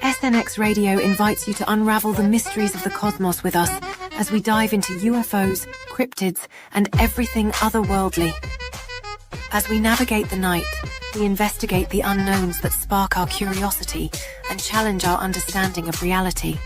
SNX Radio invites you to unravel the mysteries of the cosmos with us as we dive into UFOs, cryptids, and everything otherworldly. As we navigate the night, we investigate the unknowns that spark our curiosity and challenge our understanding of reality.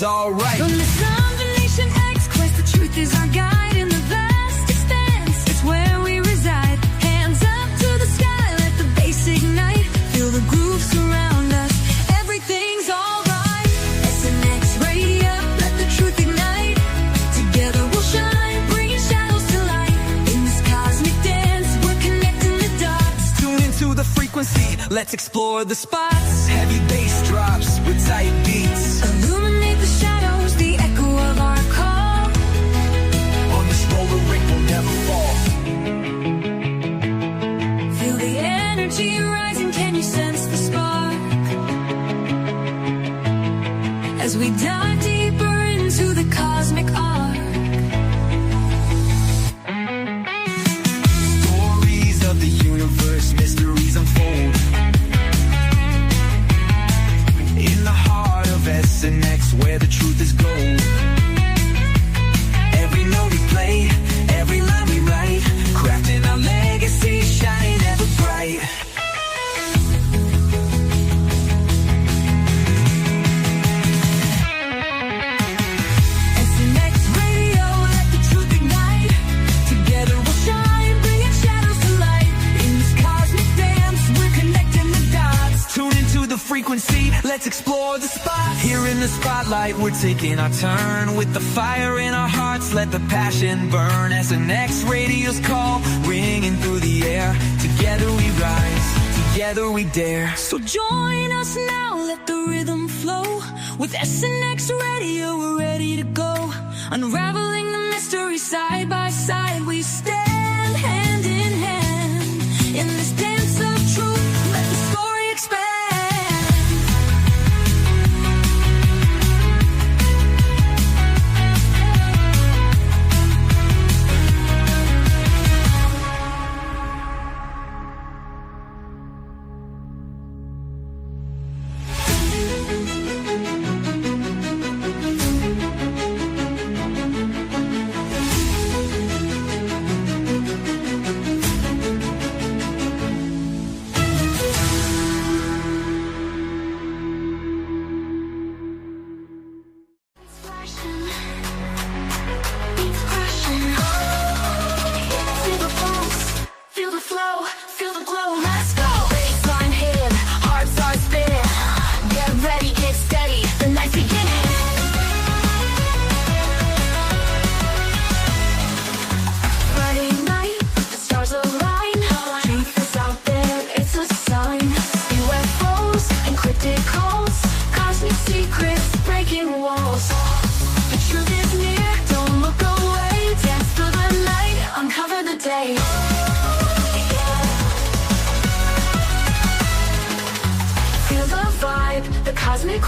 Alright. From the sun to Nation X Quest, the truth is our guide in the vast expanse. It's where we reside. Hands up to the sky, let the bass ignite. Feel the groove surround us. Everything's alright. SNX Radio, let the truth ignite. Together we'll shine, bringing shadows to light. In this cosmic dance, we're connecting the dots. Tune into the frequency, let's explore the spots. Heavy bass drops with tight beats. Illuminate the shadows, the echo of our call. On this roller ring we'll never fall. Feel the energy rising, can you sense the spark? As we dive deeper into the cosmic arc. Stories of the universe, mysteries unfold. In the heart of SNX, where the truth is gold. Every note we play, every line we write, crafting our legacy, shining ever bright. SNX Radio, let the truth ignite. Together we'll shine, bringing shadows to light. In this cosmic dance, we're connecting the dots. Tune into the frequency, let's explore the spot. Here in the spotlight, we're taking our turn. With the fire in our hearts, let the passion burn. SNX Radio's call, ringing through the air. Together we rise, together we dare. So join us now, let the rhythm flow. With SNX Radio, we're ready to go. Unraveling the mystery side by side, we stand hand in hand. In this dance of truth, let the story expand.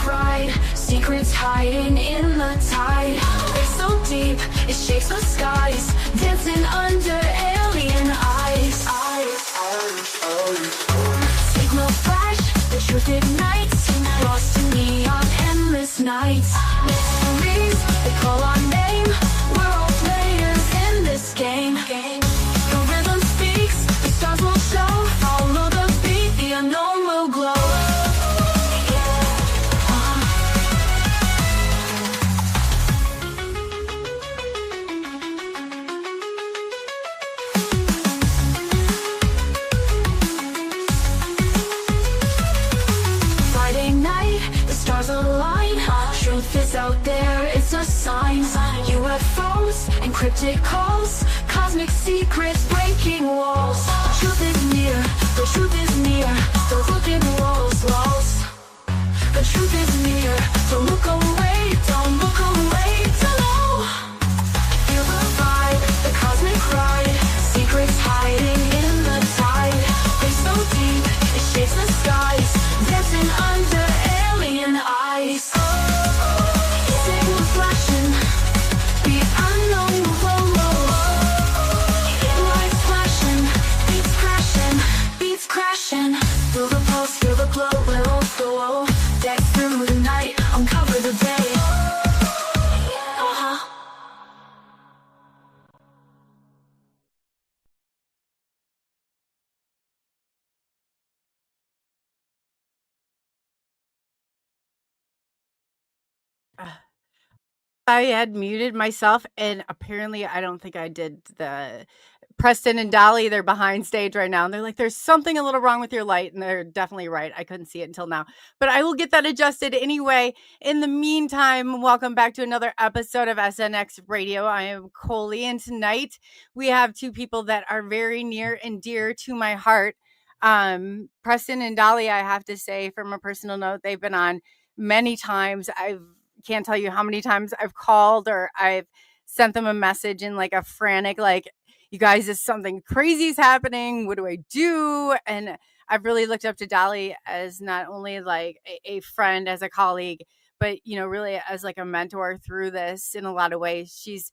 Ride, secrets hiding in the tide. It's so deep, it shakes the skies, dancing under alien eyes. Signal flash, the truth ignites, lost in neon endless nights. Mysteries, they call our name, we're all players in this game. The rhythm speaks, the stars will show, follow the beat, the unknown will glow. It's out there, it's a sign. UFOs, encrypted calls, cosmic secrets breaking walls. The truth is near, the truth is near. Don't look at the walls. The truth is near, don't look away, don't look away. Too low. Feel the vibe, the cosmic ride. Secrets hiding in the tide. They're so deep, it shapes the skies. Dancing under alien eyes. Signals flashing, the unknown lights flashing, beats crashing. Feel the pulse, feel the glow, we'll go. Deck through the night, uncover the day. I had muted myself, and apparently I don't think I did the Preston and Dolly, they're behind stage right now, and they're like, "There's something a little wrong with your light," and they're definitely right. I couldn't see it until now, but I will get that adjusted anyway. In the meantime, welcome back to another episode of SNX Radio. I am Coley, and tonight we have two people that are very near and dear to my heart. Preston and Dolly, I have to say, from a personal note, they've been on many times. Can't tell you how many times I've called or I've sent them a message in like a frantic, like, you guys, is something crazy is happening. What do I do? And I've really looked up to Dolly as not only like a friend, as a colleague, but, really as like a mentor through this in a lot of ways. She's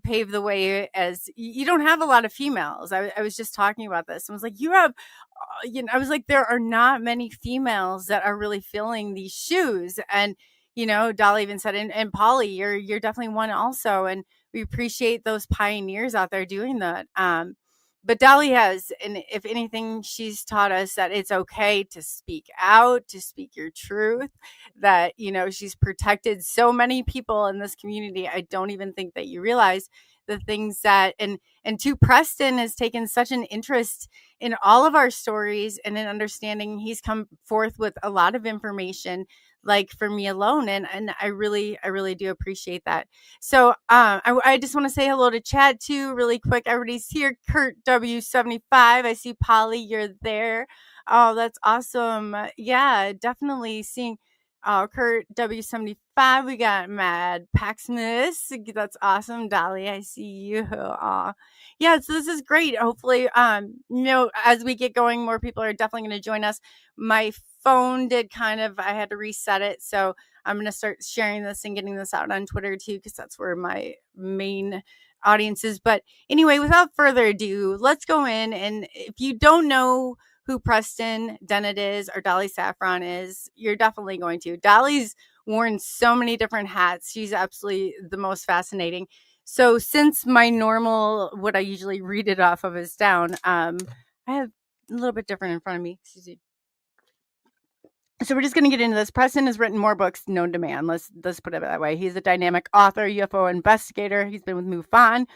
paved the way, as you don't have a lot of females. I was just talking about this. I was like, I was like, there are not many females that are really filling these shoes. And, Dolly even said, and Polly, you're definitely one also. And we appreciate those pioneers out there doing that. But Dolly has, and if anything, she's taught us that it's okay to speak out, to speak your truth, that, she's protected so many people in this community. I don't even think that you realize the things that, and too, Preston has taken such an interest in all of our stories and in understanding. He's come forth with a lot of information, like for me alone. And I really do appreciate that. So I just want to say hello to chat too, really quick. Everybody's here. Kurt W75. I see Polly, you're there. Oh, that's awesome. Yeah, definitely seeing Kurt W75. We got Mad Paxmas. That's awesome. Dolly, I see you. Yeah, so this is great. Hopefully, as we get going, more people are definitely going to join us. My phone did I had to reset it. So I'm going to start sharing this and getting this out on Twitter too, because that's where my main audience is. But anyway, without further ado, let's go in. And if you don't know who Preston Dennett is or Dolly Saffron is, you're definitely going to. Dolly's worn so many different hats. She's absolutely the most fascinating. So since my normal, what I usually read it off of is down, I have a little bit different in front of me. Excuse me. So we're just going to get into this. Preston has written more books known to man. Let's put it that way. He's a dynamic author, UFO investigator. He's been with MUFON,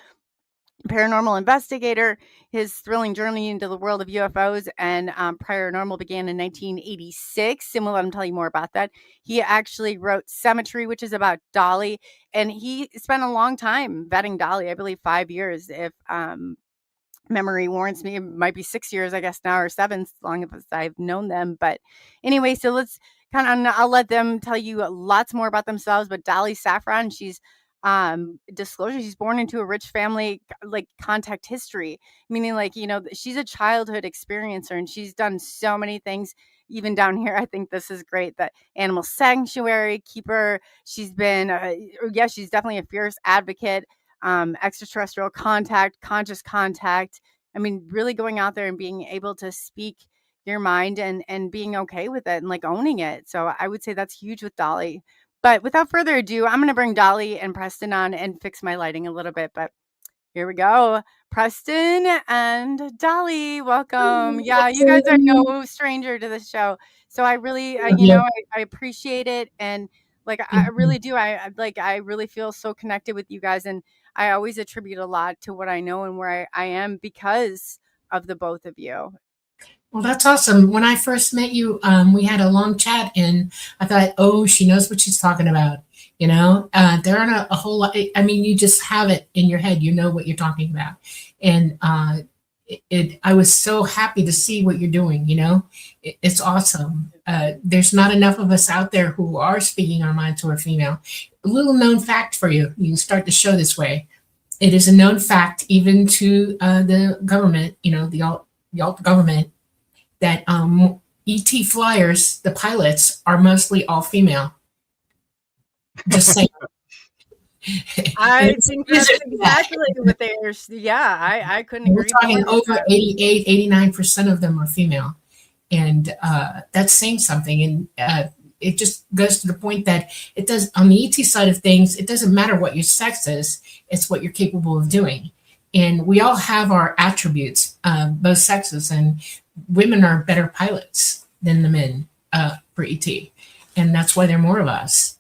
paranormal investigator. His thrilling journey into the world of UFOs and paranormal began in 1986, and we'll let him tell you more about that. He actually wrote Symmetry, which is about Dolly, and he spent a long time vetting Dolly, I believe 5 years, if memory warrants me. It might be 6 years, I guess now, or 7, as long as I've known them. But anyway, so let's I'll let them tell you lots more about themselves. But Dolly Saffron, she's disclosure, she's born into a rich family, like contact history, meaning she's a childhood experiencer, and she's done so many things. Even down here, I think this is great. The animal sanctuary keeper. She's been, she's definitely a fierce advocate. Extraterrestrial contact, conscious contact. I mean, really going out there and being able to speak your mind and being okay with it and owning it. So I would say that's huge with Dolly. But without further ado, I'm going to bring Dolly and Preston on and fix my lighting a little bit. But here we go. Preston and Dolly, welcome. Yeah, you guys are no stranger to this show. So I really, I appreciate it. And I really do. I really feel so connected with you guys. And I always attribute a lot to what I know and where I am because of the both of you. Well, that's awesome. When I first met you, we had a long chat, and I thought, oh, she knows what she's talking about. There aren't a whole lot. I mean, you just have it in your head. You know what you're talking about, and I was so happy to see what you're doing. It's awesome. There's not enough of us out there who are speaking our minds who are female. A little known fact for you. You can start the show this way. It is a known fact, even to the government. The alt government, that ET flyers, the pilots, are mostly all female. Just saying. I think that's exactly what they're. Yeah, I couldn't agree. We're talking over 88, 89% of them are female, and that's saying something. And it just goes to the point that it does on the ET side of things. It doesn't matter what your sex is; it's what you're capable of doing. And we all have our attributes, both sexes, and women are better pilots than the men for ET, and that's why there are more of us.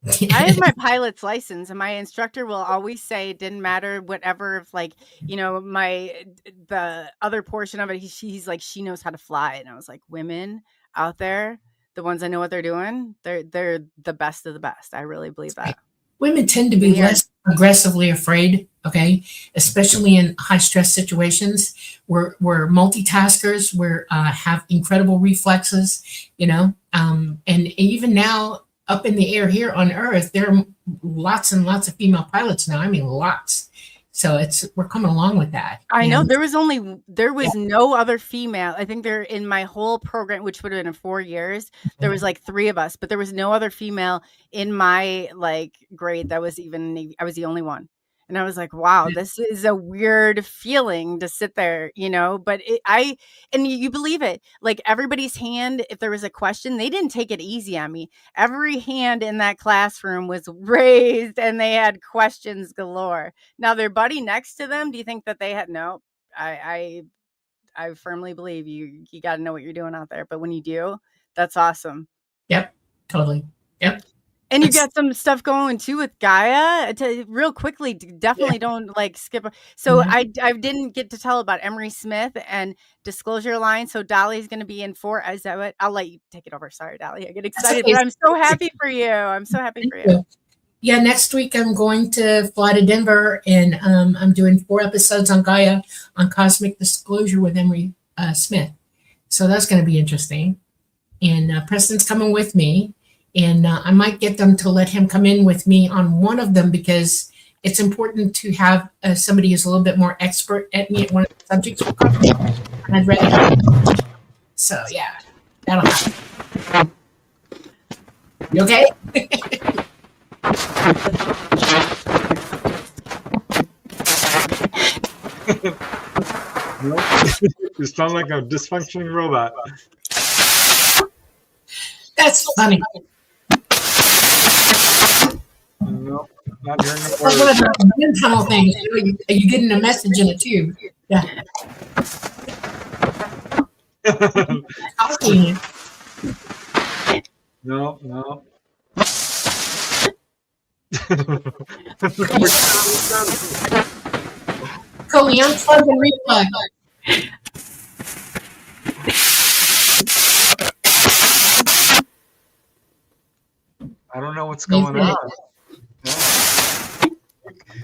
I have my pilot's license, and my instructor will always say it didn't matter whatever. If the other portion of it, he's like, she knows how to fly, and I was like, women out there, the ones that know what they're doing, they're the best of the best. I really believe that. Women tend to be less aggressively afraid, okay, especially in high stress situations. We're multitaskers. We have incredible reflexes, and even now up in the air here on Earth, there are lots and lots of female pilots now. I mean, lots. So we're coming along with that. I know there was no other female. I think in my whole program, which would have been in 4 years, there was like 3 of us, but there was no other female in my grade that was even. I was the only one. And I was like, wow, this is a weird feeling to sit there, but you believe it. Like everybody's hand, if there was a question, they didn't take it easy on me. Every hand in that classroom was raised and they had questions galore. Now their buddy next to them, do you think that they had? No, I firmly believe you got to know what you're doing out there. But when you do, that's awesome. Yep, totally. Yep. And you got some stuff going too with Gaia. Real quickly, definitely don't skip. So I didn't get to tell about Emery Smith and Disclosure Line. So Dolly's going to be in 4. Is that what? I'll let you take it over. Sorry, Dolly. I get excited, but I'm so happy for you. I'm so happy for you. Yeah, next week I'm going to fly to Denver, and I'm doing 4 episodes on Gaia on Cosmic Disclosure with Emery Smith. So that's going to be interesting. And Preston's coming with me. And I might get them to let him come in with me on one of them, because it's important to have somebody who's a little bit more expert at me at one of the subjects we're covering. And I'd rather have. So, yeah, that'll happen. You okay? You sound like a dysfunctioning robot. That's funny. No, not hearing the That's one of the wind tunnel things. You're getting a message in a tube. Yeah. No. Coley, unplug and replug. I don't know what's going on. Yeah.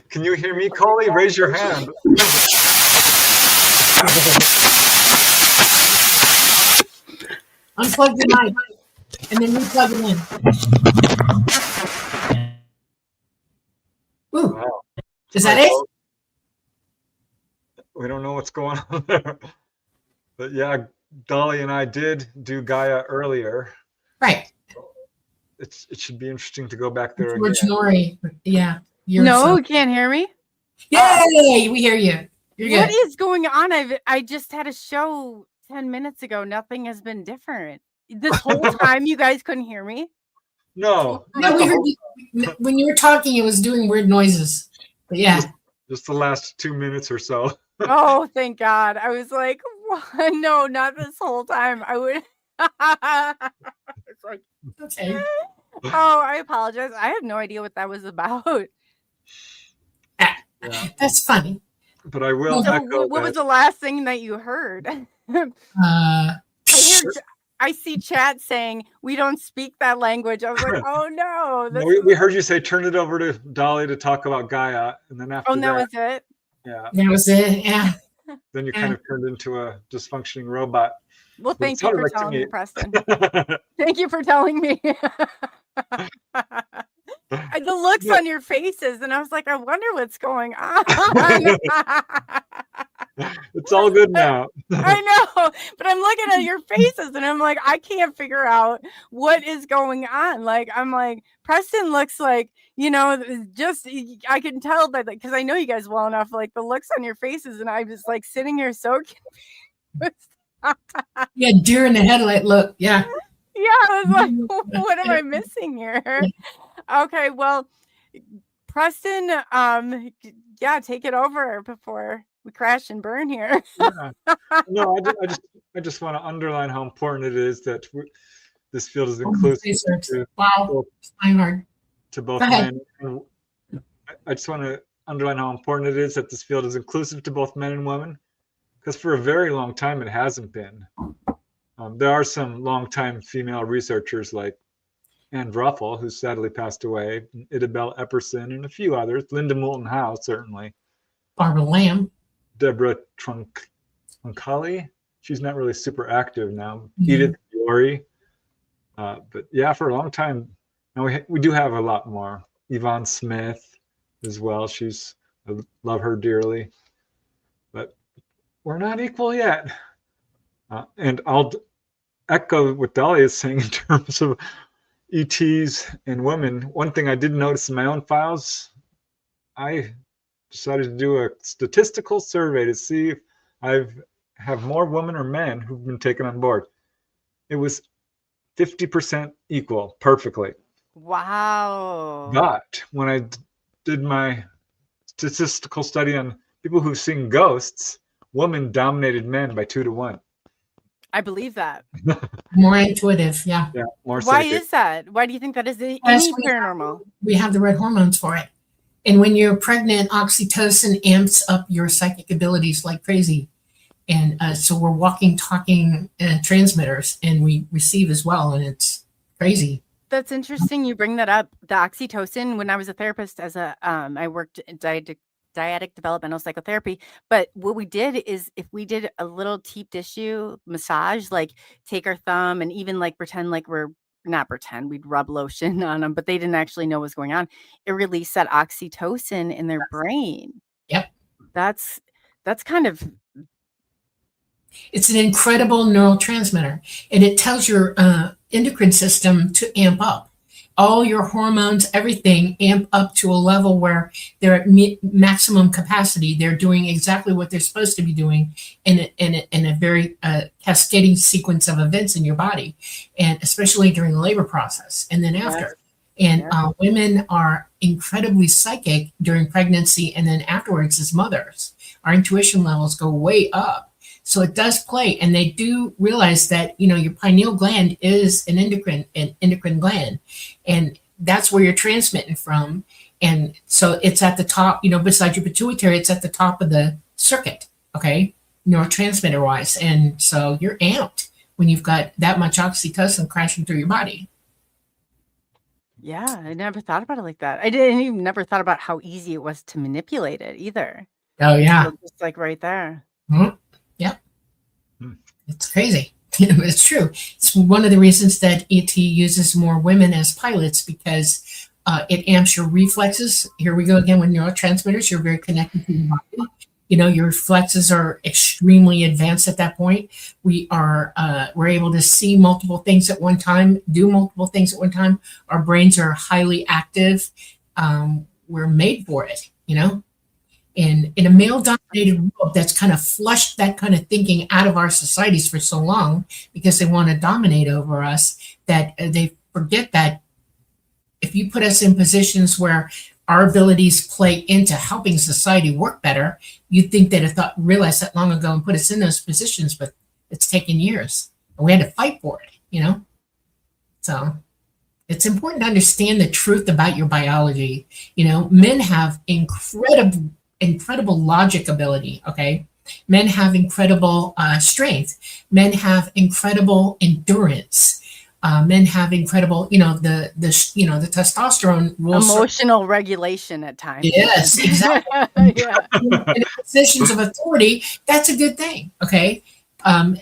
Can you hear me, Coley? Raise your hand. Unplug your mic and then replug it in. Ooh. Wow. Is that it? We don't know what's going on there. But yeah, Dolly and I did do Gaia earlier. Right. It should be interesting to go back there George again. Nori. Yeah. You can't hear me? Yay! We hear you. You're good. What is going on? I just had a show 10 minutes ago. Nothing has been different. This whole time you guys couldn't hear me? No. No, we heard you. When you were talking, it was doing weird noises. But yeah. Just the last 2 minutes or so. Oh, thank God. I was like, what? No, not this whole time. I would. It's like, okay. Oh, I apologize. I have no idea what that was about. That's funny. but I will So echo what was that. the last thing that you heard? I see chat saying we don't speak that language. I was like, oh no. No, we heard you say turn it over to Dolly to talk about Gaia, and then after that that, was it. yeah, That was it. Yeah. then you kind of turned into a dysfunctioning robot. Well, But thank it you sounded for like to telling me, me. Preston. Thank you for telling me. The looks on your faces, and I was like, I wonder what's going on. It's all good now. I know, but I'm looking at your faces, and I'm like, I can't figure out what is going on. Like, I'm like, Preston looks like, just I can tell that, because I know you guys well enough, like the looks on your faces, and I was like sitting here so confused. Yeah, deer in the headlight look. Yeah. Yeah, I was like, what am I missing here? Okay, well, Preston, yeah, take it over before we crash and burn here. Yeah. No, I just want to underline how important it is that this field is inclusive to both men. I just want to underline how important it is that this field is inclusive to both men and women, because for a very long time it hasn't been. There are some longtime female researchers like Anne Ruffle, who sadly passed away, Idabelle Epperson, and a few others. Linda Moulton Howe, certainly. Barbara Lamb. Deborah Truncali. She's not really super active now. Edith Fiore. But yeah, for a long time, now we do have a lot more. Yvonne Smith as well. I love her dearly. But we're not equal yet. And I'll echo what Dolly is saying in terms of ETs and women. One thing I did notice in my own files, I decided to do a statistical survey to see if I have more women or men who've been taken on board. It was 50% equal, perfectly. Wow. But when I did my statistical study on people who've seen ghosts, women dominated men by 2 to 1. I believe that. More intuitive, yeah. Yeah, more Why psychic. is that? Why do you think that is any paranormal? We have the right hormones for it. And when you're pregnant, oxytocin amps up your psychic abilities like crazy. And so we're walking, talking transmitters, and we receive as well. And it's crazy. That's interesting. You bring that up. The oxytocin, when I was a therapist I worked in dyadic developmental psychotherapy. But what we did is, if we did a little deep tissue massage, like take our thumb and even like pretend like we'd rub lotion on them, but they didn't actually know what was going on. It released that oxytocin in their brain. Yep. That's kind of. It's an incredible neurotransmitter, and it tells your endocrine system to amp up. All your hormones, everything amp up to a level where they're at maximum capacity. They're doing exactly what they're supposed to be doing in a very cascading sequence of events in your body, and especially during the labor process and then after. Yes. And women are incredibly psychic during pregnancy and then afterwards as mothers. Our intuition levels go way up. So it does play, and they do realize that, your pineal gland is an endocrine gland, and that's where you're transmitting from. And so it's at the top, besides your pituitary, it's at the top of the circuit, okay, neurotransmitter wise. And so you're amped when you've got that much oxytocin crashing through your body. Yeah, I never thought about it like that. I didn't even never thought about how easy it was to manipulate it either. Oh, yeah. So just like right there. Mm-hmm. Yep. It's crazy. It's true. It's one of the reasons that ET uses more women as pilots, because it amps your reflexes. Here we go again with neurotransmitters. You're very connected to your body. Your reflexes are extremely advanced at that point. We're able to see multiple things at one time, do multiple things at one time. Our brains are highly active. We're made for it, And in a male-dominated world that's kind of flushed that kind of thinking out of our societies for so long, because they want to dominate over us, that they forget that if you put us in positions where our abilities play into helping society work better, you'd think they'd have realized that long ago and put us in those positions, but it's taken years. And we had to fight for it, So it's important to understand the truth about your biology. Men have incredible incredible logic ability. Okay, men have incredible strength. Men have incredible endurance. Men have incredible, the testosterone rules. Emotional regulation at times. Yes, exactly. Yeah. In positions of authority, that's a good thing. Okay, um,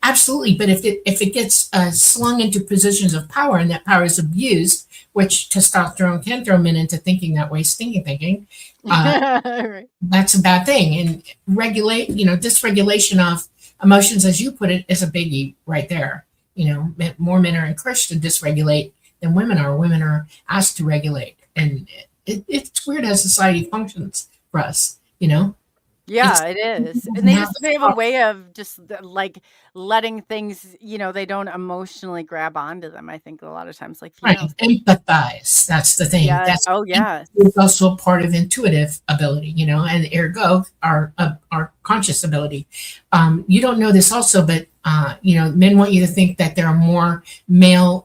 absolutely. But if it gets slung into positions of power and that power is abused, which testosterone can throw men into thinking that way, stinking thinking, Right. that's a bad thing. And dysregulation of emotions, as you put it, is a biggie right there. More men are encouraged to dysregulate than women are. Women are asked to regulate, and it's weird how society functions for us. Yeah, it is. And they have a way of just like letting things, they don't emotionally grab onto them. I think a lot of times, like Right, females. empathize. That's the thing. Yeah. That's Oh, yeah. It's also a part of intuitive ability, and ergo our conscious ability. You don't know this also, but men want you to think that there are more male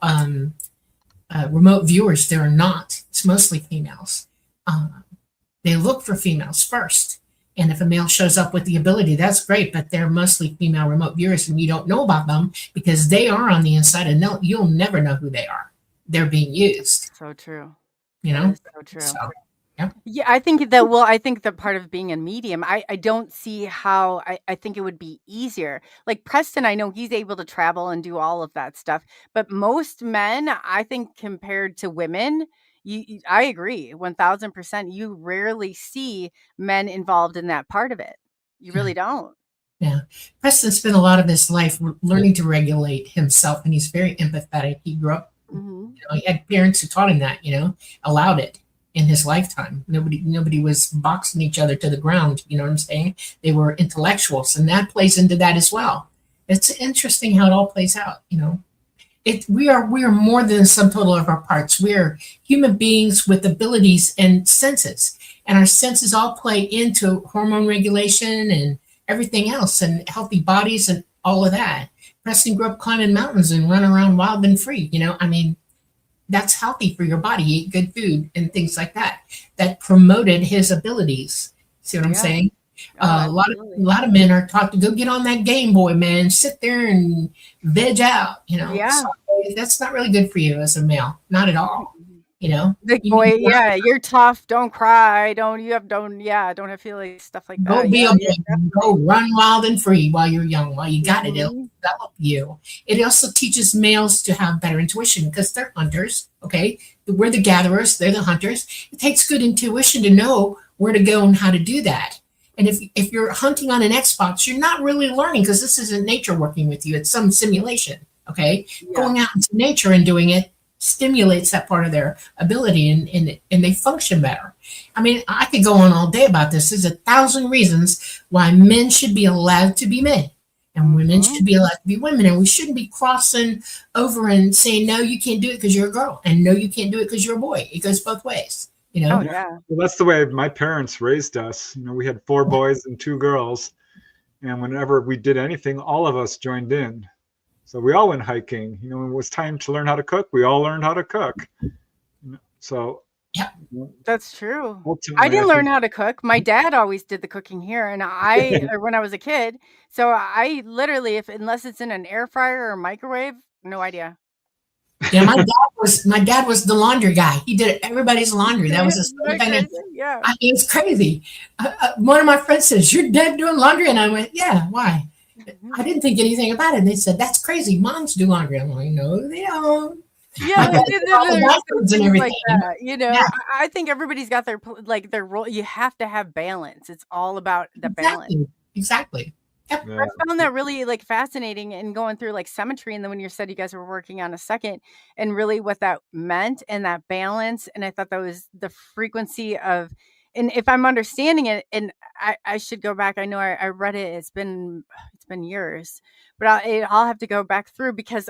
remote viewers. There are not. It's mostly females. They look for females first. And if a male shows up with the ability, that's great, but they're mostly female remote viewers, and you don't know about them because they are on the inside, and you'll never know who they are. They're being used. So true. That is so true. So, yeah. Yeah, I think that part of being a medium, I don't see how. I think it would be easier. Like Preston, I know he's able to travel and do all of that stuff, but most men, I think compared to women, I agree 1000%. You rarely see men involved in that part of it. You really don't. Yeah. Preston spent a lot of his life learning to regulate himself, and he's very empathetic. He grew up, he had parents who taught him that, allowed it in his lifetime. Nobody was boxing each other to the ground. You know what I'm saying? They were intellectuals, and that plays into that as well. It's interesting how it all plays out. We are more than the sum total of our parts. We are human beings with abilities and senses, and our senses all play into hormone regulation and everything else, and healthy bodies and all of that. Preston grew up climbing mountains and running around wild and free. That's healthy for your body. Eat good food and things like that. That promoted his abilities. See what I'm saying? A lot of men are taught to go get on that Game Boy, man. Sit there and veg out. Yeah. So that's not really good for you as a male. Not at all. Big boy, yeah, you're tough. Don't cry. Don't have feelings, stuff like that. Go be a boy. Go run wild and free while you're young. While you got it, it'll develop you. It also teaches males to have better intuition because they're hunters. Okay, we're the gatherers. They're the hunters. It takes good intuition to know where to go and how to do that. And if you're hunting on an Xbox, you're not really learning because this isn't nature working with you. It's some simulation. Okay, going out into nature and doing it stimulates that part of their ability, and they function better. I mean, I could go on all day about this. There's 1,000 reasons why men should be allowed to be men and women should be allowed to be women, and we shouldn't be crossing over and saying, no, you can't do it because you're a girl, and no, you can't do it because you're a boy. It goes both ways. Oh, yeah. Well, that's the way my parents raised us. We had 4 boys and 2 girls, and whenever we did anything, all of us joined in. So we all went hiking. When it was time to learn how to cook, we all learned how to cook. So yeah, that's true. I didn't learn how to cook. My dad always did the cooking here, and or when I was a kid. So I literally, unless it's in an air fryer or microwave, no idea. Yeah, my dad was the laundry guy. He did everybody's laundry. That was his thing. Yeah, it's crazy. One of my friends says, "Your dad doing laundry?" And I went, "Yeah, why?" I didn't think anything about it. And they said, "That's crazy. Moms do laundry." I'm like, "No, they don't." Yeah, and everything. Like that. I think everybody's got their role. You have to have balance. It's all about the balance. Exactly. Yep. I found that really fascinating and going through Symmetry, and then when you said you guys were working on a second, and really what that meant and that balance, and I thought that was the frequency of. And if I'm understanding it, and I should go back. I know I read it. It's been years, but I'll have to go back through because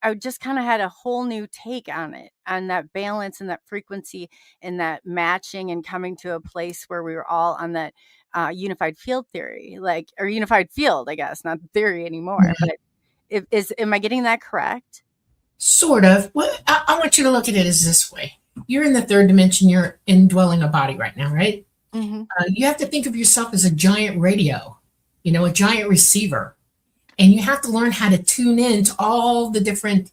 I just kind of had a whole new take on it, on that balance and that frequency and that matching and coming to a place where we were all on that unified field theory, or unified field, I guess, not theory anymore. Mm-hmm. But am I getting that correct? Sort of. Well, I want you to look at it as this way. You're in the 3rd dimension. You're indwelling a body right now, right? Hmm. You have to think of yourself as a giant radio, a giant receiver. And you have to learn how to tune in to all the different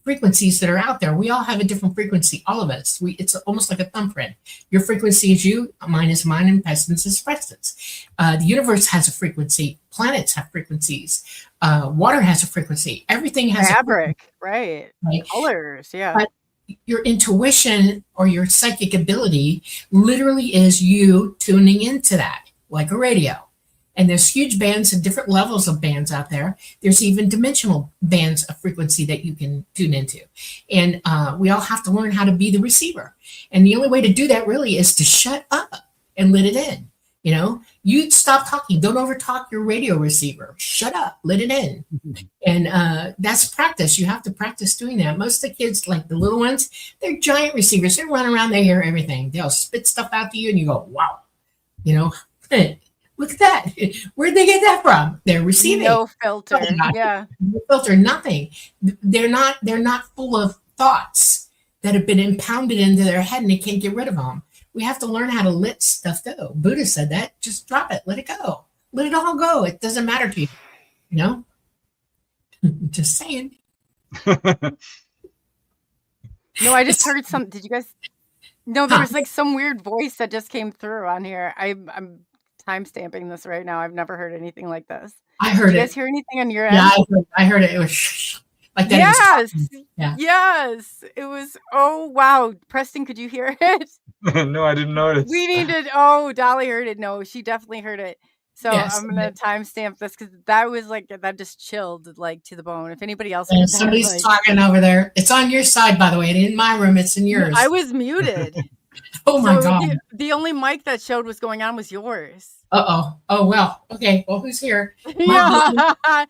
frequencies that are out there. We all have a different frequency, all of us. It's almost like a thumbprint. Your frequency is you, mine is mine, and Preston's is Preston's. The universe has a frequency. Planets have frequencies. Water has a frequency. Everything has Fabric, right? a frequency. Colors, yeah. But your intuition or your psychic ability literally is you tuning into that, like a radio. And there's huge bands and different levels of bands out there. There's even dimensional bands of frequency that you can tune into. And we all have to learn how to be the receiver. And the only way to do that really is to shut up and let it in. You stop talking. Don't overtalk your radio receiver. Shut up. Let it in. And that's practice. You have to practice doing that. Most of the kids, like the little ones, they're giant receivers. They run around. They hear everything. They'll spit stuff out to you and you go, wow. Look at that. Where'd they get that from? They're receiving. No filter. Yeah. No filter, nothing. They're not full of thoughts that have been impounded into their head and they can't get rid of them. We have to learn how to let stuff go. Buddha said that. Just drop it. Let it go. Let it all go. It doesn't matter to you. Just saying. No, I just heard some. Did you guys? No, there was like some weird voice that just came through on here. I'm time stamping this right now. I've never heard anything like this. I heard Did you it. guys hear anything on your end? Yeah, I heard it. It was like that. Yes. Yes. It was. Oh, wow. Preston, could you hear it? No, I didn't notice. We needed. Oh, Dolly heard it. No, she definitely heard it. So Yes, I'm gonna timestamp this because that was like that just chilled like to the bone. If anybody else, And heard that, somebody's like, talking over there. It's on your side, by the way. It ain't in my room. It's in yours. I was muted. Oh my So God. the only mic that showed was going on was yours. Uh-oh. Oh, well. Okay. Well, who's here? Yeah, I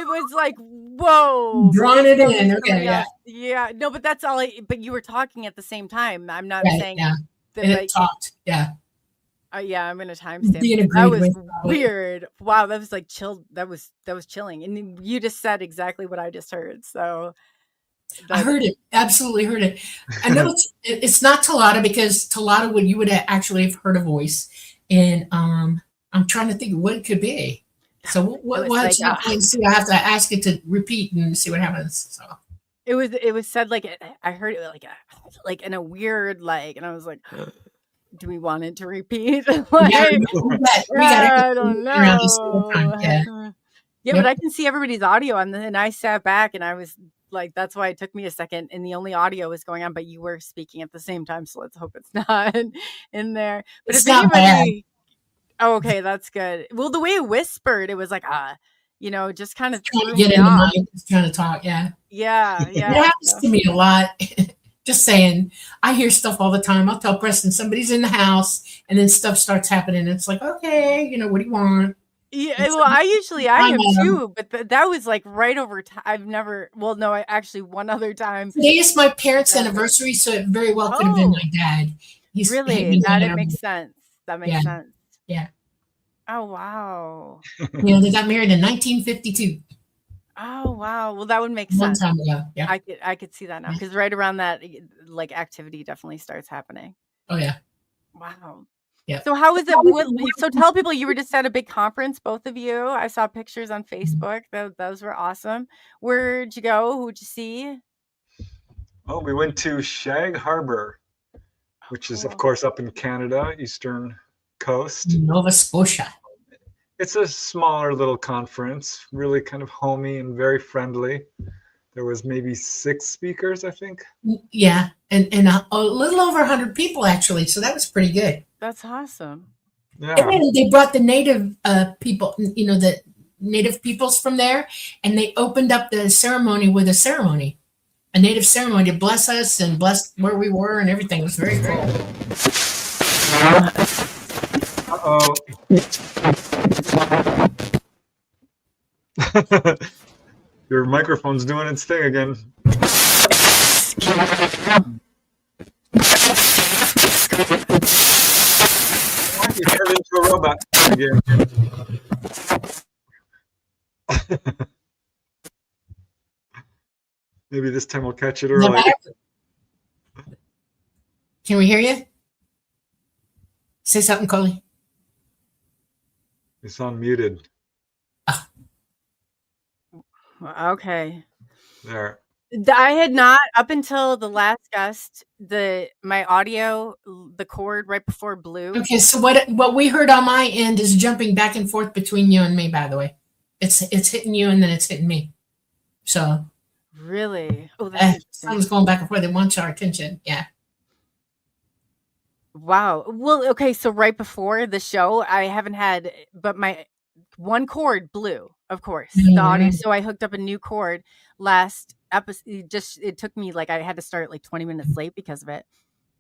was like, whoa, Drawing it in. somebody Okay. Yeah. else. Yeah, no, but that's all. But you were talking at the same time. I'm not Yeah. saying Yeah. that. And Like, it talked. Yeah. yeah, I'm gonna timestamp. Being That agreed was with, probably. weird. Wow, that was like chilled. That was chilling. And you just said exactly what I just heard. So I that, heard it. Absolutely heard it. I know it's not Talata because Talata you would actually have heard a voice. And I'm trying to think of what it could be. So what was like, see? I have to ask it to repeat and see what happens. So it was said like I heard it like in a weird like, and I was like, do we want it to repeat? Like, we got I don't around this whole time. know. Yeah. Yeah, but I can see everybody's audio, and then I sat back and I was like, that's why it took me a second, and the only audio was going on, but you were speaking at the same time, so let's hope it's not in there. But It's if not anybody, oh, okay, that's good. Well, the way it whispered, it was like just kind of Trying threw to get me in the off. mind, just trying to talk. Yeah. Yeah, It yeah. happens to me a lot. Just saying, I hear stuff all the time. I'll tell Preston somebody's in the house, and then stuff starts happening. It's like, okay, what do you want? Yeah, It's well, I am time. too, but that was like right over time. I've never, well, no, I actually one other time. Today is my parents' Yeah. anniversary, so it very well could have been Oh, my dad. He's really? hanging That it out. makes sense. That makes Yeah. sense. Yeah. Oh, wow. They got married in 1952, Oh, wow. Well, that would make a long sense. time ago. Yeah. I could see that now because right around that, like activity definitely starts happening. Oh yeah. Wow. Yeah. So how is it? So tell people you were just at a big conference, both of you. I saw pictures on Facebook. Those were awesome. Where'd you go? Who'd you see? Oh, we went to Shag Harbor, which is, of Cool. course, up in Canada, eastern coast. Nova Scotia. It's a smaller little conference, really kind of homey and very friendly. There was maybe 6 speakers, I think. Yeah, and a little over 100 people actually. So that was pretty good. That's awesome. Yeah. And then they brought the native people, the native peoples from there, and they opened up the ceremony with a native ceremony to bless us and bless where we were and everything. It was very cool. Uh-oh. Your microphone's doing its thing again. You turned into a robot again. Maybe this time we'll catch it early. Can we hear you? Say something, Coley. You sound muted. Okay. There. I had not, up until the last guest, my audio, the cord right before blew. Okay, so what we heard on my end is jumping back and forth between you and me. By the way, it's hitting you and then it's hitting me. So Really? Oh, that's interesting. something's going back and forth. It wants our attention. Yeah. Wow. Well, okay. So right before the show, I haven't had, but my one cord blew, of course, the audio. So I hooked up a new cord last episode. It took me I had to start 20 minutes late because of it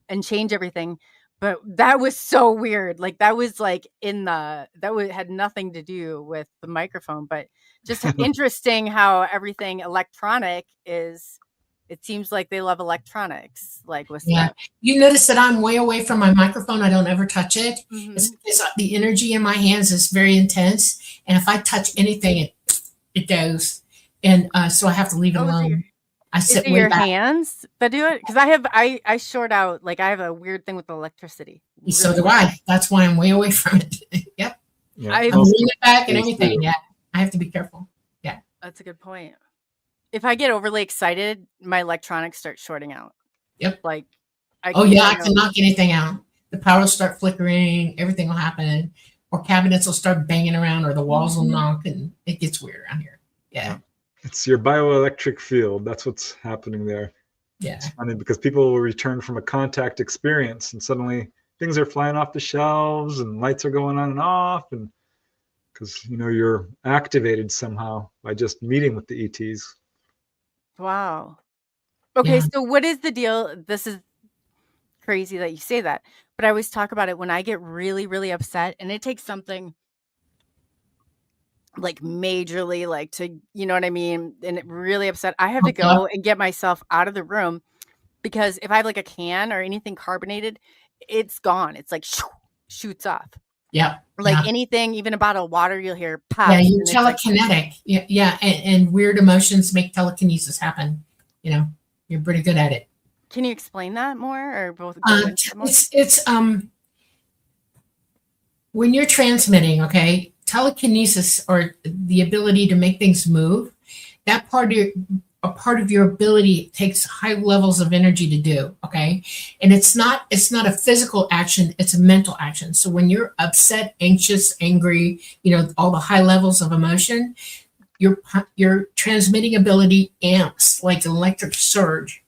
and change everything. But that was so weird. That was had nothing to do with the microphone, but just interesting how everything electronic is. It seems like they love electronics, with stuff. You notice that I'm way away from my microphone. I don't ever touch it. Mm-hmm. It's because the energy in my hands is very intense, and if I touch anything, it goes. And so I have to leave it alone. I sit way your back. Hands that do it? Because I short out. I have a weird thing with electricity. Really So do I. That's why I'm way away from it. Yep. Yeah. I'm leaning back and everything. Yeah. I have to be careful. Yeah. That's a good point. If I get overly excited, my electronics start shorting out. Yep. I can knock anything out. The power will start flickering. Everything will happen. Or cabinets will start banging around, or the walls will knock, and it gets weird around here. Yeah. It's your bioelectric field. That's what's happening there. Yeah. It's funny because people will return from a contact experience and suddenly things are flying off the shelves and lights are going on and off, and because you're activated somehow by just meeting with the ETs. Wow. Okay, Yeah. so what is the deal? This is crazy that you say that, but I always talk about it when I get really, really upset, and it takes something majorly, to, you know what I mean? And it really upset. I have to go and get myself out of the room, because if I have a can or anything carbonated, it's gone. It's shoots off. Yeah. Anything, even a bottle of water, you'll hear pop. Yeah, you're telekinetic. Yeah. And weird emotions make telekinesis happen. You're pretty good at it. Can you explain that more, or both? It's when you're transmitting, okay, telekinesis, or the ability to make things move, that a part of your ability takes high levels of energy to do, okay? And it's not a physical action, it's a mental action. So when you're upset, anxious, angry, all the high levels of emotion, your transmitting ability amps like an electric surge,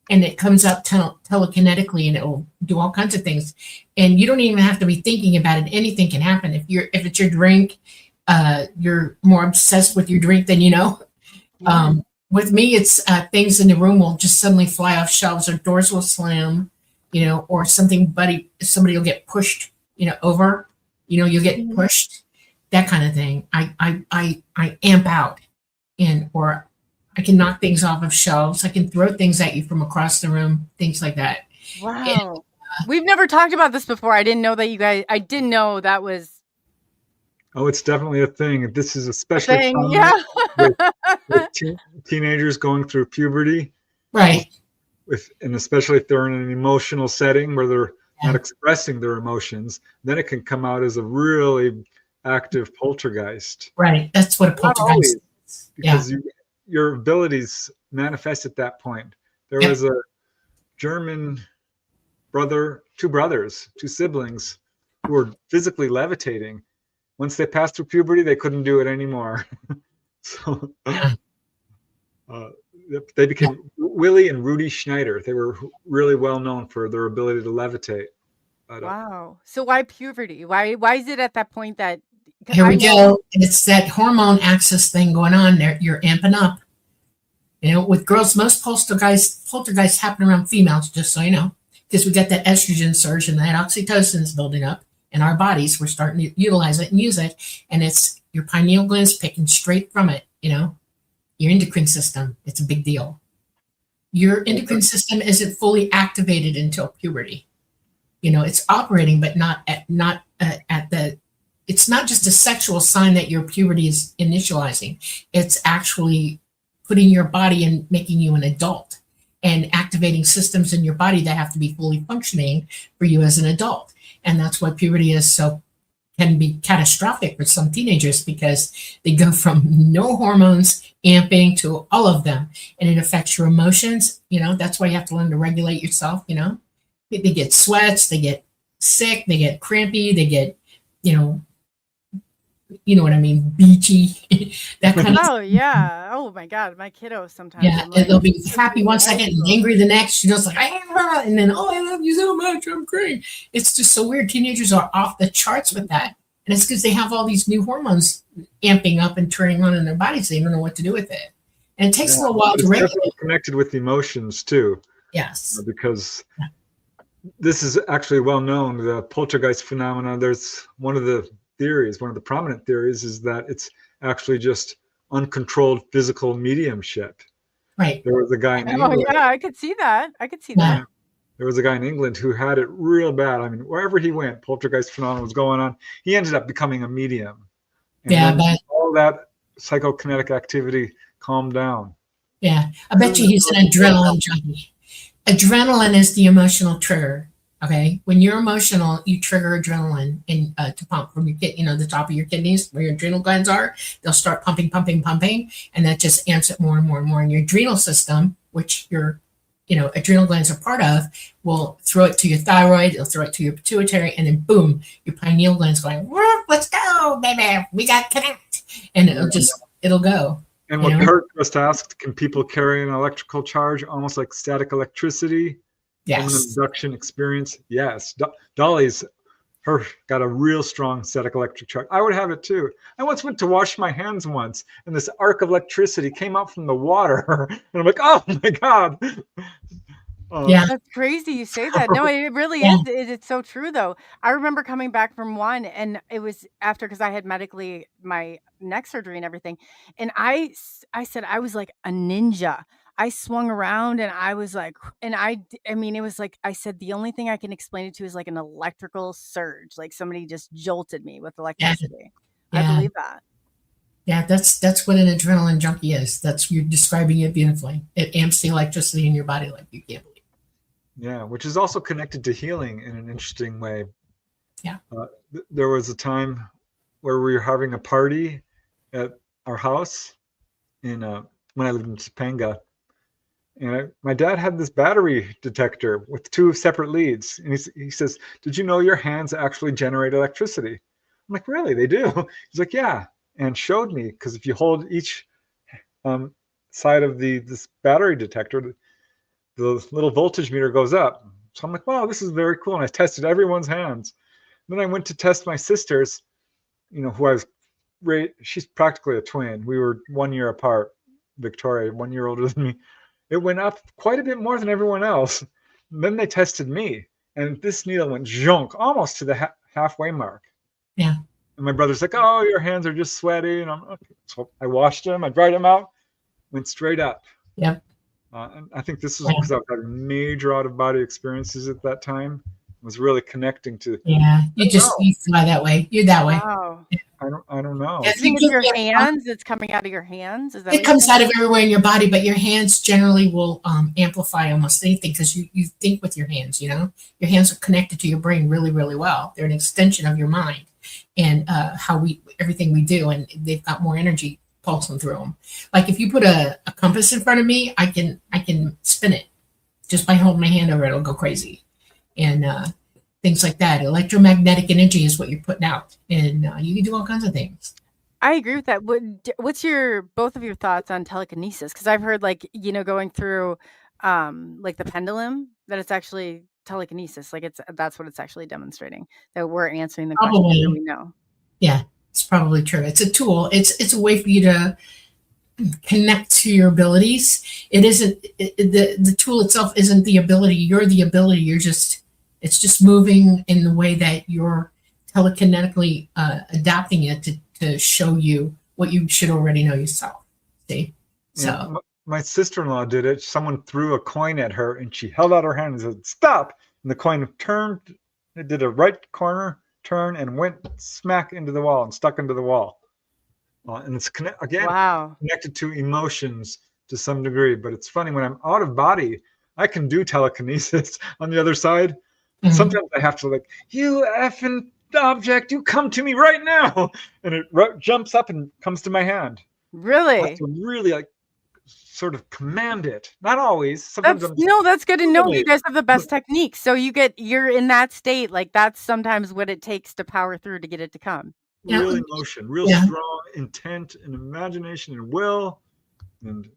and it comes out telekinetically, and it will do all kinds of things. And you don't even have to be thinking about it. Anything can happen. If it's your drink, you're more obsessed with your drink than you know. Mm-hmm. With me, it's things in the room will just suddenly fly off shelves, or doors will slam, or somebody will get pushed, over, you'll get pushed, that kind of thing. I amp out, or I can knock things off of shelves. I can throw things at you from across the room, things like that. Wow. We've never talked about this before. I didn't know that I didn't know that was. Oh, it's definitely a thing. This is especially with teenagers going through puberty. Right. And especially if they're in an emotional setting where they're not expressing their emotions, then it can come out as a really active poltergeist. Right. That's what a poltergeist is. Because your abilities manifest at that point. There was a German two siblings who were physically levitating. Once they passed through puberty, they couldn't do it anymore. So they became Willie and Rudy Schneider. They were really well known for their ability to levitate. But, wow. So why puberty? Why is it at that point that? Here we go. It's that hormone axis thing going on there. You're amping up. With girls, most poltergeists happen around females, just so you know, because we got that estrogen surge and that oxytocin's building up in our bodies. We're starting to utilize it and use it, and it's your pineal gland's picking straight from it. Your endocrine system. It's a big deal. Your endocrine system isn't fully activated until puberty. It's operating, but not at the. It's not just a sexual sign that your puberty is initializing. It's actually putting your body and making you an adult, and activating systems in your body that have to be fully functioning for you as an adult. And that's why puberty can be catastrophic for some teenagers, because they go from no hormones amping to all of them, and it affects your emotions. That's why you have to learn to regulate yourself. They get sweats, they get sick, they get crampy, they get, what I mean, beachy, that kind of Oh yeah. Oh my God, my kiddo sometimes. yeah, I'm and like, they'll be happy one second and angry the next. Like, and then, oh, I love you so much, I'm great. It's just so weird. Teenagers are off the charts with that. And it's because they have all these new hormones amping up and turning on in their bodies. They don't know what to do with it. And it takes a little while to It's regulate. definitely connected with emotions too. Yes. Because this is actually well known, the poltergeist phenomena. There's one of the prominent theories is that it's actually just uncontrolled physical mediumship. Right. There was a guy in oh England. yeah, I could see that. Yeah. There was a guy in England who had it real bad. I mean, wherever he went, poltergeist phenomenon was going on. He ended up becoming a medium. And then but all that psychokinetic activity calmed down. yeah, I bet you he's an adrenaline junkie. Adrenaline is the emotional trigger. Okay, when you're emotional, you trigger adrenaline to pump from your the top of your kidneys where your adrenal glands are. They'll start pumping, and that just amps it more and more and more. And your adrenal system, which your adrenal glands are part of, will throw it to your thyroid. It'll throw it to your pituitary, and then boom, your pineal gland's going. Let's go, baby. We got connect, and it'll go. And what Kurt just asked, can people carry an electrical charge almost like static electricity? Yes. From an abduction experience? Yes. Dolly's got a real strong static electric charge. I would have it too. I once went to wash my hands once, and this arc of electricity came out from the water. And I'm like, oh my God. Yeah. That's crazy you say that. No, it really is. It's so true though. I remember coming back from one, and it was after, because I had medically my neck surgery and everything. And I said I was like a ninja. I swung around and I was like, and I mean, it was like, I said, the only thing I can explain it to is like an electrical surge. Like somebody just jolted me with electricity. Yeah. I believe that. Yeah, that's what an adrenaline junkie is. You're describing it beautifully. It amps the electricity in your body like you can't believe. Yeah, which is also connected to healing in an interesting way. Yeah. There was a time where we were having a party at our house when I lived in Topanga. And my dad had this battery detector with 2 separate leads. And he says, did you know your hands actually generate electricity? I'm like, really? They do? He's like, yeah. And showed me, because if you hold each side of this battery detector, the little voltage meter goes up. So I'm like, wow, this is very cool. And I tested everyone's hands. Then I went to test my sister's, who I was she's practically a twin. We were 1 year apart. Victoria, 1 year older than me. It went up quite a bit more than everyone else. And then they tested me, and this needle went zonk, almost to the halfway mark. Yeah. And my brother's like, oh, your hands are just sweaty. And I'm okay. So I washed them, I dried them out, went straight up. Yep. And I think this was because I was having major out-of-body experiences at that time. I was really connecting to. Yeah, you fly that way. You're that way. Wow. I don't know. I think it's your hands. It's coming out of your hands. Is that it comes out of everywhere in your body, but your hands generally will amplify almost anything, because you think with your hands. Your hands are connected to your brain really, really well. They're an extension of your mind and everything we do, and they've got more energy pulsing through them. Like if you put a compass in front of me, I can spin it just by holding my hand over it. It'll go crazy, and things like that. Electromagnetic energy is what you're putting out, and you can do all kinds of things. I agree with that. What's both of your thoughts on telekinesis? Because I've heard going through like the pendulum, that it's actually telekinesis. Like that's what it's actually demonstrating, that we're answering the questions that we know. Yeah, it's probably true. It's a tool. It's a way for you to connect to your abilities. It isn't the tool itself isn't the ability. You're the ability. It's just moving in the way that you're telekinetically adapting it to show you what you should already know yourself. See? So yeah, my sister-in-law did it. Someone threw a coin at her, and she held out her hand and said, stop. And the coin turned. It did a right corner turn and went smack into the wall and stuck into the wall. And it's connected to emotions to some degree. But it's funny, when I'm out of body, I can do telekinesis on the other side. Sometimes I have to like, you effing object, you come to me right now. And it jumps up and comes to my hand. I have Really? to really like sort of command it. Not always. Sometimes That's I'm that's good to know. You really- guys have the best techniques. So you're in that state. Like that's sometimes what it takes to power through to get it to come. real emotion, real strong intent and imagination and will and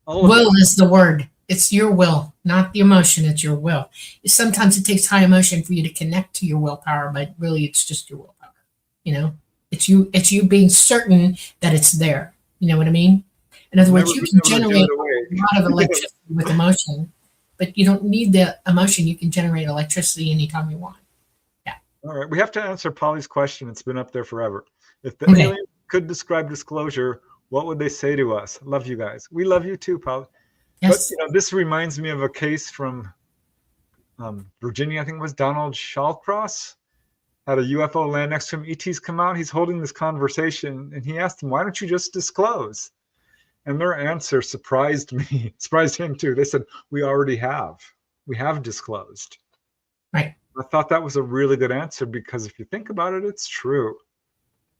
all of Will it. is the word. It's your will, not the emotion. It's your will. Sometimes it takes high emotion for you to connect to your willpower, but really it's just your willpower. You know, it's you being certain that it's there. You know what I mean? In other words, you can generate a lot of electricity with emotion, but you don't need the emotion. You can generate electricity anytime you want. Yeah. All right. We have to answer Polly's question. It's been up there forever. If the alien could describe disclosure, what would they say to us? Love you guys. We love you too, Polly. Yes. But this reminds me of a case from Virginia. I think it was Donald Shawcross had a UFO land next to him. ETs come out. He's holding this conversation, and he asked them, "Why don't you just disclose?" And their answer surprised me, surprised him too. They said, "We already have. We have disclosed." Right. I thought that was a really good answer because if you think about it, it's true.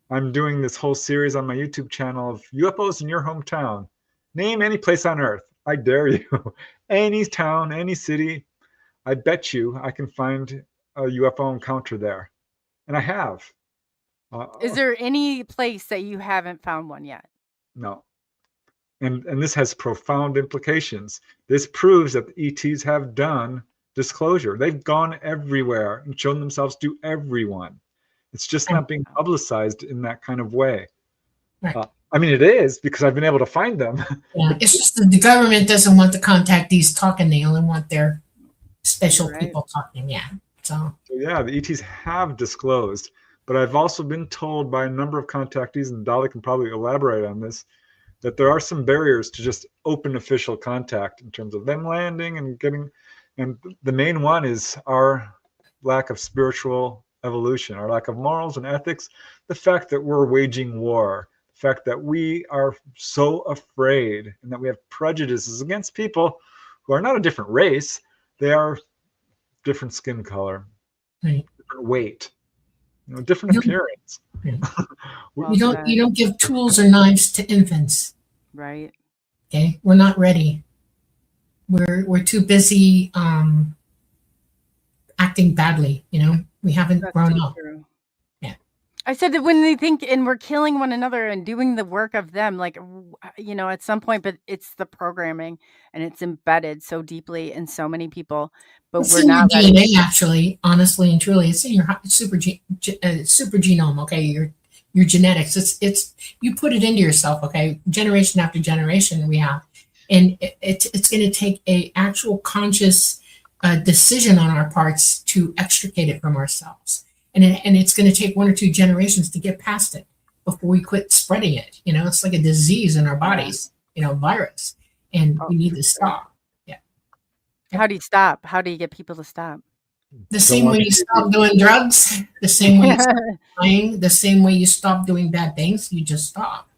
I'm doing this whole series on my YouTube channel of UFOs in your hometown. Name any place on Earth. I dare you. Any town, any city. I bet you I can find a UFO encounter there. And I have. Is there any place that you haven't found one yet? No. And this has profound implications. This proves that the ETs have done disclosure. They've gone everywhere and shown themselves to everyone. It's just not being publicized in that kind of way. Right. I mean, it is because I've been able to find them. Yeah. It's just that the government doesn't want the contactees talking. They only want their special people talking. Yeah. So yeah, the ETs have disclosed. But I've also been told by a number of contactees, and Dolly can probably elaborate on this, that there are some barriers to just open official contact in terms of them landing and getting, and the main one is our lack of spiritual evolution, our lack of morals and ethics, the fact that we're waging war, the fact that we are so afraid and that we have prejudices against people who are not a different race, they are different skin color, different weight, different appearance. you don't give tools or knives to infants. Right. Okay, we're not ready. We're too busy acting badly. We haven't grown up. True. Yeah. I said that when they think and we're killing one another and doing the work of them, like, at some point, but it's the programming and it's embedded so deeply in so many people, but It's we're in not your ready. DNA, actually, honestly and truly. It's in your super genome. Okay, your genetics. It's you put it into yourself. Okay, generation after generation we have, and it's going to take a actual conscious decision on our parts to extricate it from ourselves, and it's going to take 1 or 2 generations to get past it before we quit spreading it. It's like a disease in our bodies. Virus, and we need to stop. How do you stop? How do you get people to stop? The same way you stop doing drugs, the same way you stop lying, the same way you stop doing bad things, you just stop.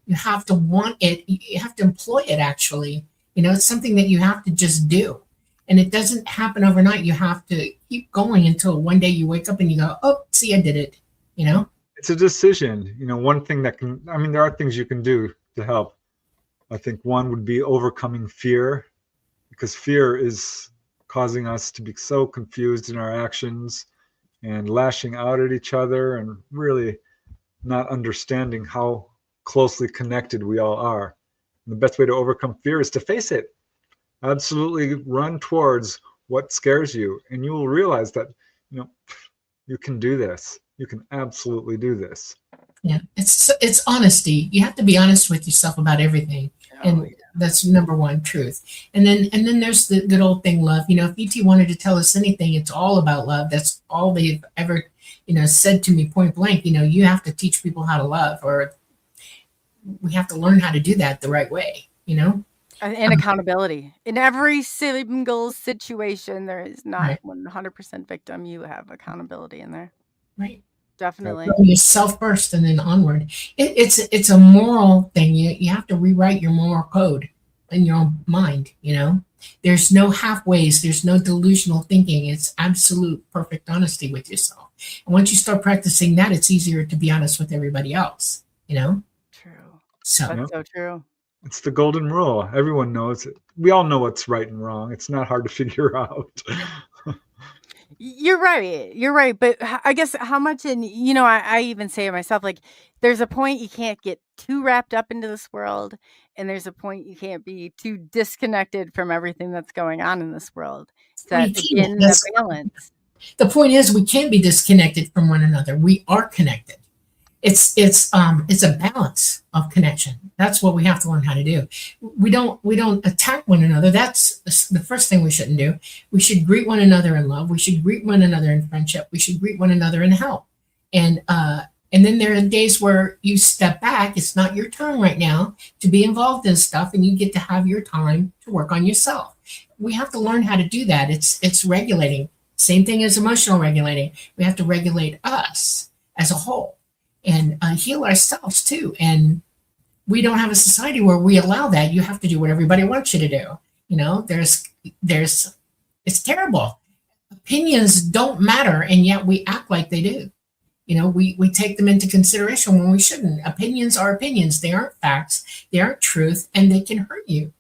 You have to want it. You have to employ it, actually. It's something that you have to just do. And it doesn't happen overnight. You have to keep going until one day you wake up and you go, oh, see, I did it. It's a decision. One thing that there are things you can do to help. I think one would be overcoming fear, because fear is causing us to be so confused in our actions and lashing out at each other and really not understanding how closely connected we all are. And the best way to overcome fear is to face it. Absolutely run towards what scares you, and you will realize that you can do this. You can absolutely do this. Yeah, it's honesty. You have to be honest with yourself about everything. And that's number one, truth. And then there's the good old thing, love. If ET wanted to tell us anything, it's all about love. That's all they've ever, said to me point blank. You have to teach people how to love, or we have to learn how to do that the right way, And accountability. In every single situation, there is not 100% victim. You have accountability in there. Right. Definitely. From yourself first and then onward. It's a moral thing. You have to rewrite your moral code in your own mind, There's no halfways. There's no delusional thinking. It's absolute perfect honesty with yourself. And once you start practicing that, it's easier to be honest with everybody else, you know? True. So, That's so true. It's the golden rule. Everyone knows it. We all know what's right and wrong. It's not hard to figure out. You're right. You're right. But I guess how much I even say it myself, like there's a point you can't get too wrapped up into this world. And there's a point you can't be too disconnected from everything that's going on in this world. It's that, again, the balance. The point is we can't be disconnected from one another. We are connected. It's a balance of connection. That's what we have to learn how to do. We don't attack one another. That's the first thing we shouldn't do. We should greet one another in love. We should greet one another in friendship. We should greet one another in help. And then there are days where you step back. It's not your turn right now to be involved in stuff, and you get to have your time to work on yourself. We have to learn how to do that. It's regulating. Same thing as emotional regulating. We have to regulate us as a whole and heal ourselves too. And we don't have a society where we allow that. You have to do what everybody wants you to do. You know, it's terrible. Opinions don't matter, and yet we act like they do. You know, we take them into consideration when we shouldn't. Opinions are opinions. They aren't facts. They aren't truth, and they can hurt you.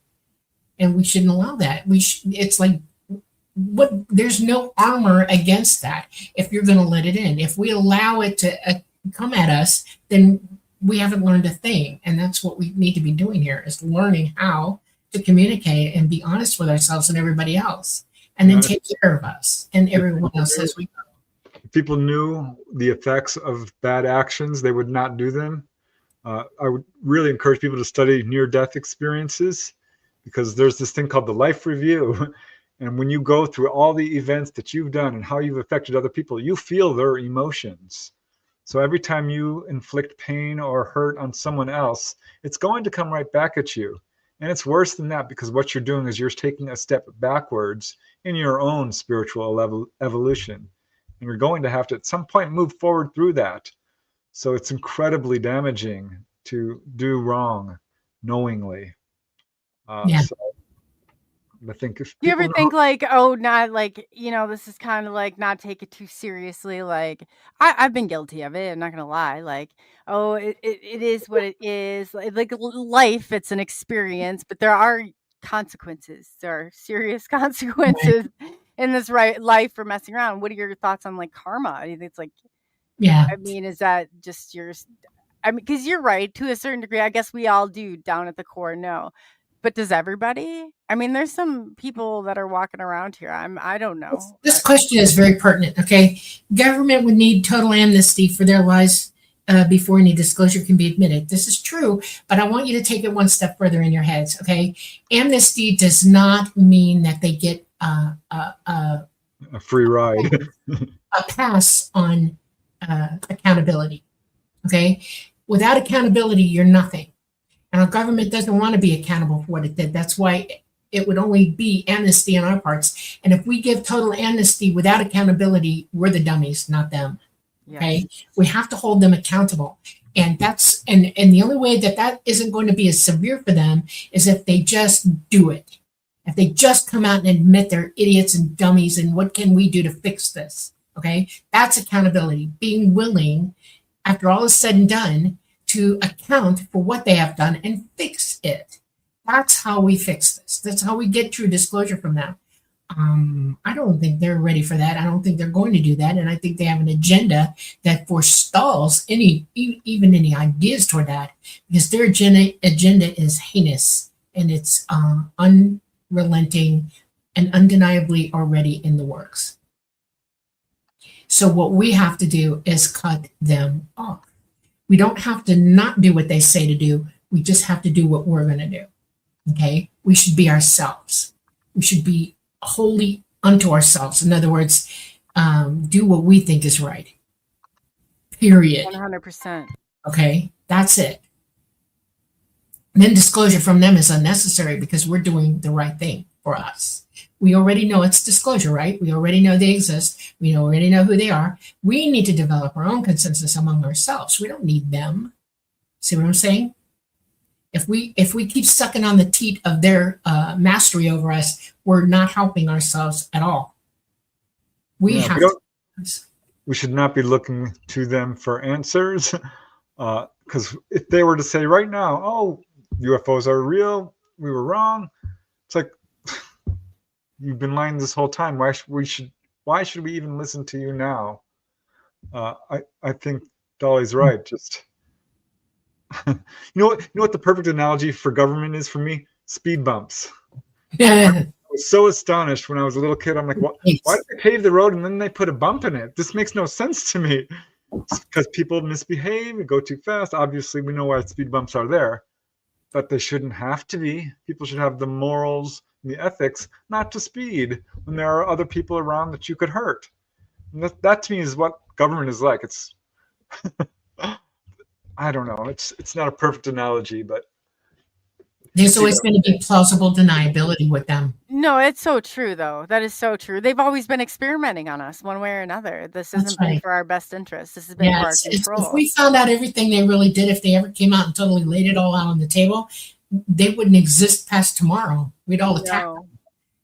And we shouldn't allow that. It's like, there's no armor against that if you're going to let it in. If we allow it to come at us, then we haven't learned a thing. And that's what we need to be doing here, is learning how to communicate and be honest with ourselves and everybody else, and then take care of us and everyone else as we go. If people knew the effects of bad actions, they would not do them. I would really encourage people to study near-death experiences, because there's this thing called the life review. And when you go through all the events that you've done and how you've affected other people, you feel their emotions. So every time you inflict pain or hurt on someone else, it's going to come right back at you. And it's worse than that, because what you're doing is you're taking a step backwards in your own spiritual evolution. And you're going to have to, at some point, move forward through that. So it's incredibly damaging to do wrong knowingly. So I think if do you ever think like, oh, not like, this is kind of like not take it too seriously. Like I've been guilty of it. I'm not going to lie. Like, oh, it is what it is. Like life, it's an experience, but there are consequences. There are serious consequences in this life for messing around. What are your thoughts on like karma? I think it's like, I mean, is that just yours? I mean, because you're right to a certain degree. I guess we all do down at the core. No. But does everybody? I mean, there's some people that are walking around here. I don't know. This question is very pertinent. Okay, government would need total amnesty for their lies before any disclosure can be admitted. This is true, but I want you to take it one step further in your heads. Okay, amnesty does not mean that they get a free ride, a pass on accountability. Okay, without accountability, you're nothing. And our government doesn't want to be accountable for what it did. That's why it would only be amnesty on our parts. And if we give total amnesty without accountability, we're the dummies, not them. Okay, we have to hold them accountable. And that's and the only way that isn't going to be as severe for them is if they just do it. If they just come out and admit they're idiots and dummies, and what can we do to fix this? Okay, that's accountability. Being willing, after all is said and done, to account for what they have done and fix it. That's how we fix this. That's how we get true disclosure from them. I don't think they're ready for that. I don't think they're going to do that. And I think they have an agenda that forestalls even any ideas toward that, because their agenda is heinous, and it's unrelenting and undeniably already in the works. So what we have to do is cut them off. We don't have to not do what they say to do. We just have to do what we're going to do. Okay? We should be ourselves. We should be wholly unto ourselves. In other words, do what we think is right. Period. 100%. Okay? That's it. And then disclosure from them is unnecessary, because we're doing the right thing for us. We already know it's disclosure, right? We already know they exist. We already know who they are. We need to develop our own consensus among ourselves. We don't need them. See what I'm saying? If we keep sucking on the teat of their mastery over us, we're not helping ourselves at all. We Yeah, have we should not be looking to them for answers. Because if they were to say right now, oh, UFOs are real, we were wrong, it's like, you've been lying this whole time. Why should we even listen to you now? I think Dolly's right. Just you know what the perfect analogy for government is for me? Speed bumps. I was so astonished when I was a little kid. I'm like, why did they pave the road and then they put a bump in it? This makes no sense to me. It's because people misbehave and go too fast. Obviously, we know why speed bumps are there, but they shouldn't have to be. People should have the morals and the ethics not to speed when there are other people around that you could hurt. And that to me is what government is like. It's I don't know. It's not a perfect analogy, but there's always going to be plausible deniability with them. No, it's so true, though. That is so true. They've always been experimenting on us one way or another. This isn't been for our best interest. This has been for our control. If we found out everything they really did, if they ever came out and totally laid it all out on the table, they wouldn't exist past tomorrow. We'd all attack them.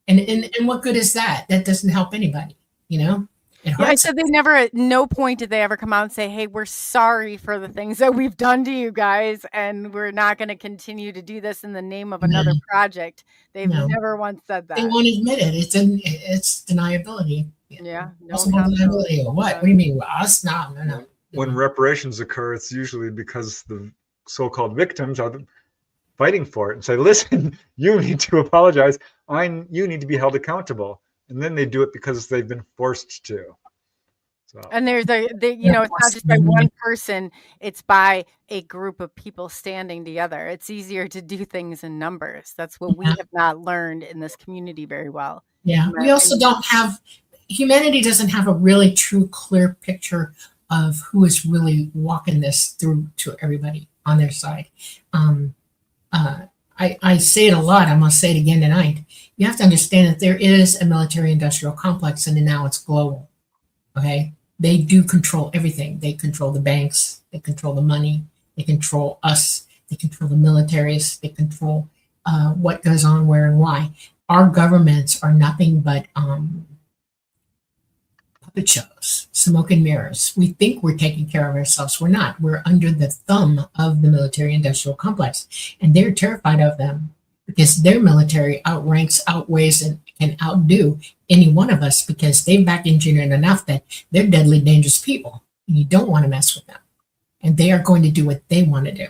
And what good is that? That doesn't help anybody, you know? Yeah, I said they never, at no point did they ever come out and say, hey, we're sorry for the things that we've done to you guys, and we're not going to continue to do this in the name of another project. They've never once said that. They won't admit it. It's deniability. Yeah. Deniability or what? What do you mean? Well, us? No. When reparations occur, it's usually because the so-called victims are fighting for it and say, listen, you need to apologize. You need to be held accountable. And then they do it because they've been forced to. So. And it's not just by one person, it's by a group of people standing together. It's easier to do things in numbers. That's what we have not learned in this community very well. Yeah. We also humanity doesn't have a really true, clear picture of who is really walking this through to everybody on their side. I say it a lot. I'm going to say it again tonight. You have to understand that there is a military-industrial complex, and now it's global. Okay? They do control everything. They control the banks. They control the money. They control us. They control the militaries. They control what goes on, where, and why. Our governments are nothing but puppet shows, smoke and mirrors. We think we're taking care of ourselves. We're not. We're under the thumb of the military-industrial complex, and they're terrified of them because their military outweighs, and can outdo any one of us because they've back engineered enough that they're deadly dangerous people. And you don't want to mess with them, and they are going to do what they want to do.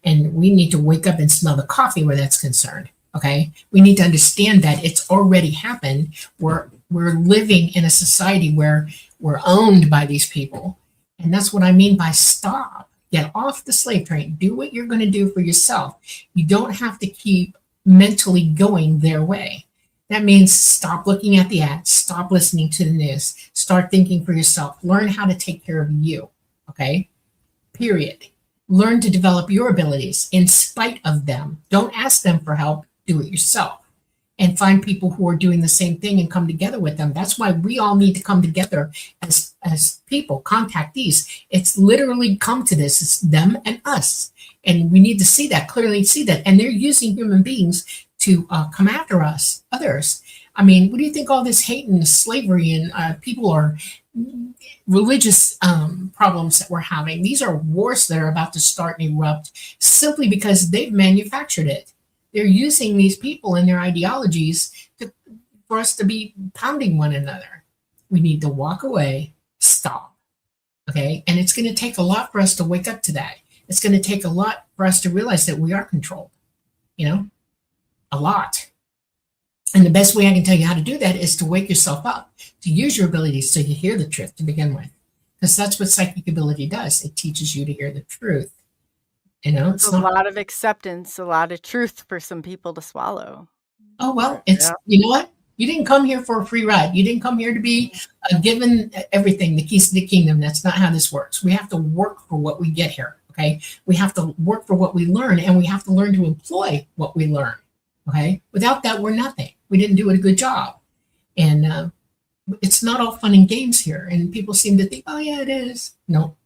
And we need to wake up and smell the coffee where that's concerned. Okay, we need to understand that it's already happened. We're living in a society where we're owned by these people. And that's what I mean by stop. Get off the slave train. Do what you're going to do for yourself. You don't have to keep mentally going their way. That means stop looking at the ads. Stop listening to the news. Start thinking for yourself. Learn how to take care of you. Okay? Period. Learn to develop your abilities in spite of them. Don't ask them for help. Do it yourself. And find people who are doing the same thing and come together with them. That's why we all need to come together as people, contactees. It's literally come to this. It's them and us. And we need to see that, clearly see that. And they're using human beings to come after us, others. I mean, what do you think all this hate and slavery and people are religious problems that we're having? These are wars that are about to start and erupt simply because they've manufactured it. They're using these people and their ideologies for us to be pounding one another. We need to walk away, stop, okay? And it's going to take a lot for us to wake up to that. It's going to take a lot for us to realize that we are controlled, a lot. And the best way I can tell you how to do that is to wake yourself up, to use your abilities so you hear the truth to begin with. Because that's what psychic ability does. It teaches you to hear the truth. It's a lot of acceptance, a lot of truth for some people to swallow. Oh, well, you know what? You didn't come here for a free ride. You didn't come here to be given everything, the keys to the kingdom. That's not how this works. We have to work for what we get here, okay? We have to work for what we learn, and we have to learn to employ what we learn, okay? Without that, we're nothing. We didn't do a good job. And it's not all fun and games here. And people seem to think, oh, yeah, it is. No,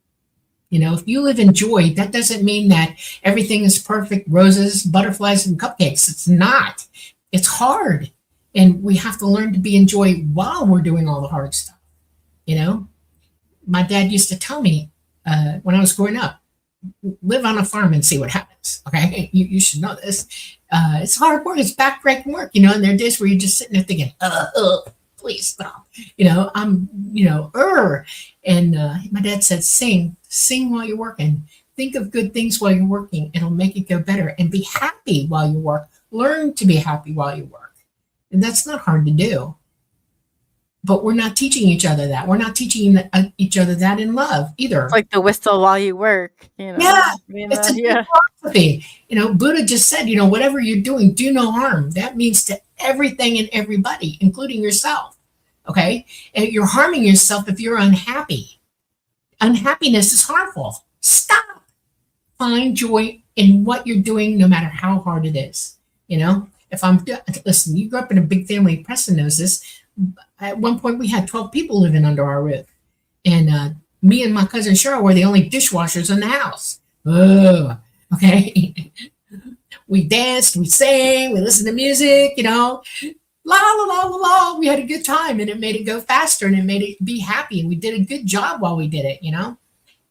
You know, if you live in joy, that doesn't mean that everything is perfect, roses, butterflies, and cupcakes. It's not. It's hard. And we have to learn to be in joy while we're doing all the hard stuff. You know, my dad used to tell me when I was growing up, live on a farm and see what happens. Okay. You should know this. It's hard work. It's backbreaking work, you know, and there are days where you're just sitting there thinking, please stop. You know, And my dad said, sing while you're working. Think of good things while you're working. It'll make it go better. And be happy while you work. Learn to be happy while you work. And that's not hard to do. But we're not teaching each other that. We're not teaching each other that in love either. It's like the whistle while you work. You know? Yeah, it's a good philosophy. You know, Buddha just said, you know, whatever you're doing, do no harm. That means to everything and everybody, including yourself. Okay? And you're harming yourself if you're unhappy. Unhappiness is harmful. Stop. Find joy in what you're doing, no matter how hard it is. You know, listen, you grew up in a big family, Preston knows this. At one point, we had 12 people living under our roof. And me and my cousin Cheryl were the only dishwashers in the house. Oh, okay. We danced, we sang, we listened to music, you know. La, la, la, la, la. We had a good time, and it made it go faster, and it made it be happy. And we did a good job while we did it, you know.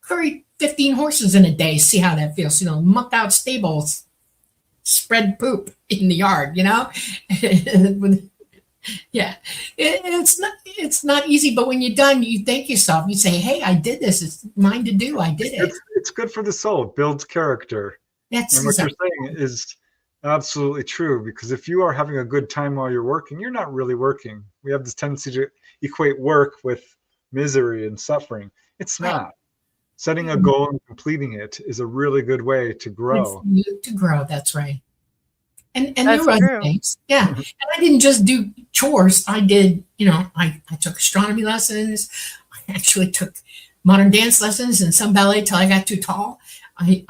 Curried 15 horses in a day, see how that feels. You know, muck out stables, spread poop in the yard, you know. Yeah, it's not easy, but when you're done, you thank yourself. You say, hey, I did this. It's mine to do. I did it. It's good for the soul. It builds character. That's and what you're saying is absolutely true, because if you are having a good time while you're working, you're not really working. We have this tendency to equate work with misery and suffering. It's not. Setting a goal and completing it is a really good way to grow. To grow, that's right. And there were other things. Yeah. And I didn't just do chores. I did, you know, I took astronomy lessons. I actually took modern dance lessons and some ballet till I got too tall. I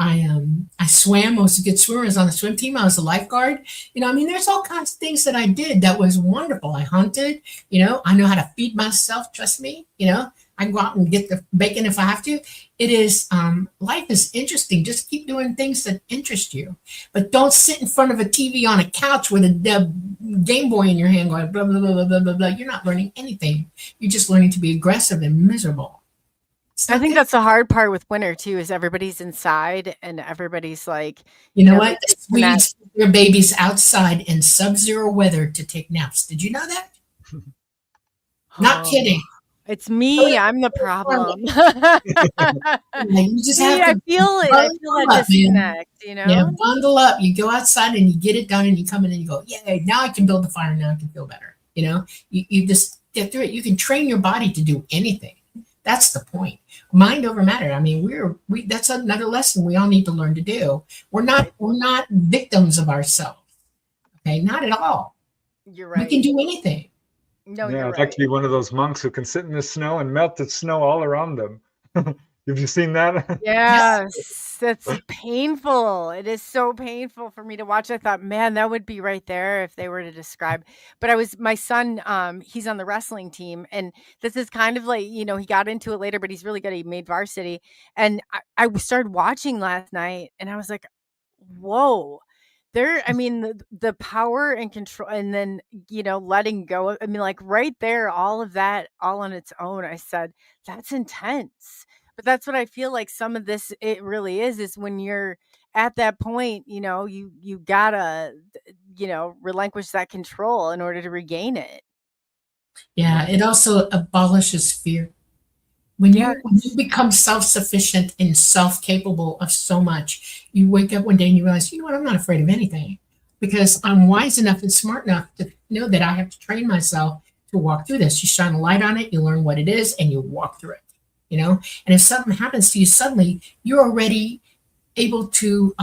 swam. I was a good swimmer. I was on the swim team. I was a lifeguard. You know, I mean, there's all kinds of things that I did that was wonderful. I hunted, you know, I know how to feed myself. Trust me, you know, I can go out and get the bacon if I have to. It is, life is interesting. Just keep doing things that interest you, but don't sit in front of a TV on a couch with a Game Boy in your hand going blah, blah, blah, blah, blah, blah, blah. You're not learning anything. You're just learning to be aggressive and miserable. I think that's the hard part with winter too, is everybody's inside and everybody's like, you know what? The Swedes put their babies outside in sub-zero weather to take naps. Did you know that? Not kidding. It's me. I'm the problem. You just have to I feel it. I feel that disconnect, you know? Yeah, bundle up. You go outside and you get it done and you come in and you go, yay, now I can build the fire. Now I can feel better. You know, you just get through it. You can train your body to do anything. That's the point. Mind over matter. I mean, that's another lesson we all need to learn to do. We're not victims of ourselves. Okay, not at all. You're right. We can do anything. No, yeah, you're I'd right. like to be one of those monks who can sit in the snow and melt the snow all around them. Have you seen that? Yes, that's painful. It is so painful for me to watch. I thought, man, that would be right there if they were to describe. But my son, he's on the wrestling team, and this is kind of like, you know, he got into it later, but he's really good. He made varsity, and I started watching last night, and I was like, whoa. I mean, the power and control, and then, you know, letting go. I mean, like right there, all of that, all on its own. I said, that's intense. But that's what I feel like some of this, it really is when you're at that point, you know, you gotta, you know, relinquish that control in order to regain it. Yeah, it also abolishes fear. When you become self-sufficient and self-capable of so much, you wake up one day and you realize, you know what, I'm not afraid of anything because I'm wise enough and smart enough to know that I have to train myself to walk through this. You shine a light on it, you learn what it is, and you walk through it, you know? And if something happens to you suddenly, you're already able to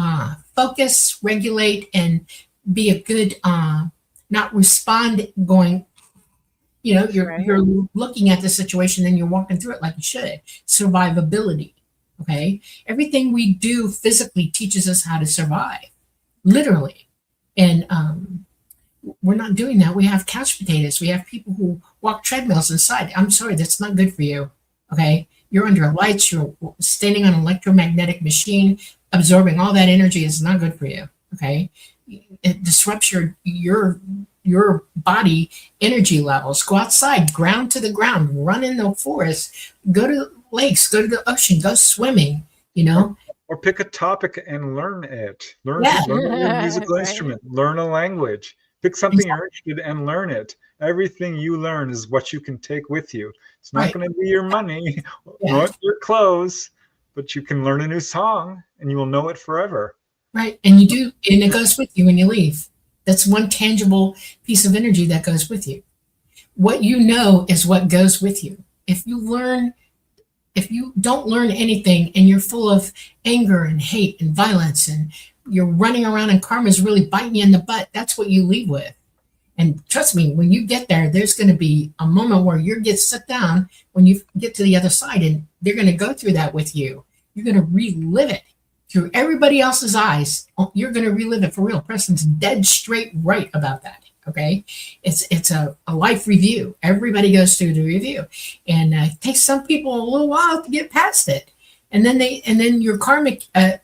focus, regulate, and be a good, not respond going, you know, you're looking at the situation and you're walking through it like you should. Survivability, okay? Everything we do physically teaches us how to survive, literally. And we're not doing that. We have couch potatoes. We have people who walk treadmills inside. I'm sorry, that's not good for you, okay? You're under lights, you're standing on an electromagnetic machine, absorbing all that energy is not good for you. Okay. It disrupts your body energy levels. Go outside, ground to the ground, run in the forest, go to lakes, go to the ocean, go swimming, you know. Or pick a topic and learn it. Learn Yeah. a musical Right. instrument, learn a language. Pick something you're interested in and learn it. Everything you learn is what you can take with you. It's not Right. going to be your money, Yeah. nor your clothes, but you can learn a new song and you will know it forever. Right. And you do, and it goes with you when you leave. That's one tangible piece of energy that goes with you. What you know is what goes with you. If you don't learn anything and you're full of anger and hate and violence and you're running around and karma's really biting you in the butt, that's what you leave with. And trust me, when you get there, there's going to be a moment where you get sit down when you get to the other side, and they're going to go through that with you. You're going to relive it through everybody else's eyes. You're going to relive it for real. Preston's dead straight right about that. Okay, it's a life review. Everybody goes through the review, and it takes some people a little while to get past it. And then your karmic, and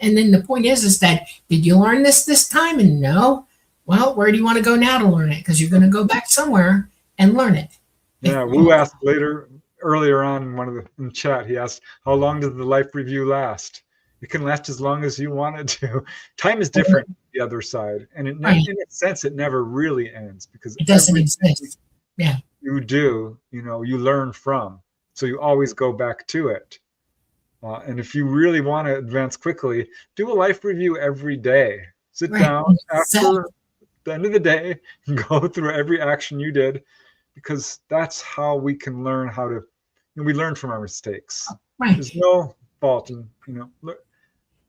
then the point is that did you learn this time? And no. Well, where do you want to go now to learn it? Because you're going to go back somewhere and learn it. Yeah, Wu asked earlier on in chat, he asked, how long does the life review last? It can last as long as you want it to. Time is different on the other side. And in a sense, it never really ends because it doesn't exist. Yeah. You do, you learn from. So you always go back to it. And if you really want to advance quickly, do a life review every day. Sit down after the end of the day and go through every action you did, because that's how we can learn how to, we learn from our mistakes. Right. There's no fault in,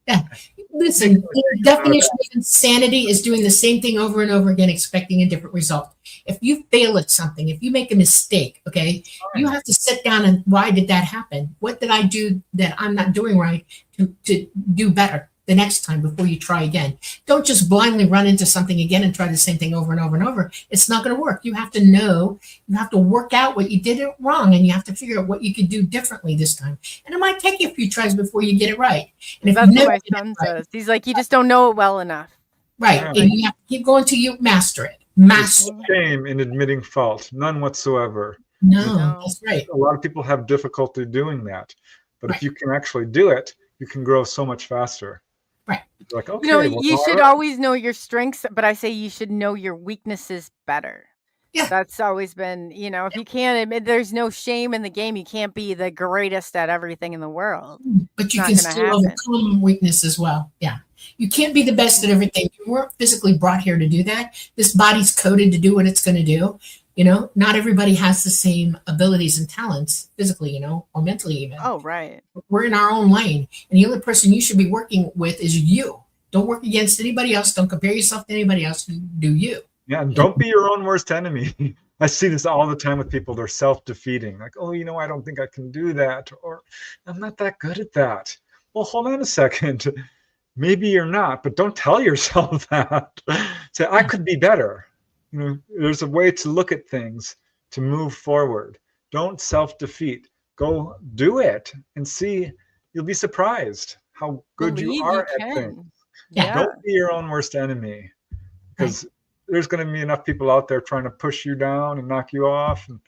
Yeah. Listen, the definition of insanity is doing the same thing over and over again, expecting a different result. If you fail at something, if you make a mistake, okay, you have to sit down and why did that happen? What did I do that I'm not doing right to do better the next time before you try again? Don't just blindly run into something again and try the same thing over and over and over. It's not going to work. You have to know, you have to work out what you did it wrong, and you have to figure out what you could do differently this time. And it might take you a few tries before you get it right. And if That's you what never my son says. He's like, you just don't know it well enough. right, Yeah. and you have to keep going till you master it. There's Master. no shame in admitting fault, none whatsoever. No, that's right. A lot of people have difficulty doing that. But if you can actually do it, you can grow so much faster. Right. Like, okay, You should always know your strengths, but I say you should know your weaknesses better. Yeah. That's always been, if you can't admit, there's no shame in the game. You can't be the greatest at everything in the world. But you Not can gonna still happen. overcome weakness as well. Yeah. You can't be the best at everything. You weren't physically brought here to do that. This body's coded to do what it's going to do. Not everybody has the same abilities and talents physically, or mentally even. Oh, right. We're in our own lane. And the only person you should be working with is you. Don't work against anybody else. Don't compare yourself to anybody else. Do you. Yeah, and don't be your own worst enemy. I see this all the time with people. They're self-defeating. Like, oh, I don't think I can do that. Or I'm not that good at that. Well, hold on a second. Maybe you're not, but don't tell yourself that. Say, I could be better. There's a way to look at things, to move forward. Don't self-defeat. Go do it and see. You'll be surprised how good Believe you are you at can. things. Yeah. Don't be your own worst enemy, because there's going to be enough people out there trying to push you down and knock you off. And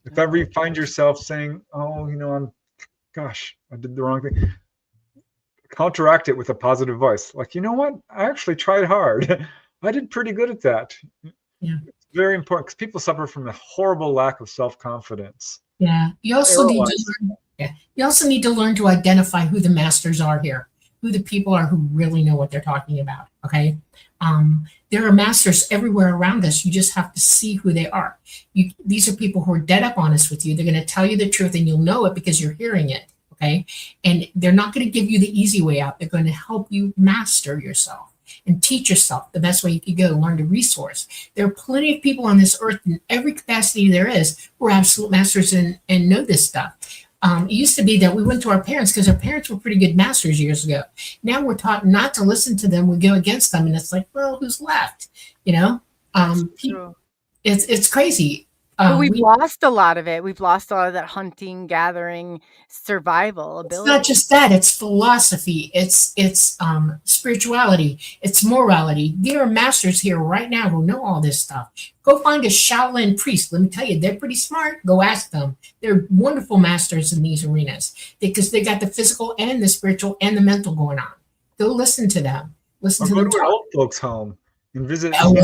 if ever you find yourself saying, oh, I did the wrong thing, counteract it with a positive voice. Like, you know what? I actually tried hard. I did pretty good at that. Yeah. It's very important because people suffer from a horrible lack of self-confidence. Yeah. You also need to learn. Yeah. You also need to learn to identify who the masters are here, who the people are who really know what they're talking about. Okay. There are masters everywhere around us. You just have to see who they are. These are people who are dead up honest with you. They're going to tell you the truth, and you'll know it because you're hearing it. Okay. And they're not going to give you the easy way out. They're going to help you master yourself and teach yourself the best way you could go, learn to resource. There are plenty of people on this earth in every capacity there is who are absolute masters and know this stuff. It used to be that we went to our parents because our parents were pretty good masters years ago. Now we're taught not to listen to them. We go against them, and it's like, well, who's left? It's crazy. But we've lost a lot of it. We've lost a lot of that hunting, gathering, survival It's ability. not just that, it's philosophy, it's spirituality, it's morality. There are masters here right now who know all this stuff. Go find a Shaolin priest. Let me tell you, they're pretty smart. Go ask them. They're wonderful masters in these arenas because they got the physical and the spiritual and the mental going on. Go listen to them. Listen Or to go them to an talk. old folks' home and visit. Oh, the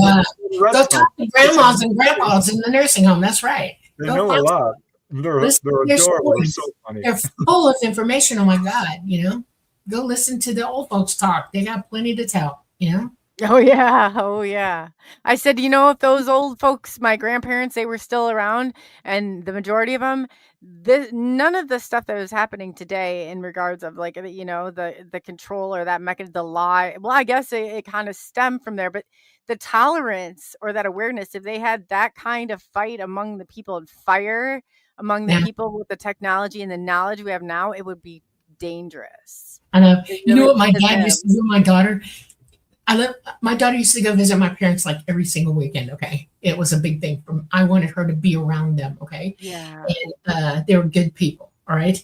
go rest talk home. to grandmas and grandpas in the nursing home. That's right. They Go know a find lot. They're listen to their adorable. They're stories. so funny. They're full of information. Oh my God, go listen to the old folks talk. They got plenty to tell, Oh yeah, oh yeah. I said, if those old folks, my grandparents, they were still around, and the majority of them, none of the stuff that was happening today in regards of like, the control or that mechanism, the lie. Well, I guess it kind of stemmed from there, but the tolerance or that awareness, if they had that kind of fight among the people and fire among the Yeah. people with the technology and the knowledge we have now, it would be dangerous. I know. It You know really what my is dad them. used to do? My daughter. My daughter used to go visit my parents like every single weekend. Okay, it was a big thing. I wanted her to be around them. Okay, Yeah. and they were good people. All right,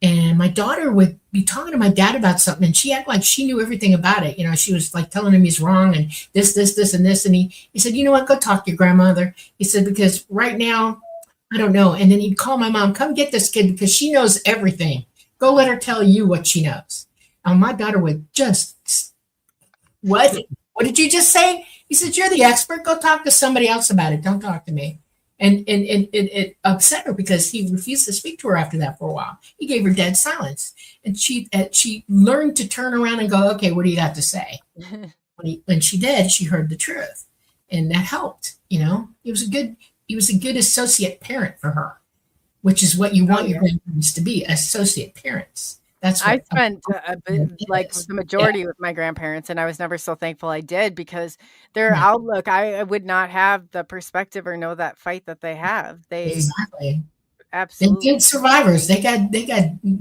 and my daughter would be talking to my dad about something, and she acted like she knew everything about it. She was like telling him he's wrong and this, and this, and he said, you know what? Go talk to your grandmother. He said, because right now, I don't know. And then he'd call my mom, come get this kid because she knows everything. Go let her tell you what she knows. And my daughter would just, what did you just say? He said, you're the expert. Go talk to somebody else about it. Don't talk to me. And it upset her because he refused to speak to her after that for a while. He gave her dead silence. And she learned to turn around and go, okay, what do you got to say? When she did, she heard the truth. And that helped. He was a good associate parent for her, which is what you want your grandparents to be, associate parents. That's what I spent like the majority with my grandparents, and I was never so thankful I did because their outlook, I would not have the perspective or know that fight that they have. Exactly. Absolutely. They're good survivors. They got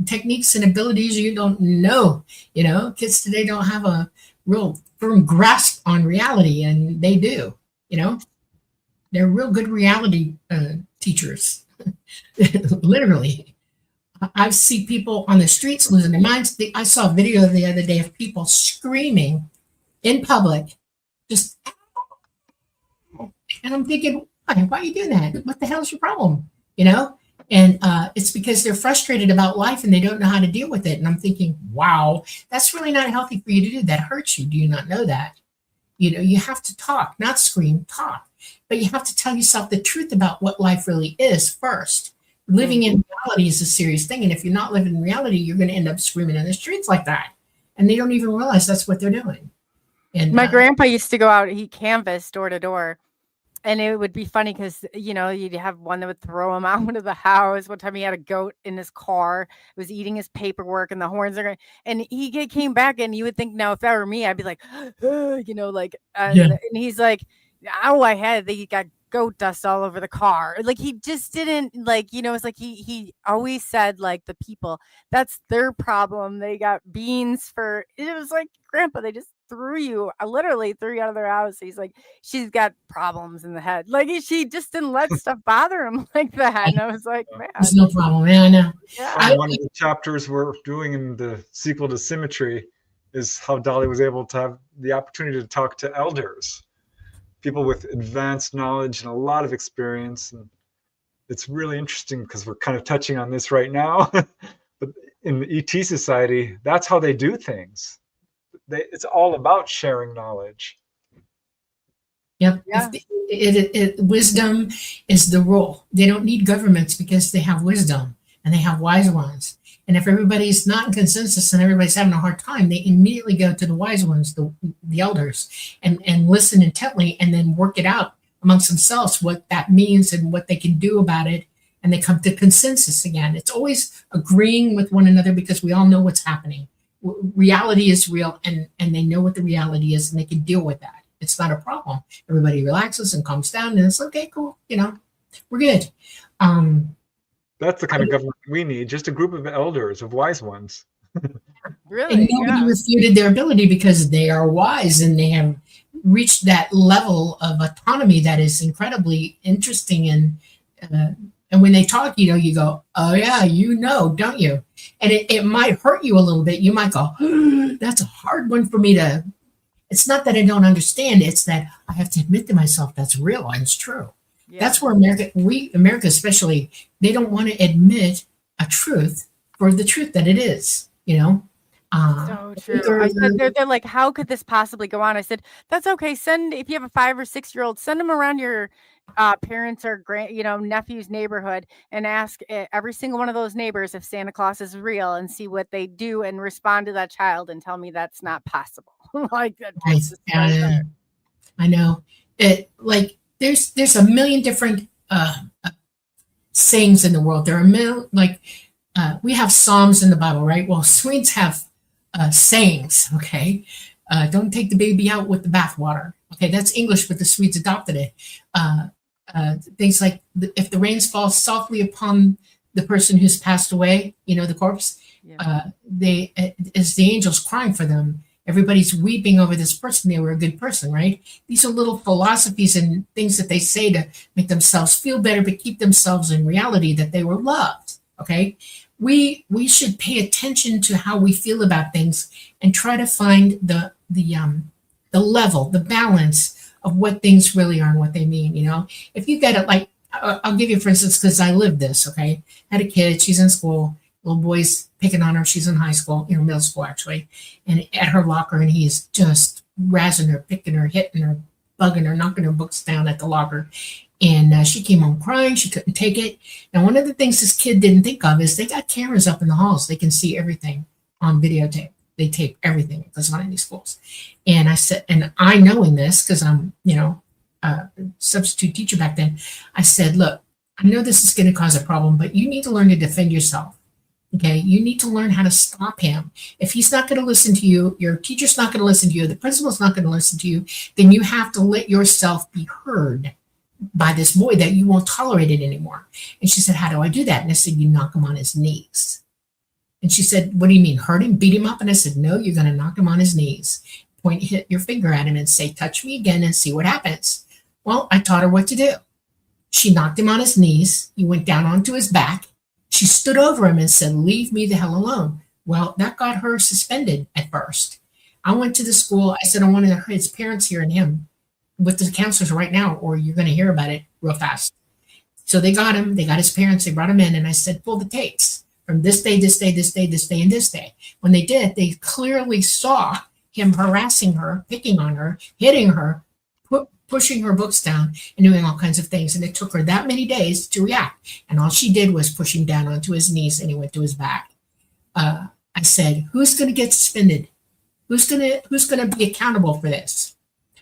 techniques and abilities you don't know. Kids today don't have a real firm grasp on reality, and they do. They're real good reality teachers. Literally. I see people on the streets losing their minds. I saw a video the other day of people screaming in public, just, and I'm thinking, why are you doing that? What the hell is your problem? And it's because they're frustrated about life and they don't know how to deal with it. And I'm thinking, wow, that's really not healthy for you to do. That hurts you. Do you not know that? You have to talk, not scream, talk. But you have to tell yourself the truth about what life really is first. Living in reality is a serious thing. And if you're not living in reality, you're going to end up screaming in the streets like that. And they don't even realize that's what they're doing. And my grandpa used to go out, he canvassed door to door. And it would be funny because, you'd have one that would throw him out of the house. One time he had a goat in his car, was eating his paperwork, and the horns are going. And he came back, and you would think, now, if that were me, I'd be like, and he's like, oh, he got goat dust all over the car. Like, he just didn't it's like he always said, like, the people, that's their problem. They got beans it was like, Grandpa, they just literally threw you out of their house. He's like, she's got problems in the head. Like, she just didn't let stuff bother him like that. And I was like, man, there's no problem. Man, I know. Yeah. One of the chapters we're doing in the sequel to Symmetry is how Dolly was able to have the opportunity to talk to elders, people with advanced knowledge and a lot of experience. And it's really interesting because we're kind of touching on this right now. But in the ET Society, that's how they do things. It's all about sharing knowledge. Yep. Yeah. Wisdom is the rule. They don't need governments because they have wisdom and they have wise ones. And if everybody's not in consensus and everybody's having a hard time, they immediately go to the wise ones, the elders, and listen intently and then work it out amongst themselves, what that means and what they can do about it. And they come to consensus again. It's always agreeing with one another because we all know what's happening. Reality is real, and they know what the reality is, and they can deal with that. It's not a problem. Everybody relaxes and calms down, and it's okay, cool. We're good. That's the kind of government we need, just a group of elders, of wise ones. Really? And nobody refuted their ability because they are wise and they have reached that level of autonomy that is incredibly interesting and when they talk, you go, oh yeah, don't you? And it might hurt you a little bit. You might go, that's a hard one for me to. It's not that I don't understand. It's that I have to admit to myself that's real and it's true. Yeah. That's where America especially, they don't want to admit a truth for the truth that it is, So true. I said, they're like, how could this possibly go on? I said, that's okay. If you have a 5 or 6 year old, send them around your parents or nephew's neighborhood and ask every single one of those neighbors if Santa Claus is real and see what they do and respond to that child and tell me that's not possible. Like that. I know it. Like there's a million different sayings in the world. There are we have Psalms in the Bible, right? Well, Swedes have sayings. Okay, don't take the baby out with the bathwater. Okay, that's English, but the Swedes adopted it. Things like if the rains fall softly upon the person who's passed away, the corpse, as the angels crying for them, everybody's weeping over this person. They were a good person, right? These are little philosophies and things that they say to make themselves feel better, but keep themselves in reality that they were loved. Okay, we should pay attention to how we feel about things and try to find the level, the balance of what things really are and what they mean. If you get it, like I'll give you, for instance, because I lived this. Okay, had a kid, she's in school, little boy's picking on her, she's in high school, middle school actually, and at her locker, and he's just razzing her, picking her, hitting her, bugging her, knocking her books down at the locker. And she came home crying. She couldn't take it. And one of the things this kid didn't think of is they got cameras up in the halls. They can see everything on videotape. They tape everything that goes on in these schools. And I said, and I knowing this, because I'm, a substitute teacher back then, I said, look, I know this is going to cause a problem, but you need to learn to defend yourself. Okay, you need to learn how to stop him. If he's not going to listen to you, your teacher's not going to listen to you, the principal's not going to listen to you, then you have to let yourself be heard by this boy that you won't tolerate it anymore. And she said, how do I do that? And I said, you knock him on his knees. And she said, what do you mean, hurt him, beat him up? And I said, no, you're going to knock him on his knees. Hit your finger at him and say, touch me again and see what happens. Well, I taught her what to do. She knocked him on his knees. He went down onto his back. She stood over him and said, leave me the hell alone. Well, that got her suspended at first. I went to the school. I said, I wanted his parents here and him with the counselors right now, or you're going to hear about it real fast. So they got him. They got his parents. They brought him in. And I said, pull the tapes from this day, this day, this day, this day, and this day. When they did, they clearly saw him harassing her, picking on her, hitting her, pushing her books down, and doing all kinds of things. And it took her that many days to react. And all she did was push him down onto his knees, and he went to his back. I said, who's going to get suspended? Who's going to be accountable for this?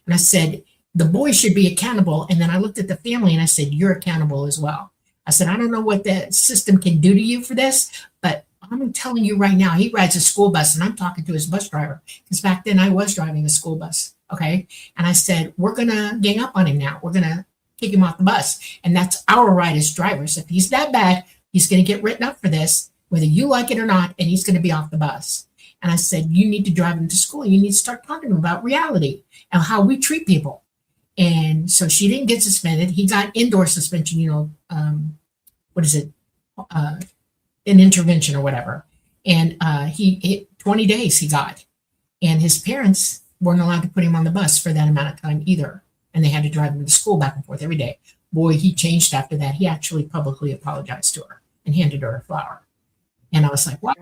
And I said, the boy should be accountable. And then I looked at the family and I said, you're accountable as well. I said, I don't know what the system can do to you for this, but I'm telling you right now, he rides a school bus, and I'm talking to his bus driver, because back then I was driving a school bus. Okay. And I said, we're going to gang up on him now. We're going to kick him off the bus. And that's our right as drivers. If he's that bad, he's going to get written up for this, whether you like it or not, and he's going to be off the bus. And I said, you need to drive him to school. You need to start talking to him about reality and how we treat people. And so she didn't get suspended. He got indoor suspension, what is it? An intervention or whatever. And he 20 days he got. And his parents weren't allowed to put him on the bus for that amount of time either. And they had to drive him to school back and forth every day. Boy, he changed after that. He actually publicly apologized to her and handed her a flower. And I was like, wow,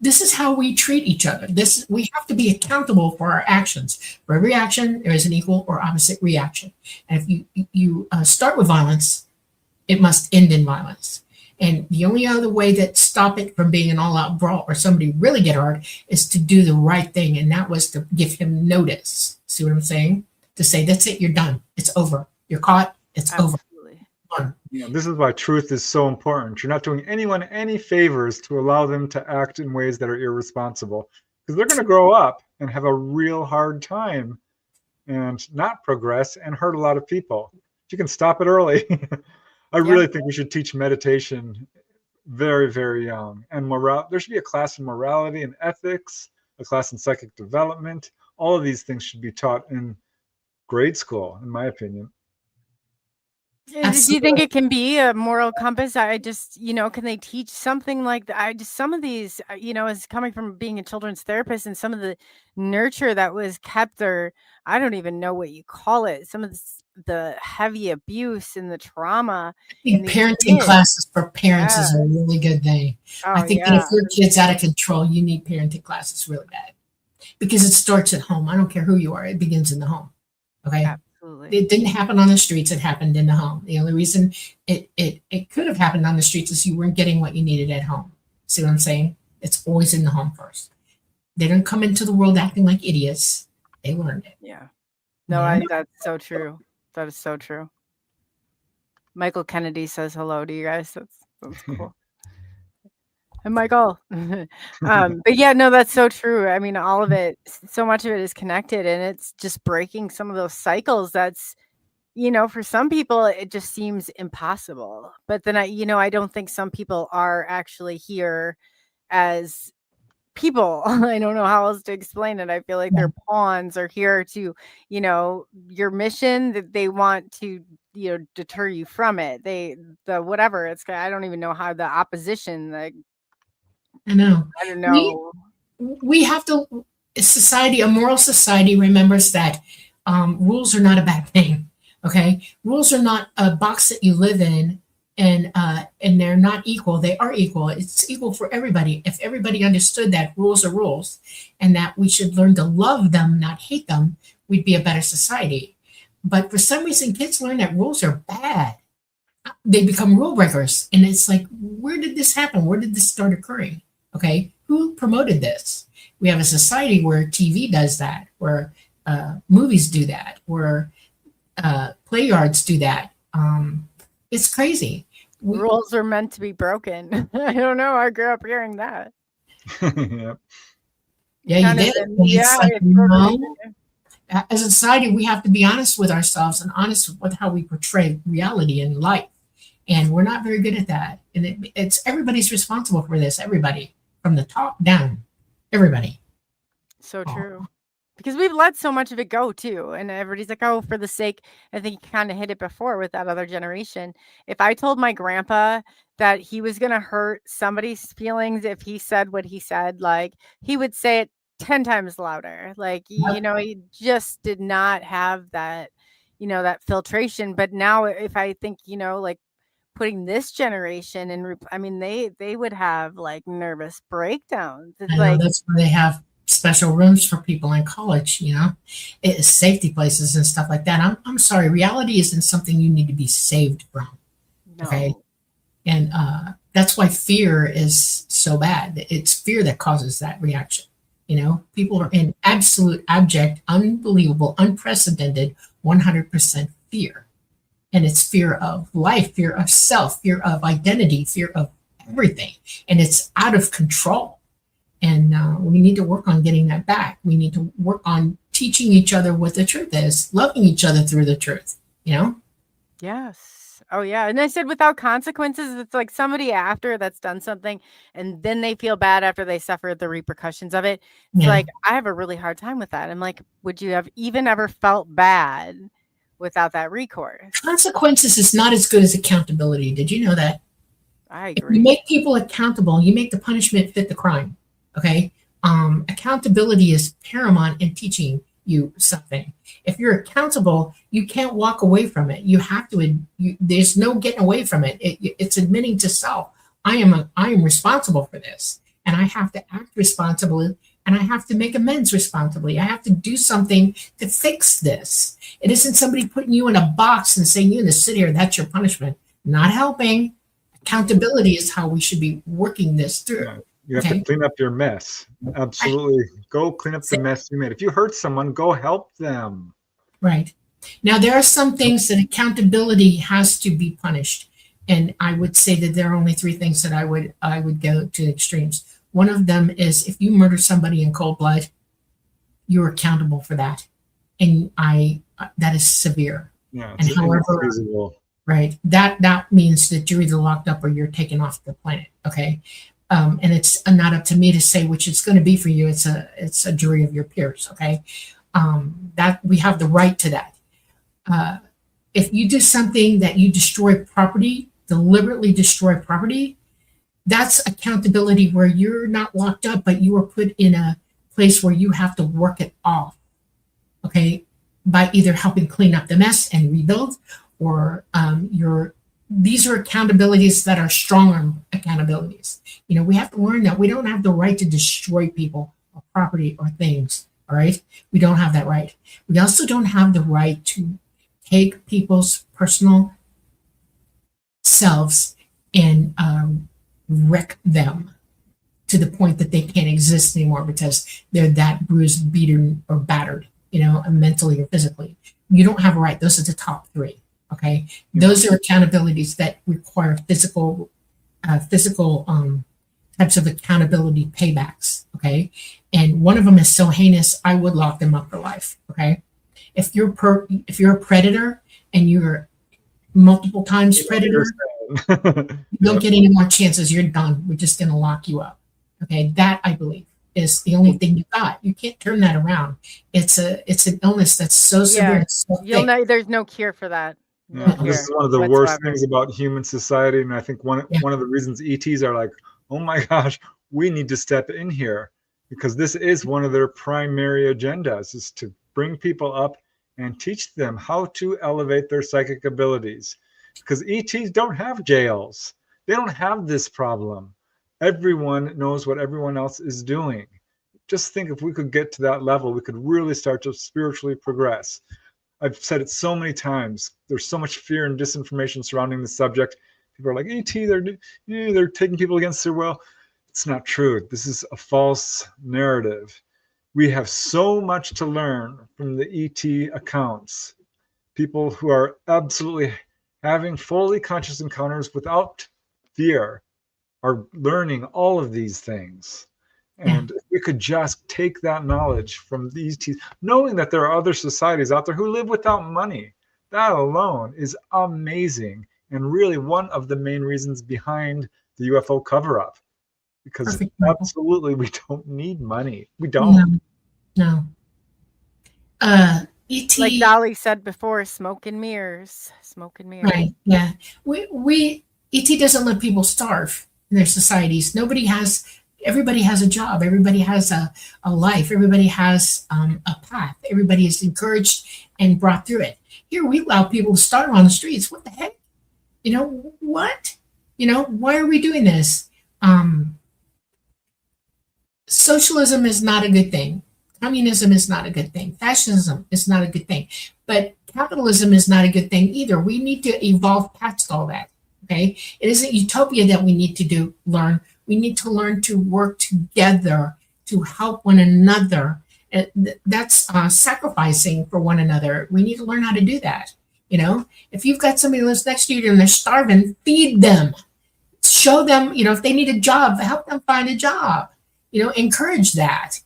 this is how we treat each other. We have to be accountable for our actions. For every action, there is an equal or opposite reaction. And if you start with violence, it must end in violence. And the only other way that stop it from being an all-out brawl or somebody really get hurt is to do the right thing. And that was to give him notice. See what I'm saying? To say, that's it, you're done. It's over. You're caught. It's Absolutely. over. This is why truth is so important. You're not doing anyone any favors to allow them to act in ways that are irresponsible, because they're going to grow up and have a real hard time and not progress and hurt a lot of people. You can stop it early. I really think we should teach meditation very, very young. And there should be a class in morality and ethics, a class in psychic development. All of these things should be taught in grade school, in my opinion. Do you think it can be a moral compass? I just, can they teach something like that? Some of these, is coming from being a children's therapist, and some of the nurture that was kept, or I don't even know what you call it. Some of the heavy abuse and the trauma. I think parenting classes for parents is a really good thing. I think that if your kid's out of control, you need parenting classes really bad, because it starts at home. I don't care who you are. It begins in the home. Okay. Absolutely. It didn't happen on the streets. It happened in the home. The only reason it could have happened on the streets is you weren't getting what you needed at home. See what I'm saying? It's always in the home first. They don't come into the world acting like idiots. They learned it. Yeah. No, that's so true. That is so true. Michael Kennedy says hello to you guys. That's cool. And Michael. But yeah, no, that's so true. I mean, all of it, so much of it is connected, and it's just breaking some of those cycles. That's, for some people, it just seems impossible. But then I don't think some people are actually here as people. I don't know how else to explain it. I feel like their pawns are here to, your mission that they want to, deter you from it. Whatever it's, I don't even know how the opposition, like, I know. I don't know. We have to, a moral society remembers that rules are not a bad thing. Okay. Rules are not a box that you live in, and they're not equal. They are equal. It's equal for everybody. If everybody understood that rules are rules and that we should learn to love them, not hate them, we'd be a better society. But for some reason, kids learn that rules are bad. They become rule breakers. And it's like, where did this happen? Where did this start occurring? Okay. Who promoted this? We have a society where TV does that, where movies do that, where play yards do that. It's crazy. Rules are meant to be broken. I don't know. I grew up hearing that. Yep. Yeah, you did. As a society, we have to be honest with ourselves and honest with how we portray reality in life. And we're not very good at that. And it's everybody's responsible for this. Everybody, from the top down, everybody. So true. Because we've let so much of it go too. And everybody's like, oh, for the sake, I think you kind of hit it before with that other generation. If I told my grandpa that he was going to hurt somebody's feelings if he said what he said, like, he would say it 10 times louder. Like, he just did not have that, that filtration. But now if I think, like putting this generation in, they would have like nervous breakdowns. It's like, that's where they have special rooms for people in college, it's safety places and stuff like that. I'm sorry, reality isn't something you need to be saved from. No. Okay. And that's why fear is so bad. It's fear that causes that reaction. People are in absolute, abject, unbelievable, unprecedented 100% fear. And it's fear of life, fear of self, fear of identity, fear of everything. And it's out of control. And we need to work on getting that back. We need to work on teaching each other what the truth is, loving each other through the truth, Yes. Oh, yeah. And I said without consequences, it's like somebody after that's done something and then they feel bad after they suffered the repercussions of it. It's like, I have a really hard time with that. I'm like, would you have even ever felt bad without that recourse? Consequences is not as good as accountability. Did you know that? I agree. If you make people accountable, you make the punishment fit the crime. Okay. Accountability is paramount in teaching you something. If you're accountable, you can't walk away from it. You have to, there's no getting away from it. It's admitting to self, I am responsible for this, and I have to act responsibly, and I have to make amends responsibly. I have to do something to fix this. It isn't somebody putting you in a box and saying, you need to sit here, that's your punishment. Not helping. Accountability is how we should be working this through. Yeah. You have to clean up your mess. Absolutely. Go clean up the mess you made. If you hurt someone, go help them. Right. Now, there are some things that accountability has to be punished. And I would say that there are only three things that I would go to extremes. One of them is if you murder somebody in cold blood, you're accountable for that. And that is severe. Yeah. And however, right, that means that you're either locked up or you're taken off the planet. Okay. And it's not up to me to say which it's going to be for you. It's a jury of your peers. Okay. That we have the right to that. If you do something that you destroy property, deliberately destroy property, that's accountability where you're not locked up, but you are put in a place where you have to work it off, okay, by either helping clean up the mess and rebuild, or these are accountabilities that are stronger accountabilities. We have to learn that we don't have the right to destroy people or property or things. All right, we don't have that right. We also don't have the right to take people's personal selves and wreck them to the point that they can't exist anymore because they're that bruised, beaten, or battered, mentally or physically. You don't have a right. Those are the top three. Okay, those are accountabilities that require physical types of accountability paybacks. Okay, and one of them is so heinous, I would lock them up for life. Okay, if you're a predator and you're multiple times predator, you don't get any more chances. You're done. We're just going to lock you up. Okay, that I believe is the only thing you got. You can't turn that around. It's an illness that's so severe. Yeah, so you'll thick. know there's no cure for that. Yeah, this is one of the worst things about human society, and I think one of the reasons ETs are like, oh my gosh, we need to step in here, because this is one of their primary agendas, is to bring people up and teach them how to elevate their psychic abilities. Because ETs don't have jails. They don't have this problem. Everyone knows what everyone else is doing. Just think, if we could get to that level, we could really start to spiritually progress. I've said it so many times. There's so much fear and disinformation surrounding the subject. People are like, ET, they're taking people against their will. It's not true. This is a false narrative. We have so much to learn from the ET accounts. People who are absolutely having fully conscious encounters without fear are learning all of these things. And if we could just take that knowledge from these ETs, knowing that there are other societies out there who live without money, that alone is amazing, and really one of the main reasons behind the UFO cover-up. Because absolutely, we don't need money. We don't. No. ET, like Dolly said before, smoke and mirrors. Right. Yeah. We ET doesn't let people starve in their societies. Everybody has a job. Everybody has a life. Everybody has a path. Everybody is encouraged and brought through it. Here we allow people to starve on the streets. What the heck? What? Why are we doing this? Socialism is not a good thing. Communism is not a good thing. Fascism is not a good thing. But capitalism is not a good thing either. We need to evolve past all that. Okay? It isn't utopia that we need to learn. We need to learn to work together to help one another. That's sacrificing for one another. We need to learn how to do that. If you've got somebody who lives next to you and they're starving, feed them. Show them, if they need a job, help them find a job. Encourage that.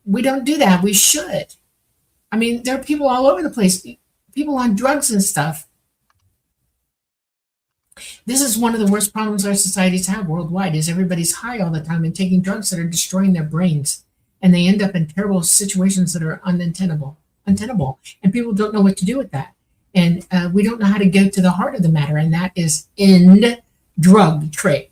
We don't do that. We should. I mean, there are people all over the place, people on drugs and stuff. This is one of the worst problems our societies have worldwide, is everybody's high all the time and taking drugs that are destroying their brains. And they end up in terrible situations that are untenable. And people don't know what to do with that. And we don't know how to go to the heart of the matter. And that is end drug trade,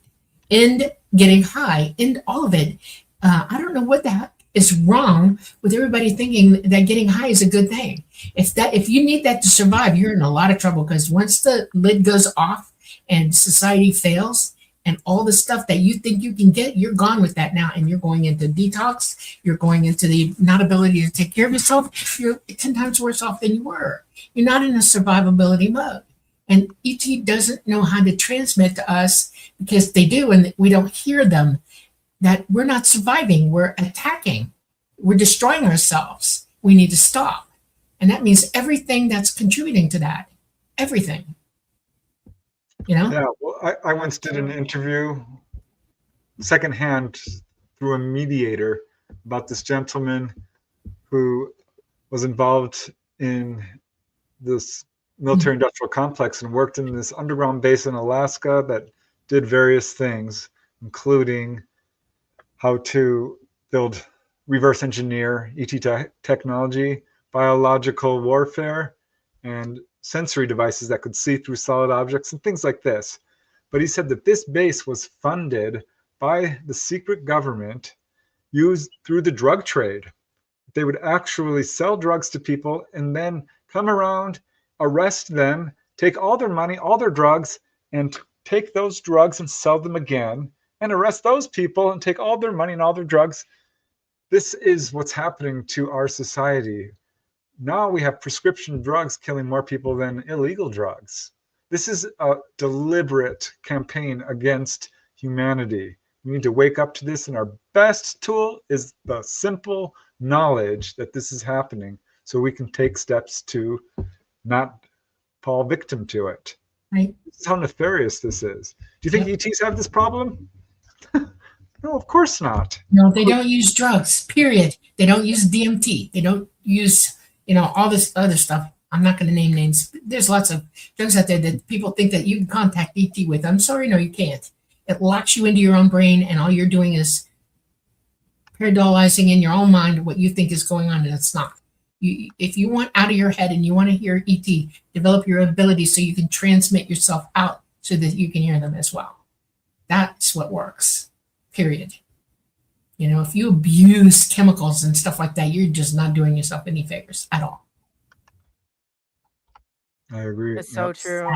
end getting high, end all of it. I don't know what the heck is wrong with everybody thinking that getting high is a good thing. If you need that to survive, you're in a lot of trouble, because once the lid goes off and society fails, and all the stuff that you think you can get, you're gone with that now, and you're going into detox. You're going into the not ability to take care of yourself. You're 10 times worse off than you were. You're not in a survivability mode. And ET doesn't know how to transmit to us, because they do, and we don't hear them, that we're not surviving, we're attacking, we're destroying ourselves. We need to stop. And that means everything that's contributing to that, everything. Yeah, well, I once did an interview secondhand through a mediator about this gentleman who was involved in this military industrial complex and worked in this underground base in Alaska that did various things, including how to build reverse engineer ET technology, biological warfare, and sensory devices that could see through solid objects and things like this. But he said that this base was funded by the secret government used through the drug trade. They would actually sell drugs to people and then come around, arrest them, take all their money, all their drugs, and take those drugs and sell them again, and arrest those people and take all their money and all their drugs. This is what's happening to our society. Now we have prescription drugs killing more people than illegal drugs. This is a deliberate campaign against humanity. We need to wake up to this, and our best tool is the simple knowledge that this is happening, so we can take steps to not fall victim to it. Right. This is how nefarious this is. Do you think ETs have this problem? No, of course not. No, they don't use drugs, period. They don't use DMT. They don't use, all this other stuff. I'm not going to name names. There's lots of drugs out there that people think that you can contact ET with. I'm sorry, no, you can't. It locks you into your own brain, and all you're doing is paradolizing in your own mind what you think is going on, and it's not. If you want out of your head and you want to hear ET, develop your ability so you can transmit yourself out so that you can hear them as well. That's what works, period. If you abuse chemicals and stuff like that, you're just not doing yourself any favors at all. I agree. It's so true.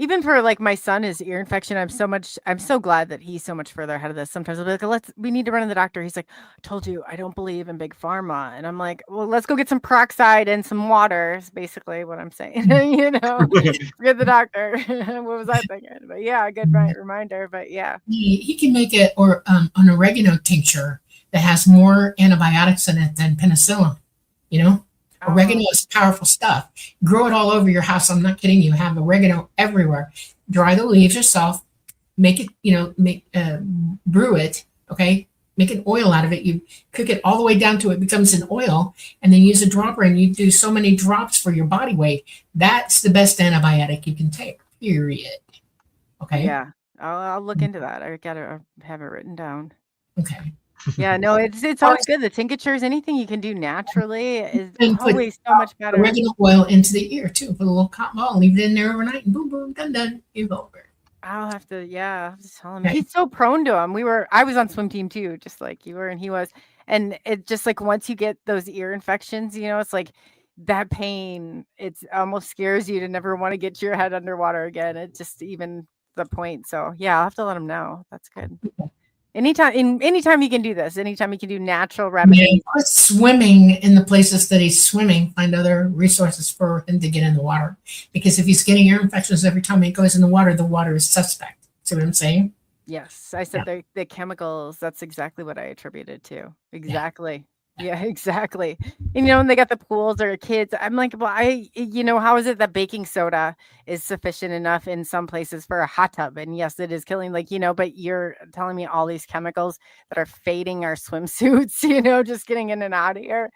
Even for like my son, his ear infection, I'm so glad that he's so much further ahead of this. Sometimes I'll be like, we need to run to the doctor. He's like, I told you, I don't believe in big pharma. And I'm like, well, let's go get some peroxide and some water is basically what I'm saying. Forget the doctor. What was I thinking? But yeah, good reminder. But yeah. He can make it an oregano tincture that has more antibiotics in it than penicillin, Oregano is powerful stuff. Grow it all over your house. I'm not kidding you. Have oregano everywhere. Dry the leaves yourself. Make it, brew it. Okay. Make an oil out of it. You cook it all the way down to it becomes an oil, and then use a dropper, and you do so many drops for your body weight. That's the best antibiotic you can take, period. Okay. Yeah. I'll look into that. I gotta have it written down. Okay. Yeah, no, it's always good. The tinctures, anything you can do naturally is always so much better. Oregano oil into the ear too. Put a little cotton ball and leave it in there overnight, and boom, boom, done. You're over. I'll have to just tell him. Okay. He's so prone to them. I was on swim team too, just like you were and he was. And it just like once you get those ear infections, it's like that pain, it almost scares you to never want to get your head underwater again. It's just even the point. So yeah, I'll have to let him know. That's good. Anytime you can do this, anytime you can do natural remedies. Yeah, swimming in the places that he's swimming, find other resources for him to get in the water. Because if he's getting ear infections every time he goes in the water is suspect. See what I'm saying? Yes. I said the chemicals, that's exactly what I attributed to. Exactly. Yeah, exactly. And they got the pools or kids. I'm like, well, how is it that baking soda is sufficient enough in some places for a hot tub? And yes, it is killing, but you're telling me all these chemicals that are fading our swimsuits, just getting in and out of here.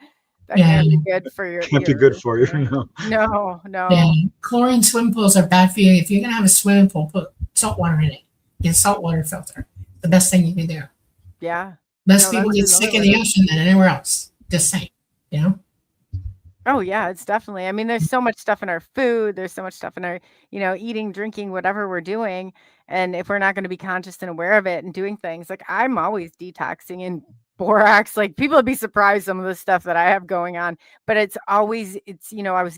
That can't be good for your Can't be good for you. No. Yeah. Chlorine swim pools are bad for you. If you're going to have a swimming pool, put salt water in it. Get a saltwater filter. The best thing you can do. Yeah. Less people get sick in the ocean than anywhere else. Just saying, Oh yeah, it's definitely. I mean, there's so much stuff in our food. There's so much stuff in our, eating, drinking, whatever we're doing. And if we're not going to be conscious and aware of it and doing things, like I'm always detoxing in borax. Like people would be surprised some of the stuff that I have going on. But it's I was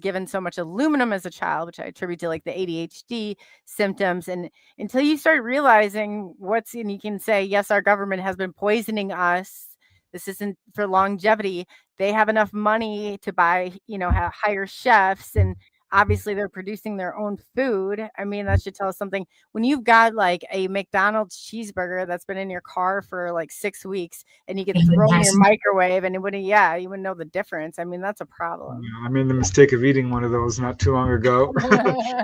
given so much aluminum as a child, which I attribute to like the ADHD symptoms. And until you start realizing and you can say, yes, our government has been poisoning us. This isn't for longevity. They have enough money to buy, hire chefs, and obviously they're producing their own food. I mean, that should tell us something. When you've got like a McDonald's cheeseburger that's been in your car for like 6 weeks and you get thrown in your microwave and you wouldn't know the difference. I mean, that's a problem. Yeah, I made the mistake of eating one of those not too long ago.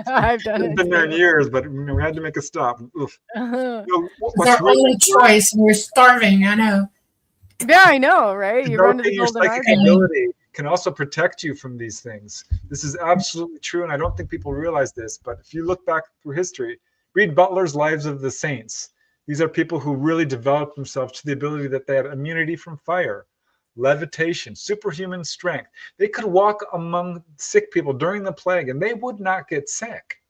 I've done it. It's been there in years, but we had to make a stop. Oof. It's our only choice, and we're starving. I know. Yeah, I know, right? You run to the your golden psychic arch. ability can also protect you from these things. This is absolutely true, and I don't think people realize this, but if you look back through history, read Butler's Lives of the Saints. These are people who really developed themselves to the ability that they had immunity from fire. levitation, superhuman strength. They could walk among sick people during the plague and they would not get sick.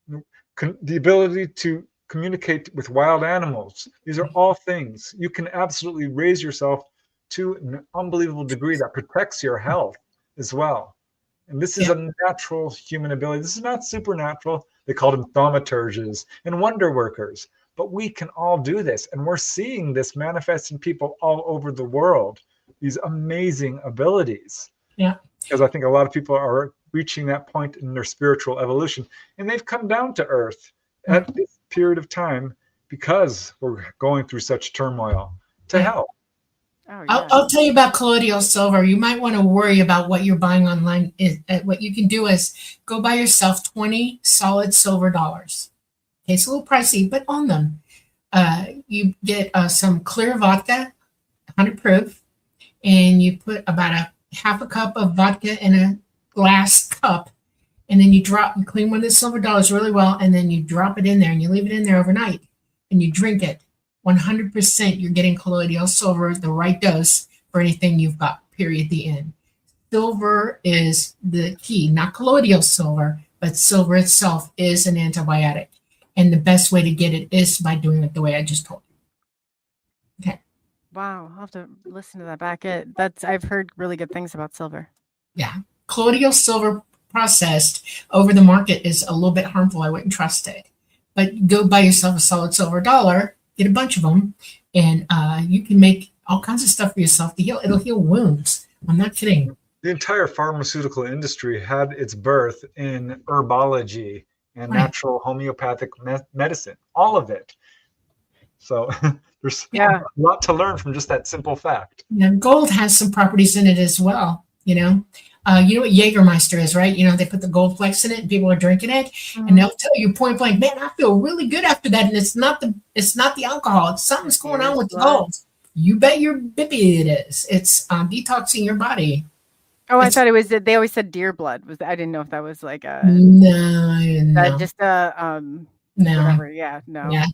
The ability to communicate with wild animals. These are all things. You can absolutely raise yourself to an unbelievable degree that protects your health as well. And this is a natural human ability. This is not supernatural. They called them thaumaturges and wonder workers. But we can all do this. And we're seeing this manifest in people all over the world, these amazing abilities. Yeah. Because I think a lot of people are reaching that point in their spiritual evolution. And they've come down to earth at this period of time because we're going through such turmoil to help. Oh, yeah. I'll tell you about colloidal silver. You might want to worry about what you're buying online. What you can do is go buy yourself 20 solid silver dollars. Okay, it's a little pricey, but on them. You get some clear vodka, 100 proof, and you put about a half a cup of vodka in a glass cup, and then you clean one of the silver dollars really well, and then you drop it in there and you leave it in there overnight, and you drink it. 100% you're getting colloidal silver, the right dose for anything you've got, period, the end. Silver is the key, not colloidal silver, but silver itself is an antibiotic. And the best way to get it is by doing it the way I just told you. Okay. Wow, I'll have to listen to that back. I've heard really good things about silver. Yeah. Colloidal silver processed over the market is a little bit harmful. I wouldn't trust it. But go buy yourself a solid silver dollar, get a bunch of them, and you can make all kinds of stuff for yourself to heal. It'll heal wounds. I'm not kidding. The entire pharmaceutical industry had its birth in herbology and natural homeopathic medicine, all of it. So there's a lot to learn from just that simple fact. Yeah, gold has some properties in it as well, you know. You know what Jägermeister is, right? You know, they put the gold flakes in it and people are drinking it, and they'll tell you point blank, man, I feel really good after that. And it's not the alcohol. It's something's going on with the gold. You bet your bippy it is. It's detoxing your body. Oh, I thought it was. They always said deer blood. I didn't know if that was like a no. Just a no. Whatever. Yeah, no. Yeah,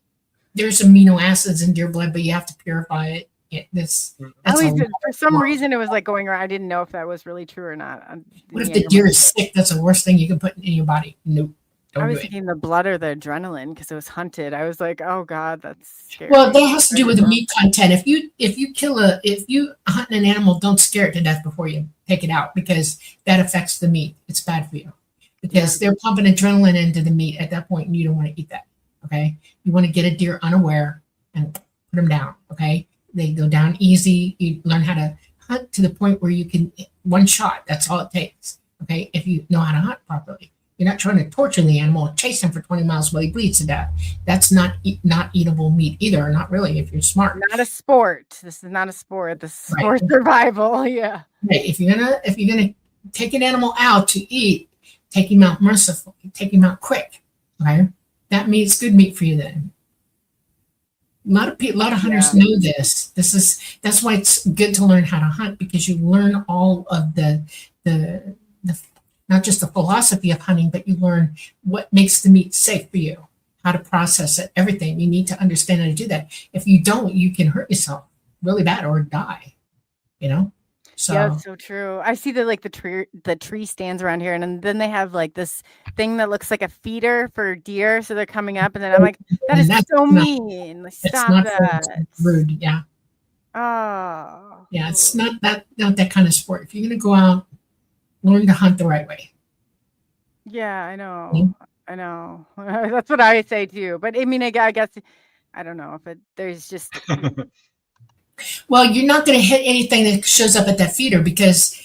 there's amino acids in deer blood, but you have to purify it. For some reason it was like going around. I didn't know if that was really true or not. What if the deer is sick? That's the worst thing you can put in your body. Nope. I was thinking the blood or the adrenaline because it was hunted. I was like, oh God, that's scary. Well, that has to do with the meat content. If you hunt an animal, don't scare it to death before you take it out because that affects the meat. It's bad for you because they're pumping adrenaline into the meat at that point, and you don't want to eat that. Okay, you want to get a deer unaware and put them down. Okay. They go down easy. You learn how to hunt to the point where you can one shot. That's all it takes. Okay. If you know how to hunt properly, you're not trying to torture the animal and chase him for 20 miles while he bleeds to death. That's not eatable meat either. Not really. If you're smart. Not a sport. This is not a sport. This is sport survival. Yeah. Right. If you're gonna take an animal out to eat, take him out mercifully. Take him out quick. Okay. That means good meat for you then. A lot of hunters know this. That's why it's good to learn how to hunt because you learn all of the not just the philosophy of hunting, but you learn what makes the meat safe for you, how to process it, everything. You need to understand how to do that. If you don't, you can hurt yourself really bad or die. You know. So yeah, it's so true. I see the tree stands around here, and then they have like this thing that looks like a feeder for deer. So they're coming up, and then I'm like, that is so mean. Stop that. It's rude. Yeah. Oh. Yeah, it's not that kind of sport. If you're gonna go out, learn to hunt the right way. Yeah, I know. Mm-hmm. I know. That's what I say too. But I mean, I guess I don't know if there's just. Well, you're not going to hit anything that shows up at that feeder because,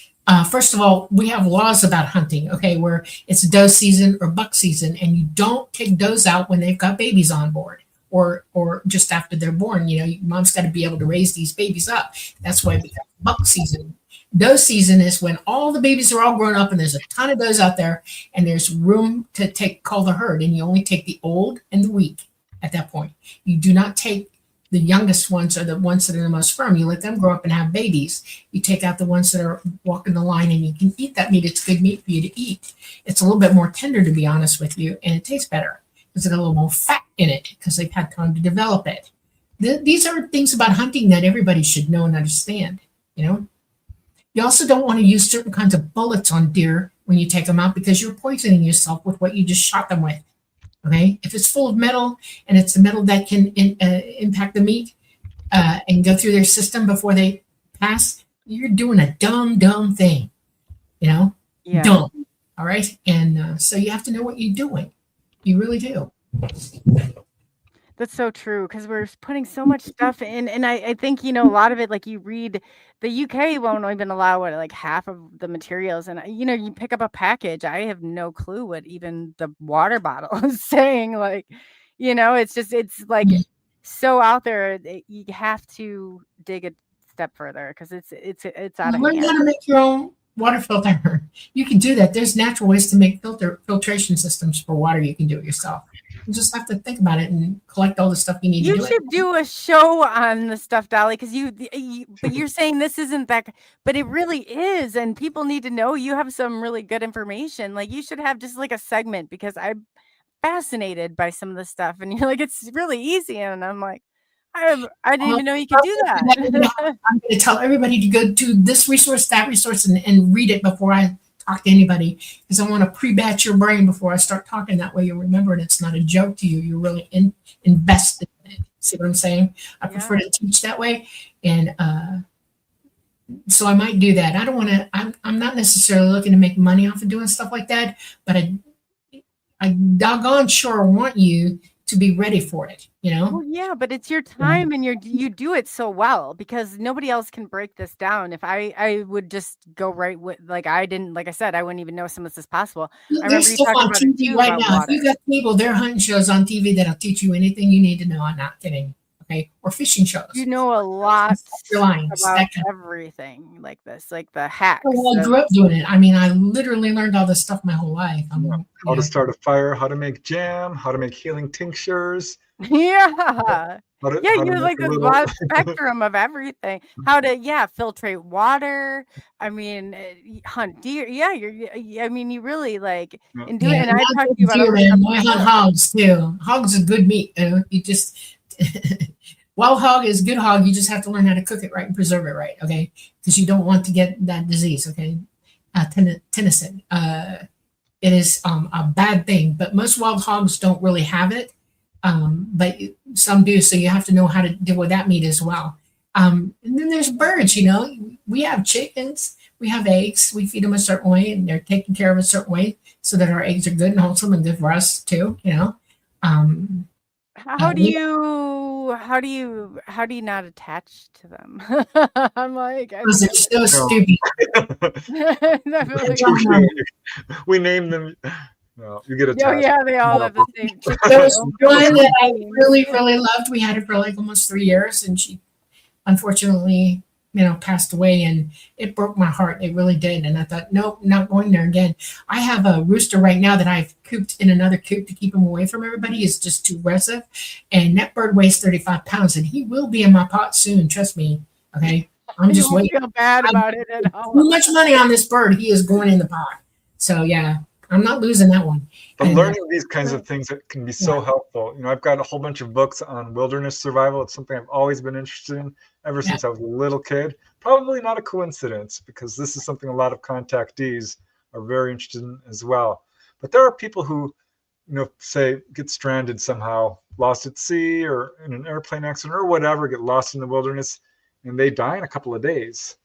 first of all, we have laws about hunting, okay, where it's doe season or buck season, and you don't take does out when they've got babies on board or just after they're born. You know, mom's got to be able to raise these babies up. That's why we have buck season. Doe season is when all the babies are all grown up and there's a ton of does out there and there's room to call the herd, and you only take the old and the weak at that point. You do not take the youngest ones are the ones that are the most firm. You let them grow up and have babies. You take out the ones that are walking the line and you can eat that meat. It's good meat for you to eat. It's a little bit more tender, to be honest with you, and it tastes better because it's got a little more fat in it because they've had time to develop it. These are things about hunting that everybody should know and understand. You know, you also don't want to use certain kinds of bullets on deer when you take them out because you're poisoning yourself with what you just shot them with. Okay, if it's full of metal and it's the metal that can impact the meat and go through their system before they pass, you're doing a dumb thing. You know, Yeah. dumb. All right, and so you have to know what you're doing. You really do. That's so true because we're putting so much stuff in, and I think, a lot of it, like you read, the UK won't even allow like half of the materials, and you pick up a package, I have no clue what even the water bottle is saying, like, it's like so out there that you have to dig a step further because it's out of Learn hand. how to make your own water filter. You can do that. There's natural ways to make filtration systems for water. You can do it yourself. You just have to think about it and collect all the stuff you need to You do it. should do a show on the stuff, Dolly, because but you're saying this isn't that, but it really is, and people need to know you have some really good information. Like you should have just like a segment because I'm fascinated by some of the stuff, and you're like, it's really easy, and I'm like, I didn't even know you could do that. I'm going to tell everybody to go to this resource, that resource, and read it before I talk to anybody because I want to pre-batch your brain before I start talking. That way you'll remember it. It's not a joke to you. You're really invested in it. See what I'm saying? I prefer to teach that way. And so I might do that. I don't want to, I'm not necessarily looking to make money off of doing stuff like that, but I doggone sure want you to be ready for it, Well, yeah, but it's your time and you do it so well because nobody else can break this down. If I would just go right with, like I said, I wouldn't even know some of this is possible. I There's remember you stuff talking on about it TV too, right about now. water. If you got people, there are hunting shows on TV that'll teach you anything you need to know. I'm not kidding. Okay, or fishing shows. You know a lot Your lines, about that kind everything like this, like the hacks. Well, I grew up doing it. I mean, I literally learned all this stuff my whole life. How to start a fire, how to make jam, how to make healing tinctures. Yeah. How to You make like a this little- broad spectrum of everything. How to filtrate water. I mean, hunt deer. Yeah, I mean, you really like in doing. And I talked to you about deer, other man. stuff I hunt before. hogs too. Hogs is good meat. You just wild hog is good hog. You just have to learn how to cook it right and preserve it right. Okay, because you don't want to get that disease. Okay, tennyson. It is a bad thing, but most wild hogs don't really have it. But some do, so you have to know how to deal with that meat as well. And then there's birds, we have chickens, we have eggs, we feed them a certain way and they're taken care of a certain way so that our eggs are good and wholesome and good for us too, How do you not attach to them? I'm like, because they're so stupid. We name them. No, you get Oh attached. yeah, they all have the same chicken. There was one that I really, really loved. We had her for like almost 3 years and she unfortunately, passed away and it broke my heart. It really did. And I thought, nope, not going there again. I have a rooster right now that I've cooped in another coop to keep him away from everybody. He's just too aggressive. And that bird weighs 35 pounds and he will be in my pot soon. Trust me. Okay. I'm just You won't waiting. feel bad about it at all. Too much money on this bird. He is going in the pot. So yeah, I'm not losing that one. But And, learning these kinds of things that can be so helpful. I've got a whole bunch of books on wilderness survival. It's something I've always been interested in ever since I was a little kid. Probably not a coincidence because this is something a lot of contactees are very interested in as well. But there are people who, say get stranded somehow, lost at sea or in an airplane accident or whatever, get lost in the wilderness, and they die in a couple of days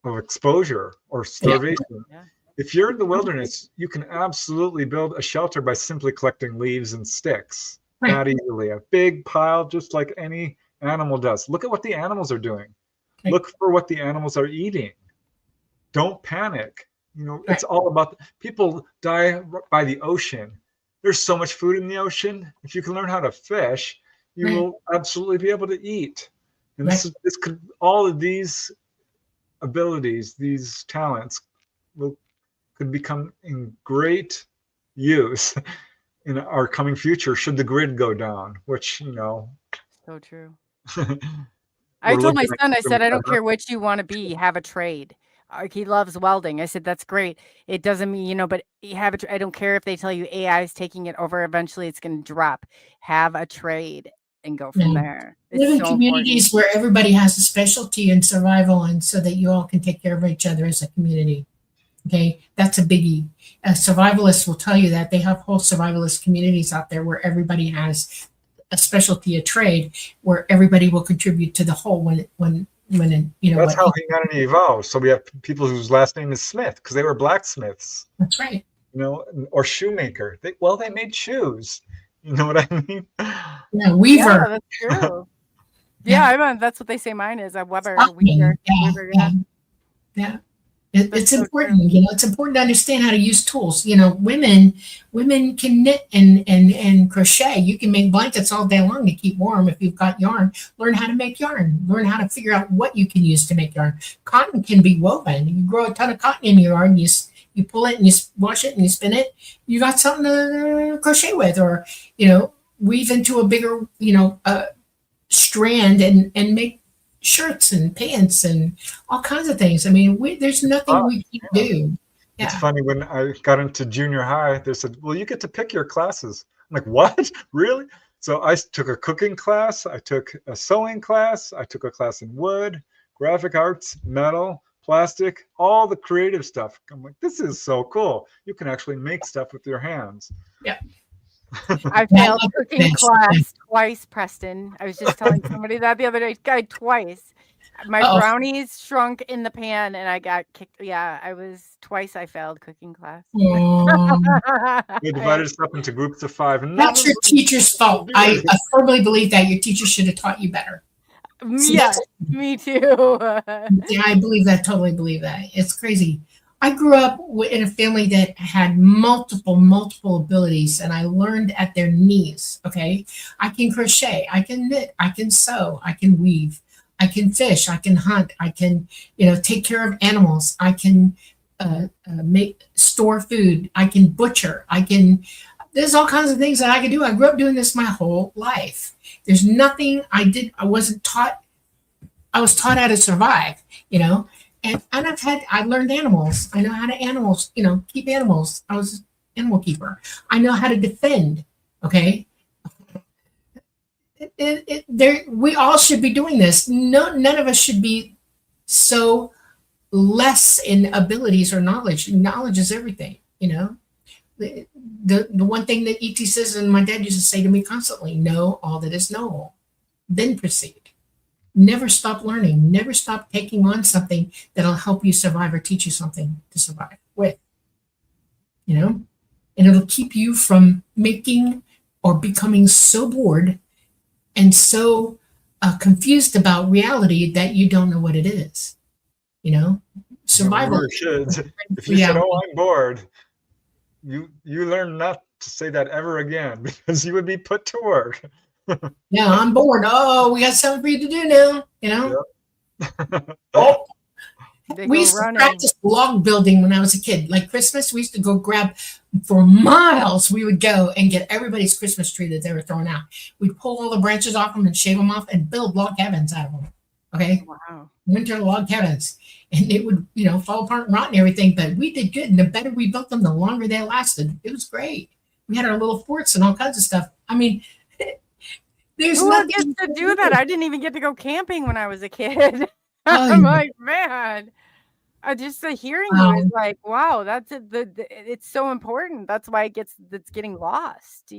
of exposure or starvation. Yeah. If you're in the wilderness, you can absolutely build a shelter by simply collecting leaves and sticks. Right. That easily. A big pile, just like any animal does. Look at what the animals are doing. Right. Look for what the animals are eating. Don't panic. It's all about people die by the ocean. There's so much food in the ocean. If you can learn how to fish, you will absolutely be able to eat. And this could, all of these abilities, these talents could become in great use in our coming future should the grid go down, which, So true. I told my son, I said, I don't care what you want to be, have a trade. He loves welding. I said, that's great. It doesn't mean, but you have I don't care if they tell you AI is taking it over. Eventually it's going to drop. Have a trade. and go from there. Live It's in so communities where everybody has a specialty in survival, and so that you all can take care of each other as a community. Okay, that's a biggie. Survivalists will tell you that they have whole survivalist communities out there where everybody has a specialty, a trade, where everybody will contribute to the whole. When That's how humanity evolved. So we have people whose last name is Smith because they were blacksmiths. That's right. Or shoemaker. They made shoes. You know what I mean? Yeah, weaver. Yeah, that's true. Yeah, that's what they say mine is, a Weber. Weaver. Yeah. Yeah. It's so important, it's important to understand how to use tools. Women can knit and crochet. You can make blankets all day long to keep warm if you've got yarn. Learn how to make yarn. Learn how to figure out what you can use to make yarn. Cotton can be woven. You grow a ton of cotton in your yard, you pull it and you wash it and you spin it. You got something to crochet with, or weave into a bigger strand and make shirts and pants and all kinds of things. I mean, there's nothing we can do. Yeah. It's funny, when I got into junior high, they said, well, you get to pick your classes. I'm like, what? Really? So I took a cooking class, I took a sewing class, I took a class in wood, graphic arts, metal, plastic, all the creative stuff. I'm like, this is so cool. You can actually make stuff with your hands. Yeah. I failed cooking class twice, Preston. I was just telling somebody that the other day. Twice. My brownies shrunk in the pan and I got kicked. Yeah, I failed cooking class. We divided us up into groups of 5. And that's your teacher's fault. I firmly believe that your teacher should have taught you better. Yes, me too. Yeah, I totally believe that. It's crazy. I grew up in a family that had multiple abilities, and I learned at their knees. Okay, I can crochet, I can knit, I can sew, I can weave, I can fish, I can hunt, I can take care of animals, I can store food, I can butcher, there's all kinds of things that I can do. I grew up doing this my whole life. There's nothing I wasn't taught. I was taught how to survive, And I learned animals. I know how to keep animals. I was an animal keeper. I know how to defend. Okay. We all should be doing this. None of us should be so less in abilities or knowledge. Knowledge is everything, The one thing that E.T. says, and my dad used to say to me constantly, know all that is knowable, then proceed. Never stop learning. Never stop taking on something that'll help you survive or teach you something to survive with. And it'll keep you from making or becoming so bored and so confused about reality that you don't know what it is. Survival. Kids, if you said, "Oh, I'm bored," you learn not to say that ever again, because you would be put to work. Yeah, I'm bored. Oh, we got something for you to do now, Yep. Oh, we used to practice log building when I was a kid. Like Christmas, we used to go grab for miles. We would go and get everybody's Christmas tree that they were throwing out. We'd pull all the branches off them and shave them off and build log cabins out of them. Okay. Wow. Winter log cabins. And it would, fall apart and rot and everything. But we did good. And the better we built them, the longer they lasted. It was great. We had our little forts and all kinds of stuff. I mean, there's nothing gets to do that. I didn't even get to go camping when I was a kid. I'm like, man, just hearing you is like, wow, that's it's so important. That's why it's getting lost.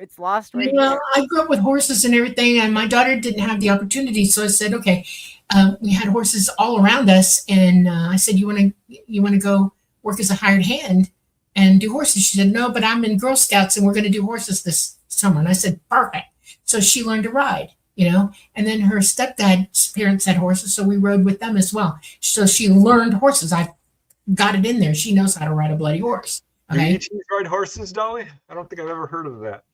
It's lost right here. I grew up with horses and everything, and my daughter didn't have the opportunity. So I said, okay, we had horses all around us, and I said, you want to go work as a hired hand and do horses? She said, no, but I'm in Girl Scouts and we're going to do horses this summer. And I said, perfect. So she learned to ride, and then her stepdad's parents had horses, so we rode with them as well. So she learned horses. I got it in there. She knows how to ride a bloody horse. Okay. Do you ride horses, Dolly? I don't think I've ever heard of that.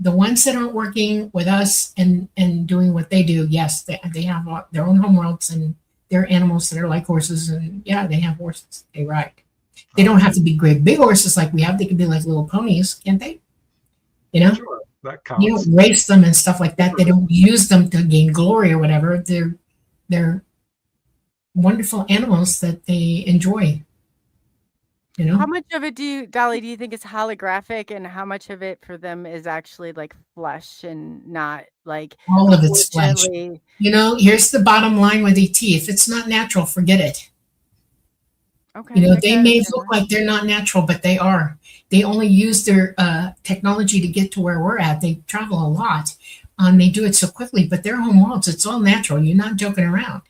The ones that aren't working with us and doing what they do, yes, they have their own homeworlds and they're animals that are like horses, and yeah, they have horses. They ride. They don't have to be great big horses like we have. They can be like little ponies, can't they? Sure, that counts. You don't race them and stuff like that. They don't use them to gain glory or whatever. They're wonderful animals that they enjoy. you know. How much of it Dolly, do you think is holographic, and how much of it for them is actually like flesh and not like, All of it's flesh. unfortunately? You know, here's the bottom line with ET. If it's not natural, forget it. Okay, You know, I they can may understand look that. like they're not natural, but they are. They only use their technology to get to where we're at. They travel a lot. They do it so quickly, but their home worlds, it's all natural. You're not joking around.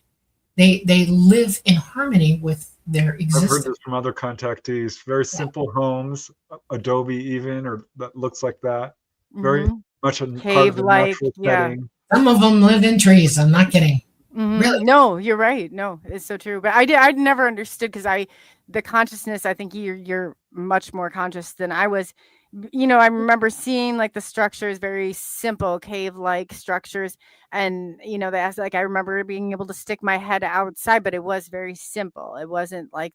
They live in harmony with their I've heard existence. this from other contactees. Very Yeah. simple homes, Adobe even, or that looks like that. Very much a part of the Cave-like, natural yeah. setting. Some of them live in trees. I'm not kidding. Really? No, you're right. No, it's so true. But I'd never understood, because the consciousness, I think you're much more conscious than I was. You know, I remember seeing like the structures, very simple cave-like structures, and you know, they asked, like, I remember being able to stick my head outside, but it was very simple. It wasn't like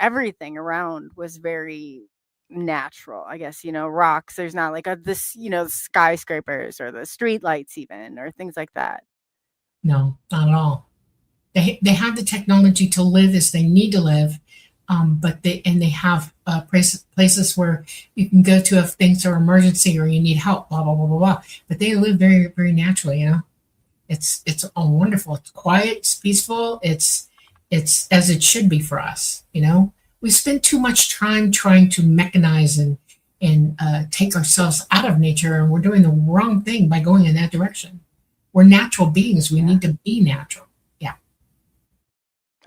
everything around was very natural, I guess. You know, rocks. There's not like this, you know, skyscrapers or the street lights even, or things like that. No, not at all. They have the technology to live as they need to live, but they have places where you can go to if things are emergency or you need help, blah blah blah blah blah. But they live very very naturally. You know, it's wonderful. It's quiet. It's peaceful. It's as it should be for us. You know, we spend too much time trying to mechanize and take ourselves out of nature, and we're doing the wrong thing by going in that direction. We're natural beings. We need to be natural.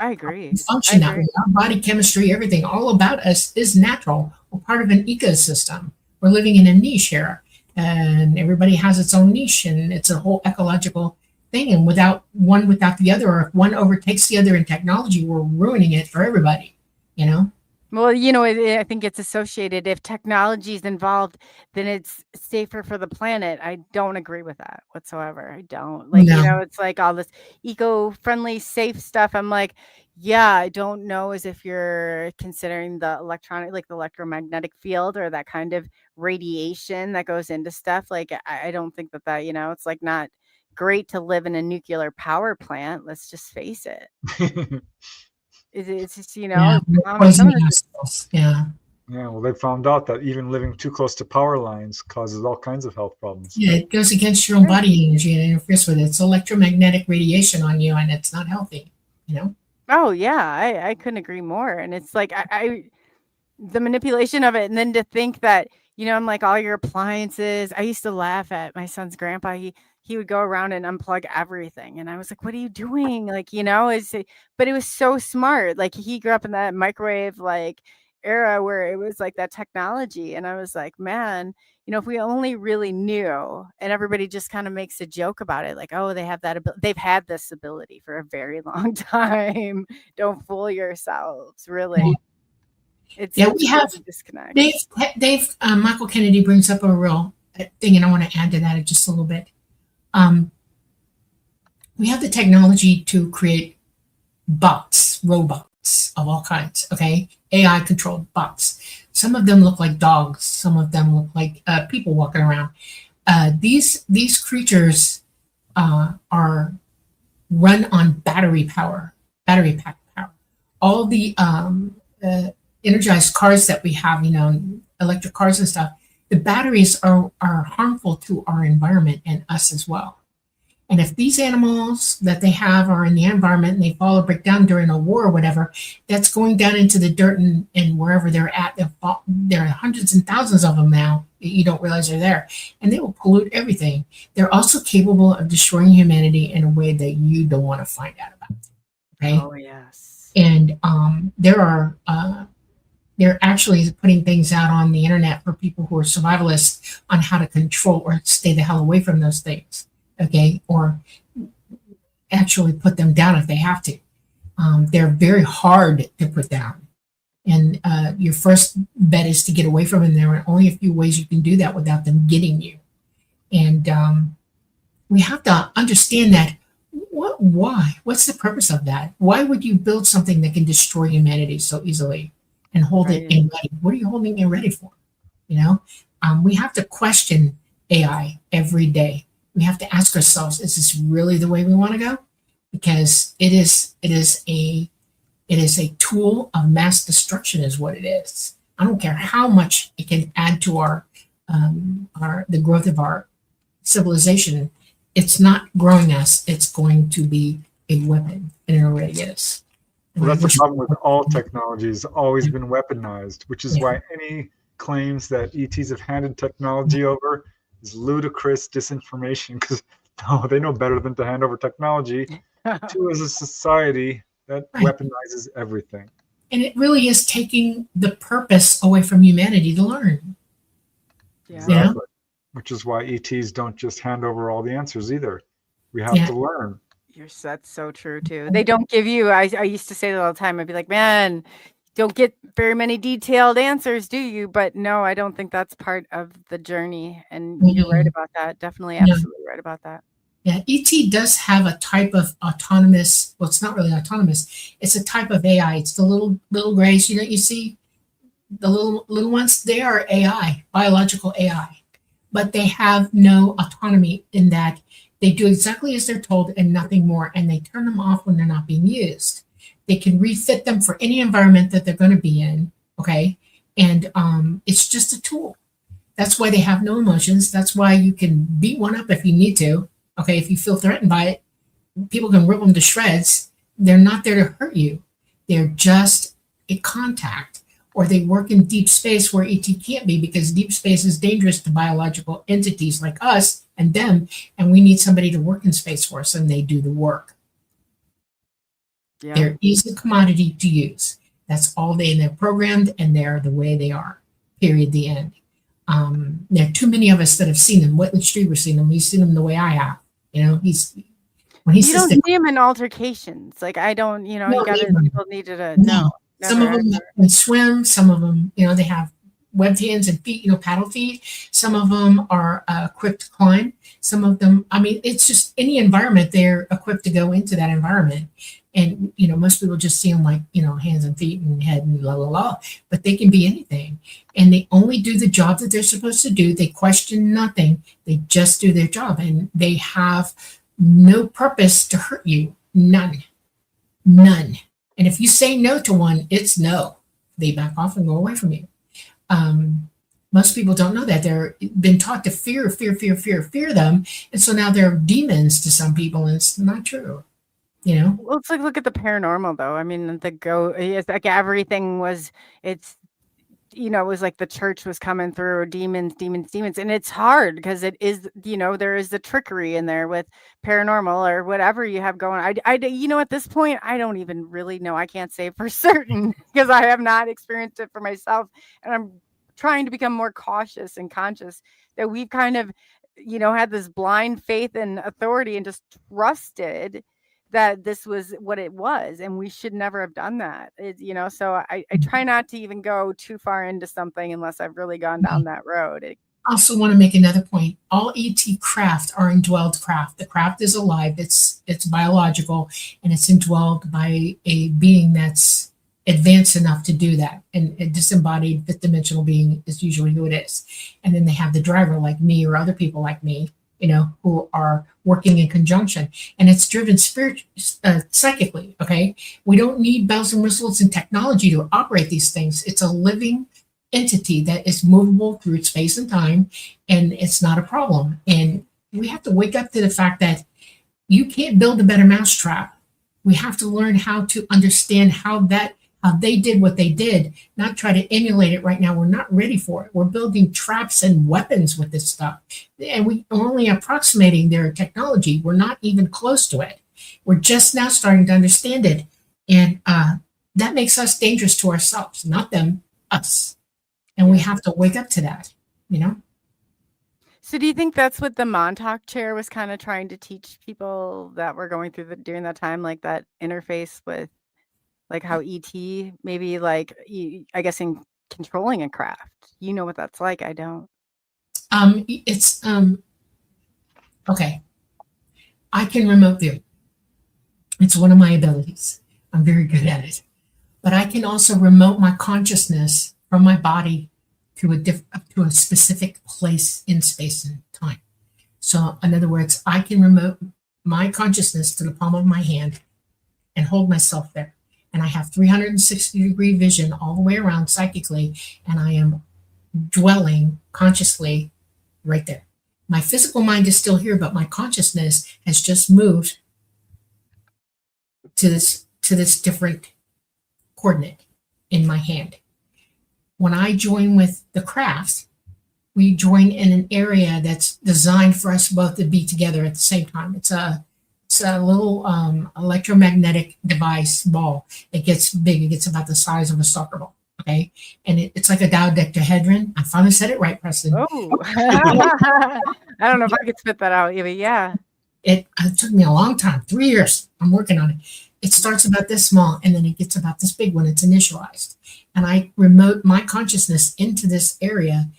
I agree. We function that way. Our body chemistry, everything, all about us is natural. We're part of an ecosystem. We're living in a niche here, and everybody has its own niche, and it's a whole ecological thing. And without the other, or if one overtakes the other in technology, we're ruining it for everybody. You know. Well, you know, I think it's associated. If technology is involved, then it's safer for the planet. I don't agree with that whatsoever. I don't. Like, you No. know, it's like all this eco-friendly, safe stuff. I'm like, yeah, I don't know as if you're considering the the electromagnetic field, or that kind of radiation that goes into stuff. Like, I don't think that, you know, it's like not great to live in a nuclear power plant. Let's just face it. It's just, you know, Poison ourselves. Yeah. Yeah, well, they found out that even living too close to power lines causes all kinds of health problems. Yeah, it goes against your own body energy and interferes with it. It's electromagnetic radiation on you, and it's not healthy. You know. Oh yeah, I couldn't agree more. And it's like the manipulation of it, and then to think that, you know, I'm like, all your appliances. I used to laugh at my son's grandpa. He would go around and unplug everything, and I was like, what are you doing? Like, you know, but it was so smart. Like, he grew up in that microwave like era where it was like that technology, and I was like, man, you know, if we only really knew. And everybody just kind of makes a joke about it, like, oh, they have that ability. They've had this ability for a very long time. Don't fool yourselves, really. It's we have a disconnect. Dave Michael Kennedy brings up a real thing, and I want to add to that just a little bit. We have the technology to create robots of all kinds, okay? AI controlled bots. Some of them look like dogs. Some of them look like people walking around. These creatures are run on battery pack power. All the energized cars that we have, you know, electric cars and stuff, the batteries are harmful to our environment and us as well. And if these animals that they have are in the environment and they fall or break down during a war or whatever, that's going down into the dirt and wherever they're at. There are hundreds and thousands of them now that you don't realize are there. And they will pollute everything. They're also capable of destroying humanity in a way that you don't want to find out about. Okay? Oh, yes. And they're actually putting things out on the internet for people who are survivalists on how to control or stay the hell away from those things. Okay, or actually put them down if they have to. They're very hard to put down. And your first bet is to get away from them. There are only a few ways you can do that without them getting you. And we have to understand that. Why? What's the purpose of that? Why would you build something that can destroy humanity so easily and hold it in ready? What are you holding it ready for? You know, we have to question AI every day. We have to ask ourselves, is this really the way we want to go? Because it is a It is a tool of mass destruction, is what it is. I don't care how much it can add to our the growth of our civilization. It's not growing us. It's going to be a weapon, and it already is. And Well, I that's the wish- problem with all technology. It's always been weaponized, which is why any claims that ETs have handed technology over is ludicrous disinformation, because no, they know better than to hand over technology to as a society that Right. weaponizes everything. And it really is taking the purpose away from humanity to learn. Yeah. Exactly. Which is why ETs don't just hand over all the answers either. We have Yeah. to learn. That's so true too. They don't give you, I used to say that all the time. I'd be like, man, don't get very many detailed answers, do you? But no, I don't think that's part of the journey. And you're right about that. Definitely, absolutely right about that. Yeah, ET does have a type of autonomous, well, it's not really autonomous. It's a type of AI. It's the little grays, you see the little ones, they are AI, biological AI. But they have no autonomy in that they do exactly as they're told and nothing more, and they turn them off when they're not being used. They can refit them for any environment that they're going to be in, okay? And it's just a tool. That's why they have no emotions. That's why you can beat one up if you need to, okay? If you feel threatened by it, people can rip them to shreds. They're not there to hurt you. They're just a contact, or they work in deep space where ET can't be, because deep space is dangerous to biological entities like us and them, and we need somebody to work in space for us, and they do the work. Yeah. They're easy commodity to use. That's all they're programmed, and they're the way they are, period, the end. There are too many of us that have seen them. Whitley Strieber's seen them. He's seen them the way I have. You know, when he You says don't that- see them in altercations. Like, I don't, you know, No, you gotta, neither. people needed to No. know. Some of them can swim. Some of them, they have webbed hands and feet, paddle feet. Some of them are equipped to climb. Some of them, it's just any environment, they're equipped to go into that environment. And, most people just see them like, hands and feet and head and la, la, la. But they can be anything. And they only do the job that they're supposed to do. They question nothing. They just do their job. And they have no purpose to hurt you. None. And if you say no to one, it's no. They back off and go away from you. Most people don't know that. They're been taught to fear them. And so now they're demons to some people, and it's not true. Well, it's like, look at the paranormal, though. I mean, it's like everything was, it was like the church was coming through, demons. And it's hard because it is, there is the trickery in there with paranormal or whatever you have going. At this point, I don't even really know. I can't say for certain because I have not experienced it for myself. And I'm trying to become more cautious and conscious that we've kind of, had this blind faith and authority and just trusted that this was what it was, and we should never have done that. So I try not to even go too far into something unless I've really gone down that road. I also want to make another point. All ET craft are indwelled craft. The craft is alive. It's biological, and it's indwelled by a being that's advanced enough to do that. And a disembodied fifth dimensional being is usually who it is. And then they have the driver like me or other people like me, who are working in conjunction, and it's driven psychically. Okay. We don't need bells and whistles and technology to operate these things. It's a living entity that is movable through space and time, and it's not a problem. And we have to wake up to the fact that you can't build a better mousetrap. We have to learn how to understand how they did what they did, not try to emulate it right now. We're not ready for it. We're building traps and weapons with this stuff. And we're only approximating their technology. We're not even close to it. We're just now starting to understand it. And that makes us dangerous to ourselves, not them, us. And we have to wake up to that, So do you think that's what the Montauk chair was kind of trying to teach people that were going through during that time, like that interface with, like how ET maybe, like, I guess, in controlling a craft? You know what that's like. I don't. It's okay. I can remote view. It's one of my abilities. I'm very good at it. But I can also remote my consciousness from my body to a specific place in space and time. So in other words, I can remote my consciousness to the palm of my hand and hold myself there. and I have 360-degree vision all the way around psychically, and I am dwelling consciously right there. My physical mind is still here, but my consciousness has just moved to this different coordinate in my hand. When I join with the craft, we join in an area that's designed for us both to be together at the same time. It's a little electromagnetic device ball. It gets big. It gets about the size of a soccer ball. Okay, and it's like a dodecahedron. I finally said it right, Preston. Oh, I don't know if I could spit that out. But yeah, it took me a long time, 3 years. I'm working on it. It starts about this small, and then it gets about this big when it's initialized. And I remote my consciousness into this area.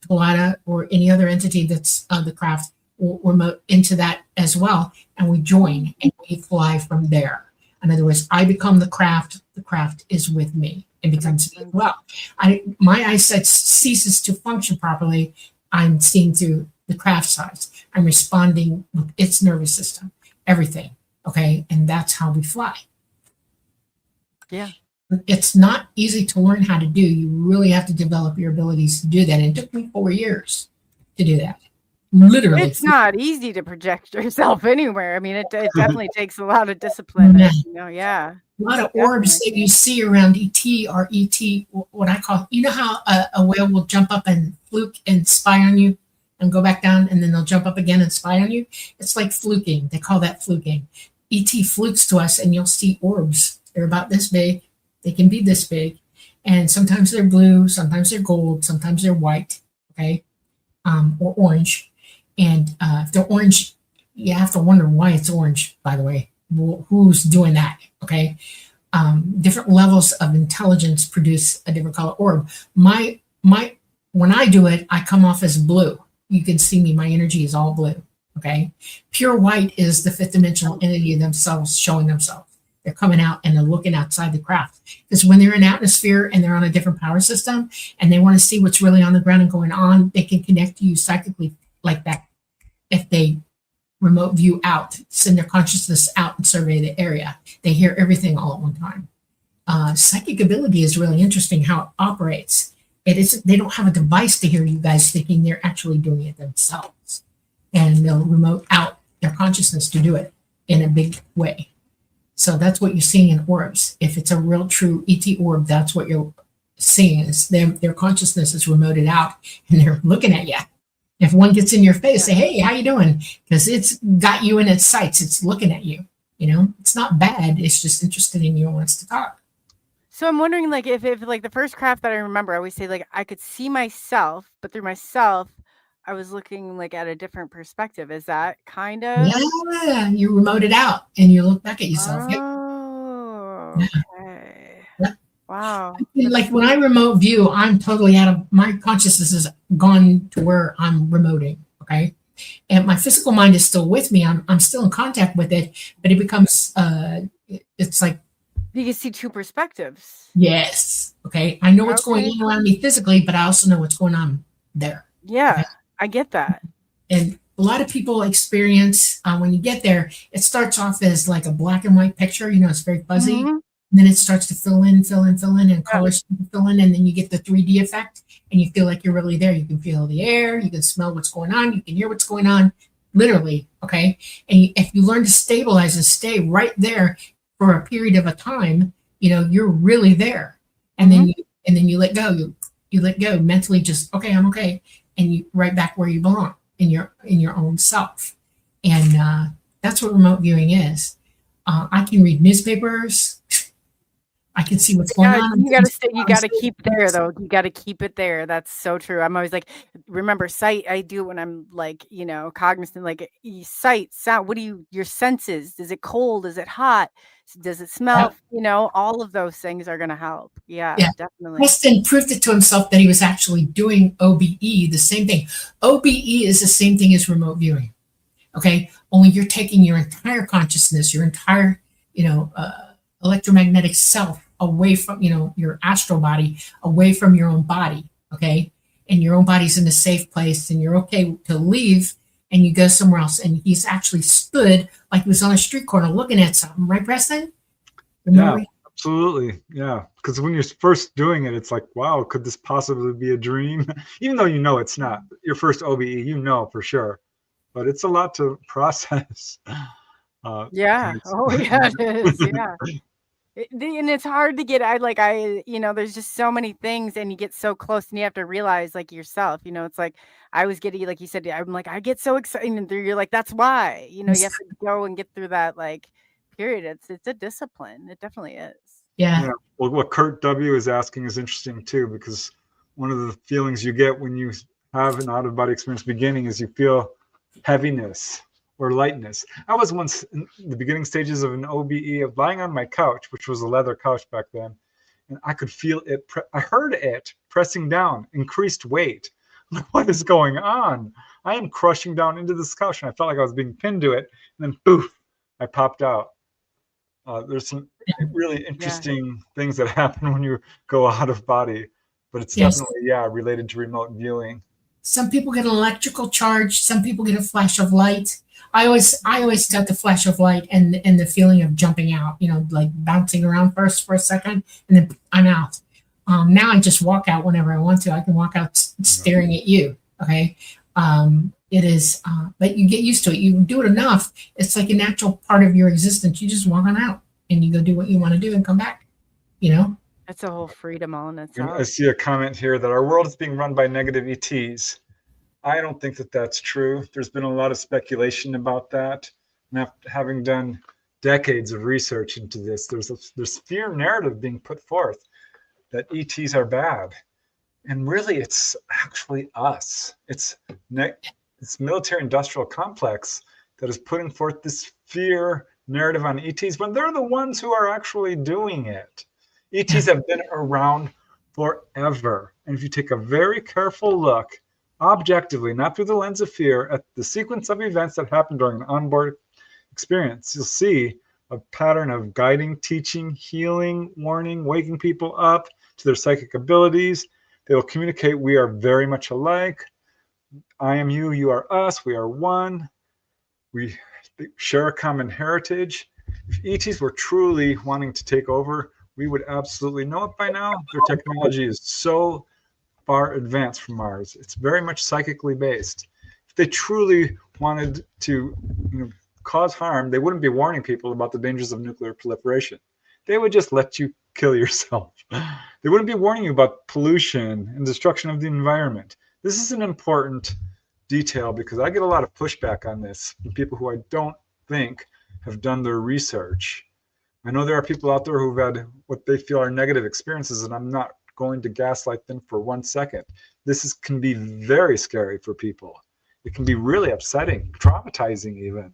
Colada or any other entity that's the craft will remote into that as well, and we join and we fly from there. In other words, I become the craft is with me and becomes me. Well, my eyesight ceases to function properly. I'm seeing through the craft's eyes. I'm responding with its nervous system, everything. Okay, and that's how we fly. Yeah. It's not easy to learn how to do. You really have to develop your abilities to do that. And it took me 4 years to do that. Literally. It's not easy to project yourself anywhere. I mean, it definitely takes a lot of discipline. Yeah. Yeah. A lot of orbs that you see around ET are ET, what I call, you know how a whale will jump up and fluke and spy on you and go back down, and then they'll jump up again and spy on you? It's like fluking. They call that fluking. ET flukes to us, and you'll see orbs. They're about this big. They can be this big, and sometimes they're blue, sometimes they're gold, sometimes they're white, okay, or orange. And if they're orange, you have to wonder why it's orange, by the way. Who's doing that, okay? Different levels of intelligence produce a different color orb. When I do it, I come off as blue. You can see me, my energy is all blue, okay? Pure white is the fifth dimensional entity themselves showing themselves. They're coming out and they're looking outside the craft. Because when they're in atmosphere and they're on a different power system and they want to see what's really on the ground and going on, they can connect to you psychically like that. If they remote view out, send their consciousness out and survey the area, they hear everything all at one time. Psychic ability is really interesting how it operates. They don't have a device to hear you guys thinking, they're actually doing it themselves. And they'll remote out their consciousness to do it in a big way. So that's what you're seeing in orbs. If it's a real true ET orb, that's what you're seeing is their consciousness is remoted out and they're looking at you. If one gets in your face, say, hey, how you doing? Because it's got you in its sights. It's looking at you. You know, it's not bad. It's just interested in you and wants to talk. So I'm wondering, like, if like the first craft that I remember, I always say, like, I could see myself, but through myself, I was looking like at a different perspective. Is that kind of? Yeah, you remote it out and you look back at yourself. Oh, Yeah. okay. Yeah. Wow. Like when I remote view, I'm totally out of my consciousness is gone to where I'm remoting. Okay. And my physical mind is still with me. I'm still in contact with it, but it becomes it's like you can see two perspectives. Yes. Okay. I know what's going on around me physically, but I also know what's going on there. Yeah, okay? I get that. And a lot of people experience when you get there, it starts off as like a black and white picture. You know, it's very fuzzy. Mm-hmm. And then it starts to fill in, and colors fill in, and then you get the 3D effect, and you feel like you're really there. You can feel the air, you can smell what's going on, you can hear what's going on, literally, okay? And if you learn to stabilize and stay right there for a period of a time, you know, you're really there. And then you let go. You let go mentally, just okay, I'm okay, and you right back where you belong in your own self. And that's what remote viewing is. I can read newspapers. I can see what's going on. You gotta keep there though. You gotta keep it there. That's so true. I'm always like, remember sight. I do when I'm like, you know, cognizant, like sight, sound. What do your senses? Is it cold? Is it hot? Does it smell? Yep. You know, all of those things are gonna help. Yeah, definitely. Preston proved it to himself that he was actually doing OBE, the same thing. OBE is the same thing as remote viewing. Okay, only you're taking your entire consciousness, your entire, you know, electromagnetic self away from, you know, your astral body, away from your own body, okay? And your own body's in a safe place and you're okay to leave and you go somewhere else. And he's actually stood like he was on a street corner looking at something, right, Preston? Yeah, Absolutely. Yeah. Because when you're first doing it, it's like, wow, could this possibly be a dream? Even though you know it's not. Your first OBE, you know for sure. But it's a lot to process. 'Cause Yeah. it's- Oh, yeah, it is. Yeah. And it's hard to get. There's just so many things, and you get so close, and you have to realize, like yourself, it's like I was getting, like you said, I'm like, I get so excited, and you're like, that's why, you have to go and get through that like period. It's a discipline. It definitely is. Yeah. Yeah. Well, what Kurt W is asking is interesting too, because one of the feelings you get when you have an out of body experience beginning is you feel heaviness or lightness. I was once in the beginning stages of an OBE of lying on my couch, which was a leather couch back then, and I could feel it. I heard it pressing down, increased weight. I'm like, what is going on? I am crushing down into this couch, and I felt like I was being pinned to it, and then poof, I popped out. There's some really interesting things that happen when you go out of body, but it's definitely related to remote viewing. Some people get an electrical charge. Some people get a flash of light. I always got the flash of light and the feeling of jumping out. Like bouncing around first for a second, and then I'm out. Now I just walk out whenever I want to. I can walk out staring at you. Okay. It is, but you get used to it. You do it enough, it's like a natural part of your existence. You just walk on out and you go do what you want to do and come back. That's a whole freedom all in I itself. see a comment here that our world is being run by negative ETs. I don't think that that's true. There's been a lot of speculation about that. And after having done decades of research into this, there's fear narrative being put forth that ETs are bad. And really, it's actually us. It's military industrial complex that is putting forth this fear narrative on ETs when they're the ones who are actually doing it. ETs have been around forever. And if you take a very careful look, objectively, not through the lens of fear, at the sequence of events that happen during an onboard experience, you'll see a pattern of guiding, teaching, healing, warning, waking people up to their psychic abilities. They will communicate, we are very much alike. I am you, you are us, we are one. We share a common heritage. If ETs were truly wanting to take over, we would absolutely know it by now. Their technology is so far advanced from ours. It's very much psychically based. If they truly wanted to cause harm, they wouldn't be warning people about the dangers of nuclear proliferation. They would just let you kill yourself. They wouldn't be warning you about pollution and destruction of the environment. This is an important detail because I get a lot of pushback on this from people who I don't think have done their research. I know there are people out there who've had what they feel are negative experiences, and I'm not going to gaslight them for 1 second. This can be very scary for people. It can be really upsetting, traumatizing even.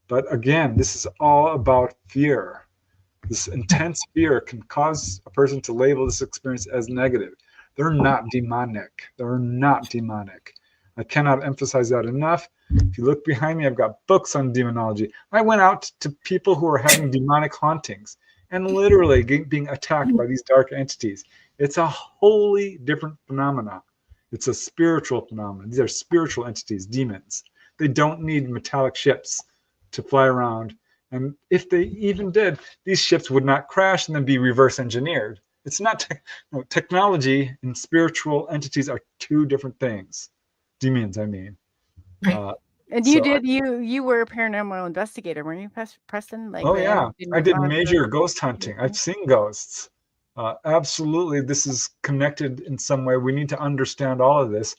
But again, this is all about fear. This intense fear can cause a person to label this experience as negative. They're not demonic. They're not demonic. I cannot emphasize that enough. If you look behind me, I've got books on demonology. I went out to people who are having demonic hauntings and literally being attacked by these dark entities. It's a wholly different phenomenon. It's a spiritual phenomenon. These are spiritual entities, demons. They don't need metallic ships to fly around. And if they even did, these ships would not crash and then be reverse engineered. It's not technology and spiritual entities are two different things. Demons, I mean. Right. And you were a paranormal investigator, weren't you, Preston? Oh yeah, I did major ghost hunting. I've seen ghosts. Absolutely, this is connected in some way. We need to understand all of this.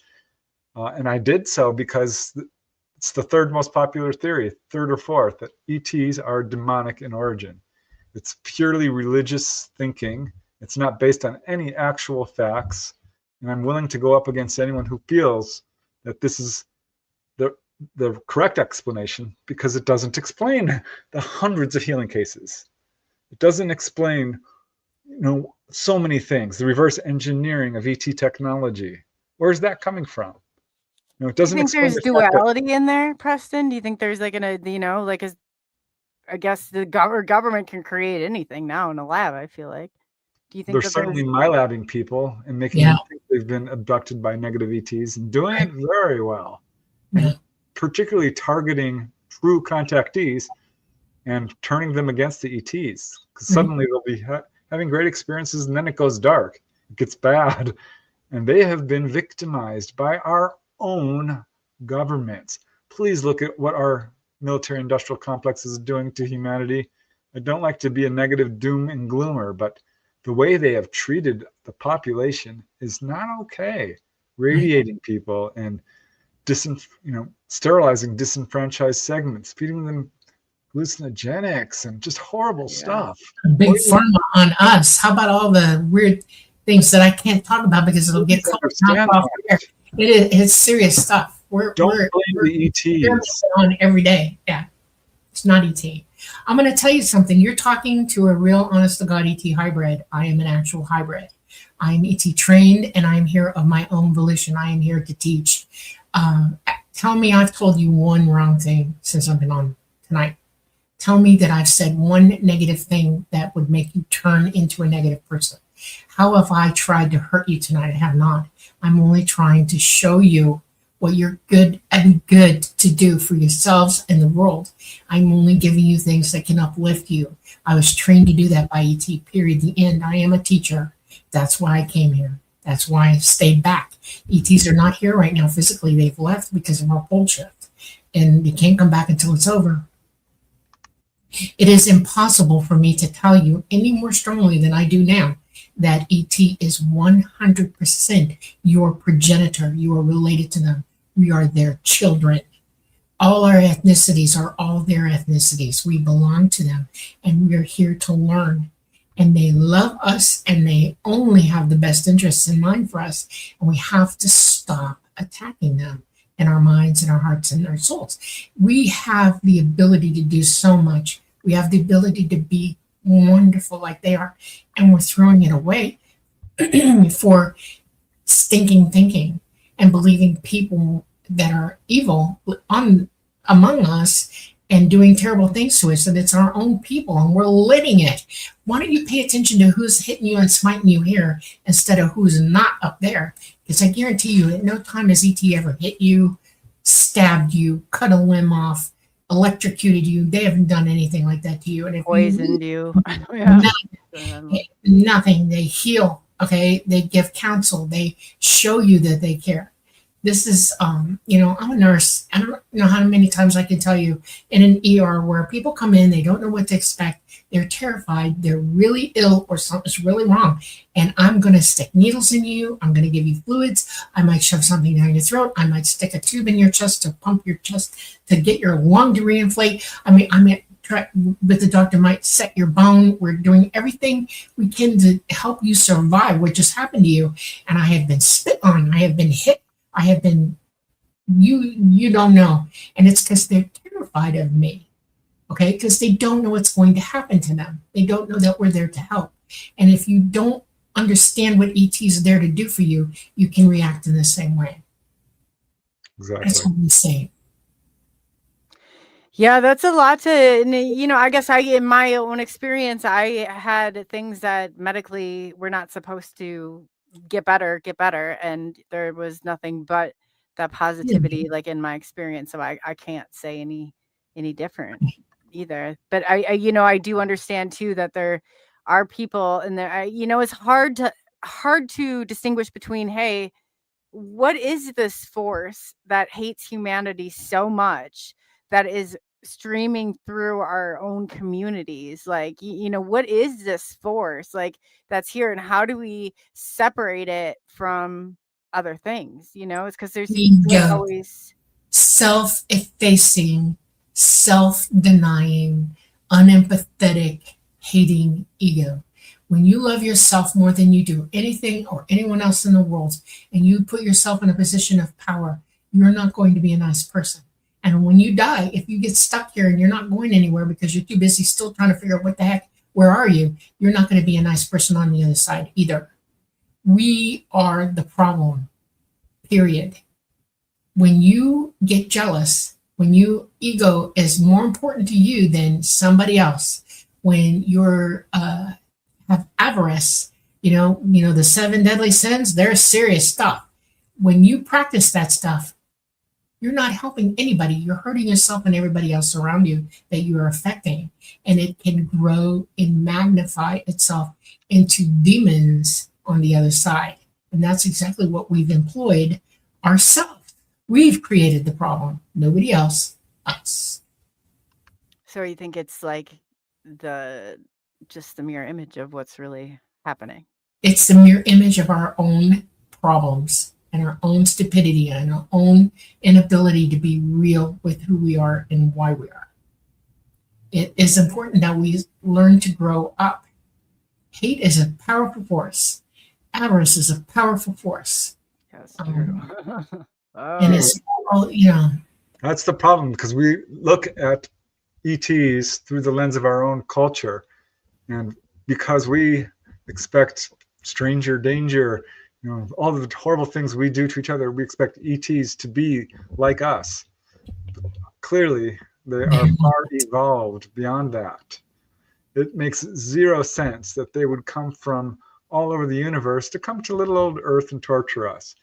And I did so because it's the third most popular theory, third or fourth, that ETs are demonic in origin. It's purely religious thinking. It's not based on any actual facts. And I'm willing to go up against anyone who feels that this is the correct explanation because it doesn't explain the hundreds of healing cases. It doesn't explain, so many things. The reverse engineering of ET technology. Where's that coming from? It doesn't. Do you think there's duality in there, Preston? Do you think there's like I guess the government can create anything now in a lab, I feel like. Do you think they're certainly mylabbing people and making them think they've been abducted by negative ETs and doing it very well. And particularly targeting true contactees and turning them against the ETs. Because suddenly they'll be having great experiences, and then it goes dark. It gets bad. And they have been victimized by our own governments. Please look at what our military industrial complex is doing to humanity. I don't like to be a negative doom and gloomer, but the way they have treated the population is not okay. Radiating people and sterilizing disenfranchised segments, feeding them hallucinogenics and just horrible stuff. Big pharma on us. How about all the weird things that I can't talk about because it'll get knocked off air? It's serious stuff. We're blame the ETs on every day. Yeah, it's not ET. I'm going to tell you something. You're talking to a real, honest to God ET hybrid. I am an actual hybrid. I am ET trained, and I am here of my own volition. I am here to teach. Tell me I've told you one wrong thing since I've been on tonight. Tell me that I've said one negative thing that would make you turn into a negative person. How have I tried to hurt you tonight? I have not. I'm only trying to show you what you're good to do for yourselves and the world. I'm only giving you things that can uplift you. I was trained to do that by ET, period. The end. I am a teacher. That's why I came here. That's why I stayed back. ETs are not here right now physically. They've left because of our pole shift. And they can't come back until it's over. It is impossible for me to tell you any more strongly than I do now that ET is 100% your progenitor. You are related to them. We are their children. All our ethnicities are all their ethnicities. We belong to them, and we are here to learn. And they love us, and they only have the best interests in mind for us. And we have to stop attacking them in our minds and our hearts and our souls. We have the ability to do so much. We have the ability to be wonderful like they are, and we're throwing it away for stinking thinking and believing people that are evil among us and doing terrible things to us, and it's our own people, and we're letting it. Why don't you pay attention to who's hitting you and smiting you here instead of who's not up there? Because I guarantee you, at no time has ET ever hit you, stabbed you, cut a limb off, electrocuted you. They haven't done anything like that to you. And if poisoned you. Yeah. Nothing. They heal. Okay. They give counsel. They show you that they care. This is, I'm a nurse. I don't know how many times I can tell you in an ER where people come in, they don't know what to expect. They're terrified. They're really ill or something's really wrong. And I'm going to stick needles in you. I'm going to give you fluids. I might shove something down your throat. I might stick a tube in your chest to pump your chest to get your lung to reinflate. But the doctor might set your bone. We're doing everything we can to help you survive what just happened to you. And I have been spit on. I have been hit. I have been, you don't know. And it's because they're terrified of me. Okay, because they don't know what's going to happen to them. They don't know that we're there to help. And if you don't understand what ET is there to do for you, you can react in the same way. Exactly. That's what I'm saying. Yeah, that's a lot to, I guess in my own experience, I had things that medically were not supposed to get better. And there was nothing but that positivity, like in my experience. So I can't say any different either. But I do understand too that there are people and there, it's hard to distinguish between, hey, what is this force that hates humanity so much that is streaming through our own communities? Like, what is this force like that's here, and how do we separate it from other things? It's because there's always self-effacing, self-denying, unempathetic, hating ego. When you love yourself more than you do anything or anyone else in the world, and you put yourself in a position of power, you're not going to be a nice person. And when you die, if you get stuck here and you're not going anywhere because you're too busy still trying to figure out what the heck, where are you? You're not going to be a nice person on the other side either. We are the problem, period. When you get jealous, when your ego is more important to you than somebody else, when you're have avarice, the 7 deadly sins, they're serious stuff. When you practice that stuff, you're not helping anybody. You're hurting yourself and everybody else around you that you are affecting. And it can grow and magnify itself into demons on the other side. And that's exactly what we've employed ourselves. We've created the problem. Nobody else, us. So you think it's like just the mirror image of what's really happening? It's the mirror image of our own problems and our own stupidity and our own inability to be real with who we are and why we are. It is important that we learn to grow up. Hate is a powerful force. Avarice is a powerful force. That's true. And it's all, That's the problem, because we look at ETs through the lens of our own culture. And because we expect stranger danger, all the horrible things we do to each other, we expect ETs to be like us. But clearly, they are far evolved beyond that. It makes zero sense that they would come from all over the universe to come to little old Earth and torture us.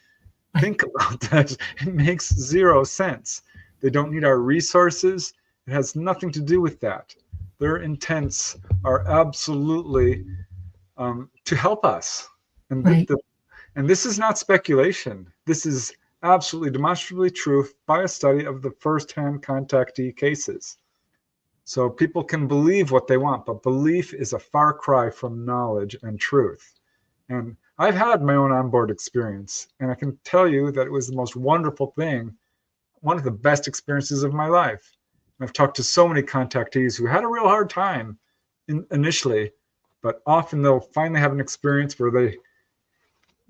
Think about that. It makes zero sense. They don't need our resources. It has nothing to do with that. Their intents are absolutely to help us. And, right. And this is not speculation. This is absolutely demonstrably true by a study of the first-hand contactee cases. So people can believe what they want, but belief is a far cry from knowledge and truth. And I've had my own onboard experience, and I can tell you that it was the most wonderful thing, one of the best experiences of my life. I've talked to so many contactees who had a real hard time initially, but often they'll finally have an experience where they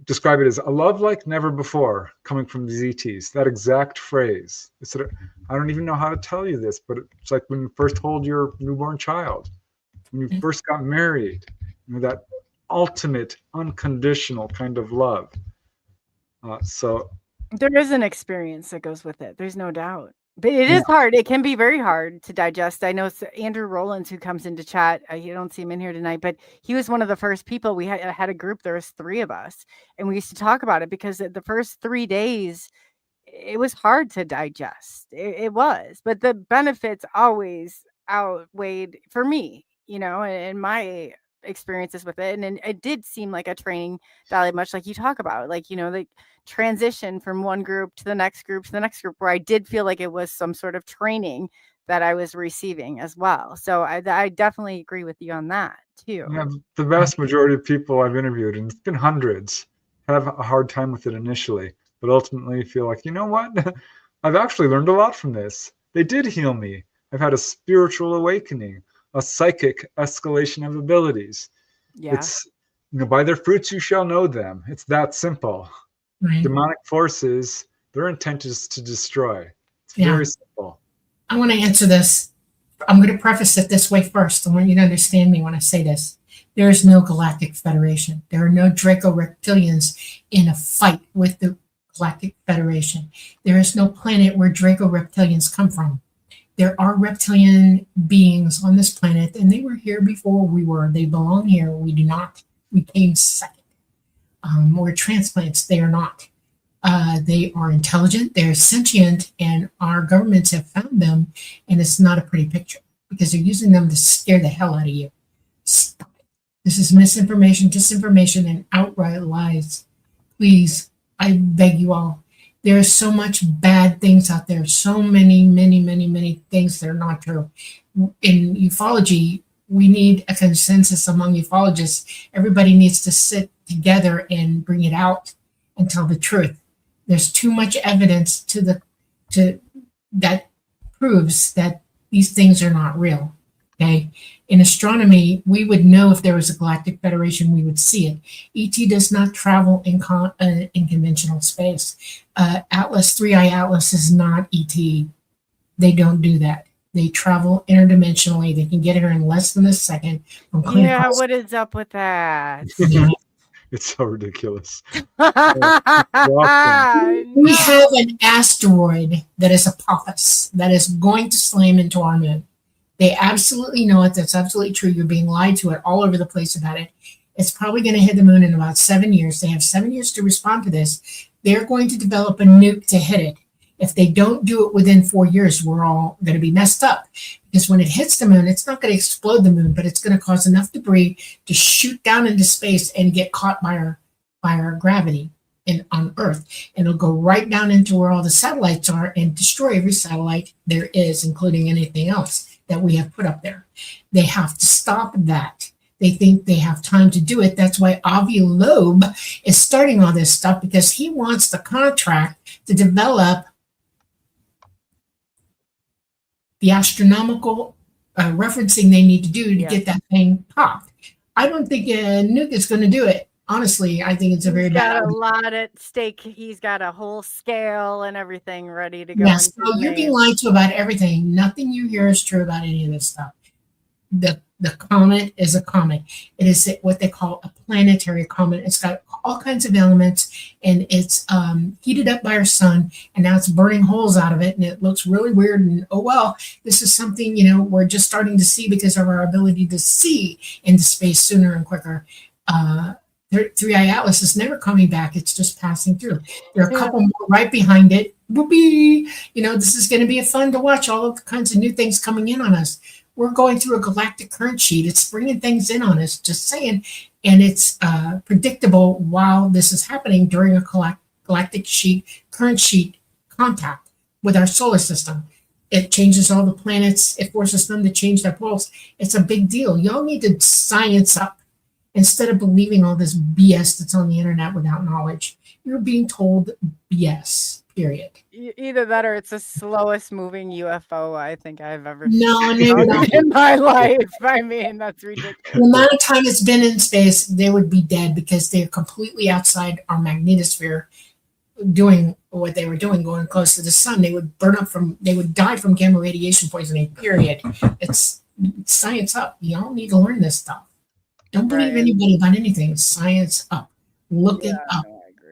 describe it as a love like never before coming from these ETs. That exact phrase. It's sort of, I don't even know how to tell you this, but it's like when you first hold your newborn child, when you first got married, that ultimate unconditional kind of love. So there is an experience that goes with it. There's no doubt. But it is hard. It can be very hard to digest. I know Andrew Rowlands, who comes into chat. You don't see him in here tonight, but he was one of the first people. We had a group. There was 3 of us, and we used to talk about it because the first 3 days, it was hard to digest. It was, but the benefits always outweighed for me, and my experiences with it. And it did seem like a training valley, much like you talk about, like, the transition from one group to the next group to the next group, where I did feel like it was some sort of training that I was receiving as well. So I definitely agree with you on that too. Yeah, the vast majority of people I've interviewed, and it's been hundreds, have a hard time with it initially, but ultimately feel like, you know what? I've actually learned a lot from this. They did heal me. I've had a spiritual awakening, a psychic escalation of abilities. Yeah. It's, by their fruits you shall know them. It's that simple. Right. Demonic forces, their intent is to destroy. It's very simple. I want to answer this. I'm going to preface it this way first. I want you to understand me when I say this. There is no Galactic Federation. There are no Draco reptilians in a fight with the Galactic Federation. There is no planet where Draco reptilians come from. There are reptilian beings on this planet, and they were here before we were. They belong here. We do not. We came second. We're transplants. They are not. They are intelligent. They're sentient, and our governments have found them, and it's not a pretty picture because they're using them to scare the hell out of you. Stop it. This is misinformation, disinformation, and outright lies. Please, I beg you all. There's so much bad things out there. So many things that are not true. In ufology, we need a consensus among ufologists. Everybody needs to sit together and bring it out and tell the truth. There's too much evidence that proves that these things are not real. Okay, in astronomy, we would know if there was a Galactic Federation. We would see it. ET does not travel in conventional space. Atlas, 3i Atlas is not ET. They don't do that. They travel interdimensionally. They can get here in less than a second. Yeah, what is up with that? It's so ridiculous. We have an asteroid that is Apophis that is going to slam into our moon. They absolutely know it. That's absolutely true. You're being lied to it all over the place about it. It's probably going to hit the moon in about 7 years. They have 7 years to respond to this. They're going to develop a nuke to hit it. If they don't do it within 4 years, we're all going to be messed up, because when it hits the moon, it's not going to explode the moon, but it's going to cause enough debris to shoot down into space and get caught by our gravity on Earth. And it'll go right down into where all the satellites are and destroy every satellite there is, including anything else that we have put up there. They have to stop that. They think they have time to do it. That's why Avi Loeb is starting all this stuff, because he wants the contract to develop the astronomical referencing they need to do to get that thing popped. I don't think Nuke is going to do it. Honestly, I think it's a very bad idea. He's got a lot at stake. He's got a whole scale and everything ready to go. Yes, so you're being lied to about everything. Nothing you hear is true about any of this stuff. The comet is a comet. It is what they call a planetary comet. It's got all kinds of elements, and it's heated up by our sun, and now it's burning holes out of it, and it looks really weird. And oh well, this is something we're just starting to see because of our ability to see into space sooner and quicker. 3i Atlas is never coming back. It's just passing through. There are a couple more right behind it. Whoopee! This is going to be fun to watch, all of the kinds of new things coming in on us. We're going through a galactic current sheet. It's bringing things in on us, just saying. And it's predictable while this is happening during a galactic current sheet contact with our solar system. It changes all the planets. It forces them to change their poles. It's a big deal. Y'all need to science up instead of believing all this BS that's on the internet without knowledge. You're being told BS, period. Either that or it's the slowest moving UFO I think I've ever seen in my life. I mean, that's ridiculous. The amount of time it's been in space, they would be dead because they're completely outside our magnetosphere doing what they were doing, going close to the sun. They would they would die from gamma radiation poisoning, period. It's science up. Y'all need to learn this stuff. Don't believe anybody about anything. Science up. Look it up.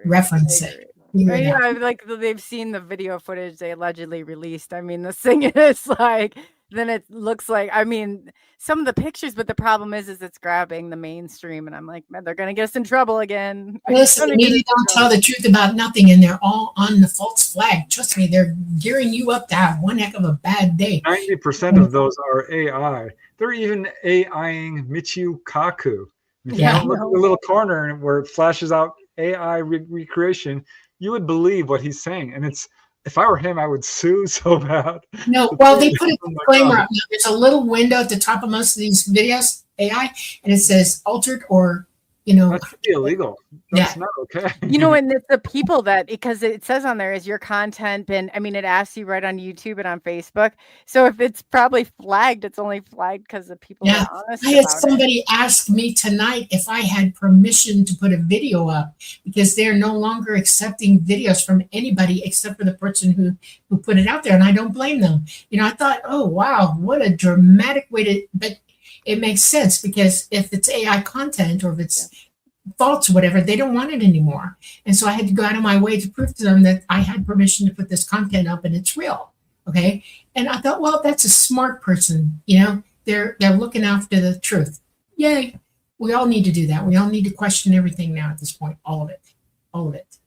Reference it. Yeah, like they've seen the video footage they allegedly released. I mean, the thing is like, then it looks like, I mean, some of the pictures, but the problem is it's grabbing the mainstream, and I'm like, man, they're gonna get us in trouble again. Listen, the media don't tell the truth about nothing, and they're all on the false flag. Trust me, they're gearing you up to have one heck of a bad day. 90% of those are AI. They're even AIing Michio Kaku. If you don't look at the little corner where it flashes out AI recreation, you would believe what he's saying. And if I were him, I would sue so bad. No, well, they put a disclaimer up. There's a little window at the top of most of these videos, AI, and it says altered or that should be illegal. That's not okay. And it's the people that, because it says on there, is your content been, I mean, it asks you right on YouTube and on Facebook. So if it's probably flagged, it's only flagged because the people are honest. I had somebody ask me tonight if I had permission to put a video up, because they're no longer accepting videos from anybody except for the person who put it out there. And I don't blame them. I thought, oh, wow, what a dramatic way to, but it makes sense, because if it's AI content or if it's false or whatever, they don't want it anymore. And so I had to go out of my way to prove to them that I had permission to put this content up and it's real. Okay. And I thought, well, that's a smart person. They're looking after the truth. Yay. We all need to do that. We all need to question everything now at this point. All of it. All of it.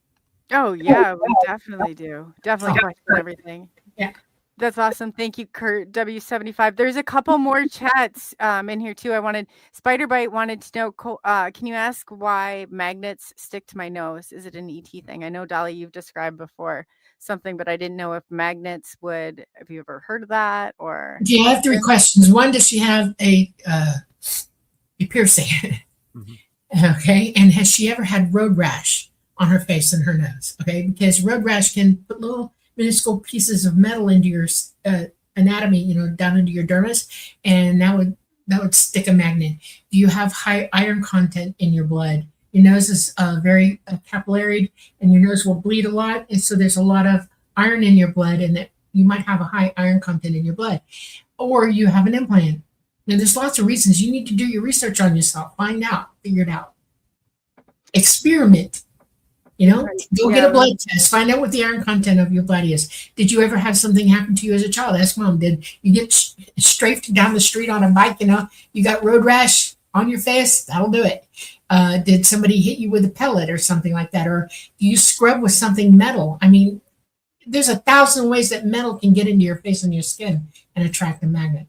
Oh, yeah, we definitely do. Definitely question everything. Yeah. That's awesome. Thank you, Kurt W75. There's a couple more chats in here too. Spiderbite wanted to know, can you ask why magnets stick to my nose? Is it an ET thing? I know, Dolly, you've described before something, but I didn't know if magnets would, have you ever heard of that? Or yeah, I have 3 questions. One, does she have a piercing? Okay. And has she ever had road rash on her face and her nose? Okay. Because road rash can put little minuscule pieces of metal into your anatomy, down into your dermis, and that would stick a magnet. Do you have high iron content in your blood? Your nose is very capillary, and your nose will bleed a lot, and so there's a lot of iron in your blood, and that you might have a high iron content in your blood. Or you have an implant. Now, there's lots of reasons. You need to do your research on yourself. Find out. Figure it out. Experiment. Go get a blood test. Find out what the iron content of your body is. Did you ever have something happen to you as a child? Ask mom. Did you get strafed down the street on a bike? You got road rash on your face? That'll do it. Did somebody hit you with a pellet or something like that? Or do you scrub with something metal? I mean, there's 1,000 ways that metal can get into your face and your skin and attract a magnet.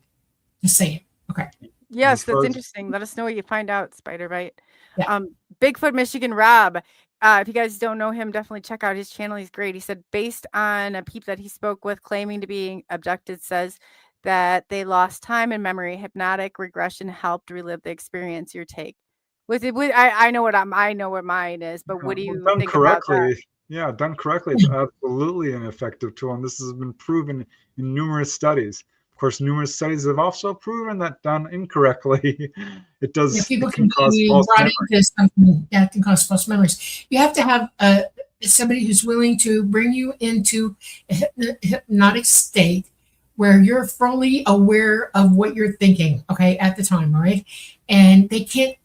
Just saying. Okay. Yes, As far that's as- interesting. Let us know what you find out, Spider Bite. Yeah. Bigfoot Michigan Rob. If you guys don't know him, definitely check out his channel. He's great. He said, based on a peep that he spoke with claiming to be abducted, says that they lost time and memory. Hypnotic regression helped relive the experience. Your take? I know what mine is, but what do you done think about that? correctly? Yeah, done correctly, it's absolutely an effective tool, and this has been proven in numerous studies. Of course, numerous studies have also proven that done incorrectly, it does Yeah, people it can can cause be false brought memory. into something that can cause false memories. You have to have somebody who's willing to bring you into a hypnotic state where you're fully aware of what you're thinking, okay, at the time, all right? And they can't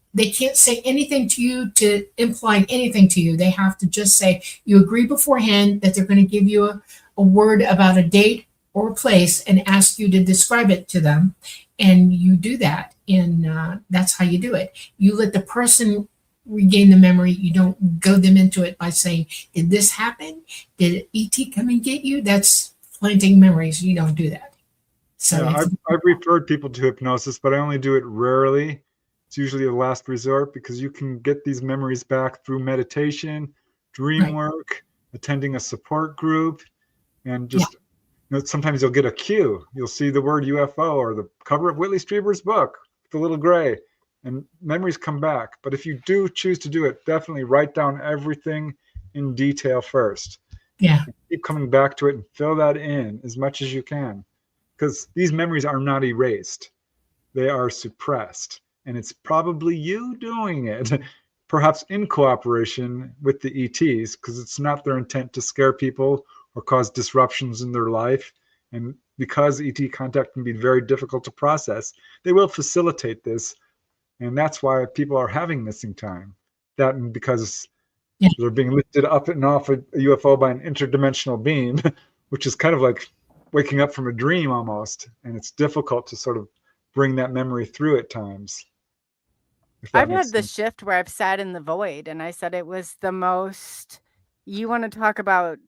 say anything to you to imply anything to you. They have to just say, you agree beforehand that they're going to give you a word about a date or a place and ask you to describe it to them. And you do that. And that's how you do it. You let the person regain the memory. You don't go them into it by saying, did this happen? Did ET come and get you? That's planting memories. You don't do that. So Yeah, I've referred people to hypnosis, but I only do it rarely. It's usually a last resort because you can get these memories back through meditation, dream work, attending a support group, and just sometimes you'll get a cue. You'll see the word UFO or the cover of Whitley Strieber's book, The Little Gray, and memories come back. But if you do choose to do it, definitely write down everything in detail first. Yeah. Keep coming back to it and fill that in as much as you can, because these memories are not erased. They are suppressed. And it's probably you doing it, perhaps in cooperation with the ETs, because it's not their intent to scare people or cause disruptions in their life. And because ET contact can be very difficult to process, they will facilitate this. And that's why people are having missing time. That and because they're being lifted up and off a UFO by an interdimensional beam, which is kind of like waking up from a dream almost. And it's difficult to sort of bring that memory through at times. I've had the shift where I've sat in the void, and I said it was the most, you want to talk about,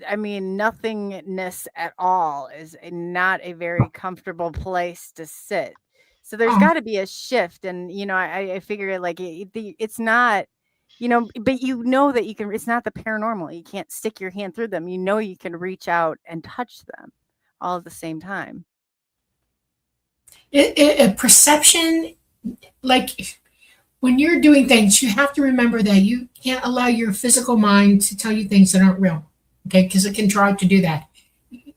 I mean, nothingness at all is not a very comfortable place to sit. So there's got to be a shift. And, I figure like it's not, but you know that you can, it's not the paranormal. You can't stick your hand through them. You can reach out and touch them all at the same time. A perception, like when you're doing things, you have to remember that you can't allow your physical mind to tell you things that aren't real, okay? Because it can try to do that.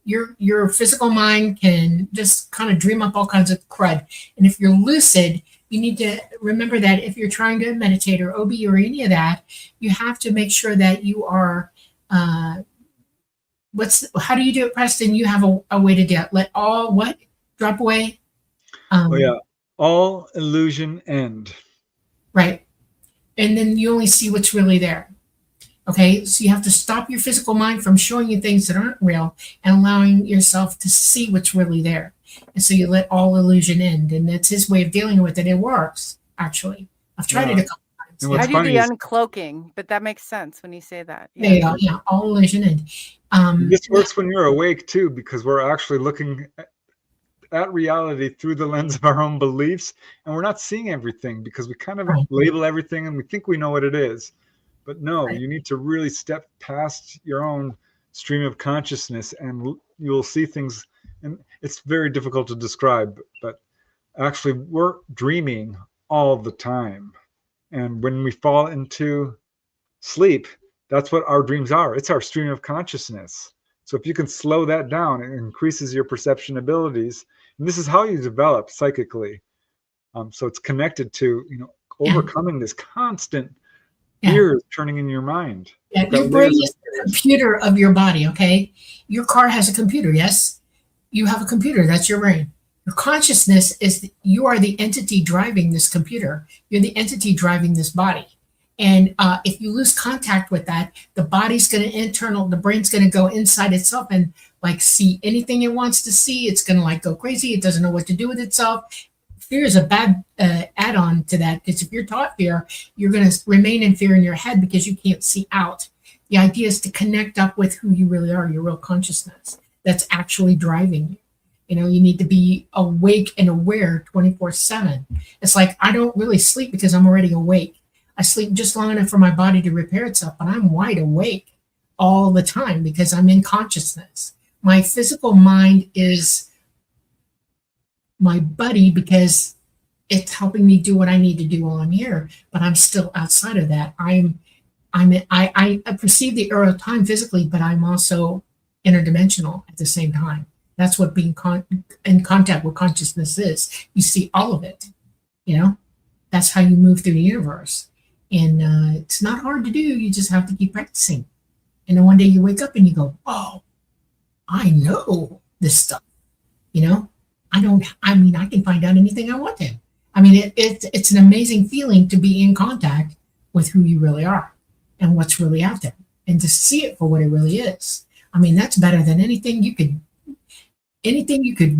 Your physical mind can just kind of dream up all kinds of crud. And if you're lucid, you need to remember that if you're trying to meditate or OB or any of that, you have to make sure that you are, how do you do it, Preston? You have a way to do it. Let all what? Drop away? All illusion end. Right. And then you only see what's really there. Okay. So you have to stop your physical mind from showing you things that aren't real and allowing yourself to see what's really there. And so you let all illusion end. And that's his way of dealing with it. It works, actually. I've tried it a couple times. And what's I do funny the is- uncloaking, but that makes sense when you say that. There you go. Yeah. All illusion end. This works when you're awake too, because we're actually looking at reality through the lens of our own beliefs, and we're not seeing everything because we kind of label everything and we think we know what it is. But no, you need to really step past your own stream of consciousness and you'll see things. And it's very difficult to describe, but actually we're dreaming all the time. And when we fall into sleep, that's what our dreams are. It's our stream of consciousness. So if you can slow that down, it increases your perception abilities. And this is how you develop psychically. So it's connected to, overcoming this constant fear turning in your mind. Yeah, your brain is the computer of your body, okay? Your car has a computer, yes? You have a computer, that's your brain. Your consciousness you are the entity driving this computer. You're the entity driving this body. And if you lose contact with that, the body's going to the brain's going to go inside itself and like see anything it wants to see. It's going to like go crazy. It doesn't know what to do with itself. Fear is a bad add-on to that, because if you're taught fear, you're going to remain in fear in your head because you can't see out. The idea is to connect up with who you really are, your real consciousness that's actually driving you. You know, you need to be awake and aware 24/7. It's like I don't really sleep because I'm already awake. I sleep just long enough for my body to repair itself, but I'm wide awake all the time because I'm in consciousness. My physical mind is my buddy because it's helping me do what I need to do while I'm here, but I'm still outside of that. I perceive the arrow of time physically, but I'm also interdimensional at the same time. That's what being in contact with consciousness is. You see all of it, you know? That's how you move through the universe. And it's not hard to do. You just have to keep practicing. And then one day you wake up and you go, oh, I know this stuff, you know? I can find out anything I want to. I mean, it's an amazing feeling to be in contact with who you really are and what's really out there and to see it for what it really is. I mean, that's better than anything you could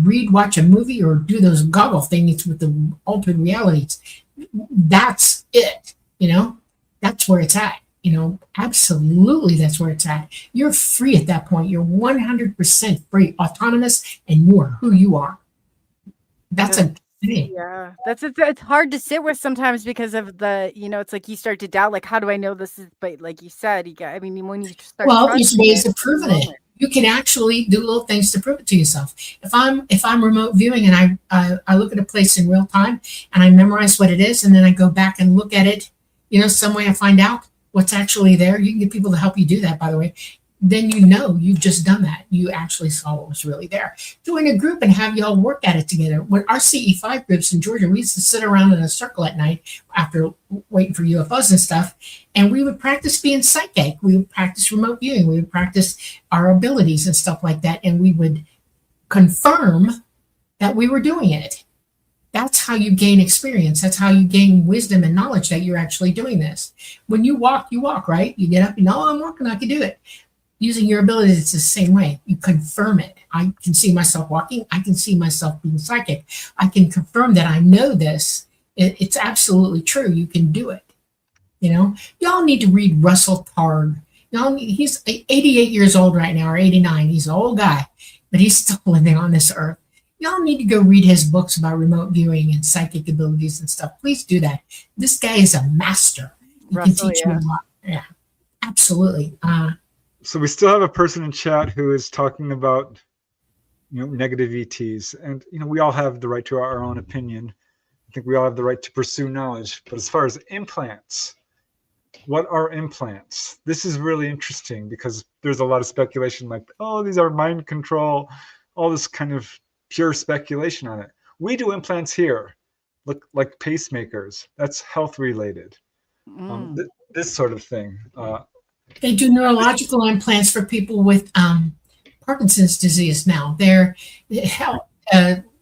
read, watch a movie, or do those goggle things with the altered realities. That's it, you know? That's where it's at, you know? Absolutely, that's where it's at. You're free at that point. You're 100% free, autonomous, and you are who you are. That's a thing. Yeah, it's hard to sit with sometimes because of the, you know, it's like you start to doubt, like, how do I know this is, but like you said, when you start, well, there's ways of proving it. You can actually do little things to prove it to yourself. If I'm remote viewing and I look at a place in real time and I memorize what it is, and then I go back and look at it, you know, some way I find out what's actually there. You can get people to help you do that, by the way. Then you know you've just done that. You actually saw what was really there. Join a group and have y'all work at it together. When our CE5 groups in Georgia, we used to sit around in a circle at night after waiting for UFOs and stuff, and we would practice being psychic. We would practice remote viewing. We would practice our abilities and stuff like that, and we would confirm that we were doing it. That's how you gain experience. That's how you gain wisdom and knowledge that you're actually doing this. When you walk, right? You get up, you know, I'm walking, I can do it. Using your abilities, it's the same way. You confirm it. I can see myself walking. I can see myself being psychic. I can confirm that I know this. It's absolutely true. You can do it. You know, y'all need to read Russell Targ. He's 88 years old right now, or 89. He's an old guy, but he's still living on this earth. Y'all need to go read his books about remote viewing and psychic abilities and stuff. Please do that. This guy is a master. He can teach you a lot. Yeah, absolutely. So we still have a person in chat who is talking about, you know, negative ETs, and you know, we all have the right to our own opinion. I think we all have the right to pursue knowledge. But as far as implants, what are implants? This is really interesting because there's a lot of speculation, like, oh, these are mind control, all this kind of pure speculation on it. We do implants here, look like pacemakers. That's health related. This sort of thing. They do neurological implants for people with Parkinson's disease now.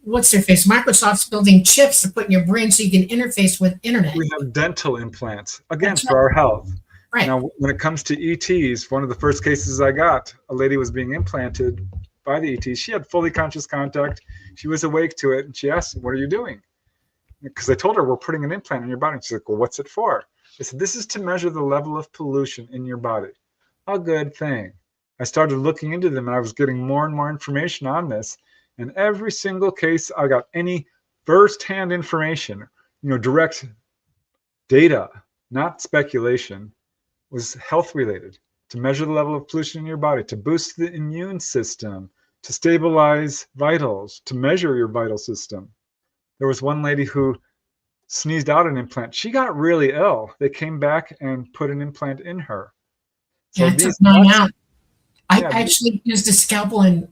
What's their face? Microsoft's building chips to put in your brain so you can interface with internet. We have dental implants, again, for our health. Right. Now, when it comes to ETs, one of the first cases I got, a lady was being implanted by the ETs. She had fully conscious contact. She was awake to it. And she asked, what are you doing? Because I told her, we're putting an implant in your body. And she's like, well, what's it for? I said, this is to measure the level of pollution in your body. A good thing. I started looking into them and I was getting more and more information on this. And every single case I got any firsthand information, you know, direct data, not speculation, was health related. To measure the level of pollution in your body, to boost the immune system, to stabilize vitals, to measure your vital system. There was one lady who sneezed out an implant. She got really ill. They came back and put an implant in her. So yeah, I took mine out. I actually used a scalpel and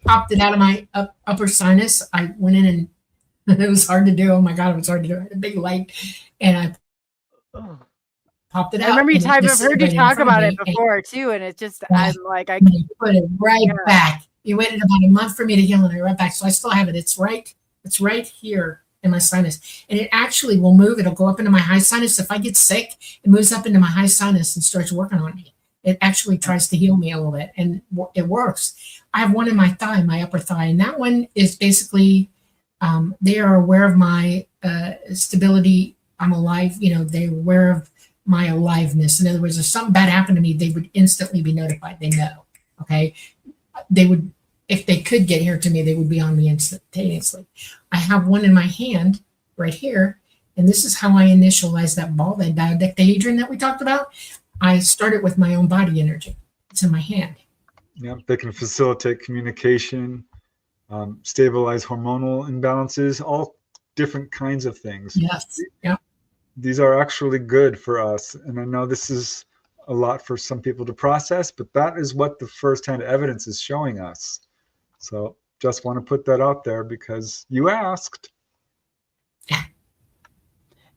popped it out of my upper sinus. I went in and it was hard to do. Oh my God, it was hard to do. I had a big light and I popped it out. I remember I've heard you talk about it before too. And it just, I'm like, I put it right back. You waited about a month for me to heal and I right back. So I still have it. It's right here in my sinus, and it actually will move. It'll go up into my high sinus. If I get sick, it moves up into my high sinus and starts working on me. It actually tries to heal me a little bit, and it works. I have one in my thigh, my upper thigh, and that one is basically, they are aware of my stability. I'm alive. You know, they're aware of my aliveness. In other words, if something bad happened to me, they would instantly be notified. They know. Okay. They would, if they could get here to me, they would be on me instantaneously. I have one in my hand right here. And this is how I initialized that ball, that dodecahedron that we talked about. I started with my own body energy. It's in my hand. Yeah, they can facilitate communication, stabilize hormonal imbalances, all different kinds of things. Yes. Yeah. These are actually good for us. And I know this is a lot for some people to process, but that is what the firsthand evidence is showing us. So just want to put that out there because you asked.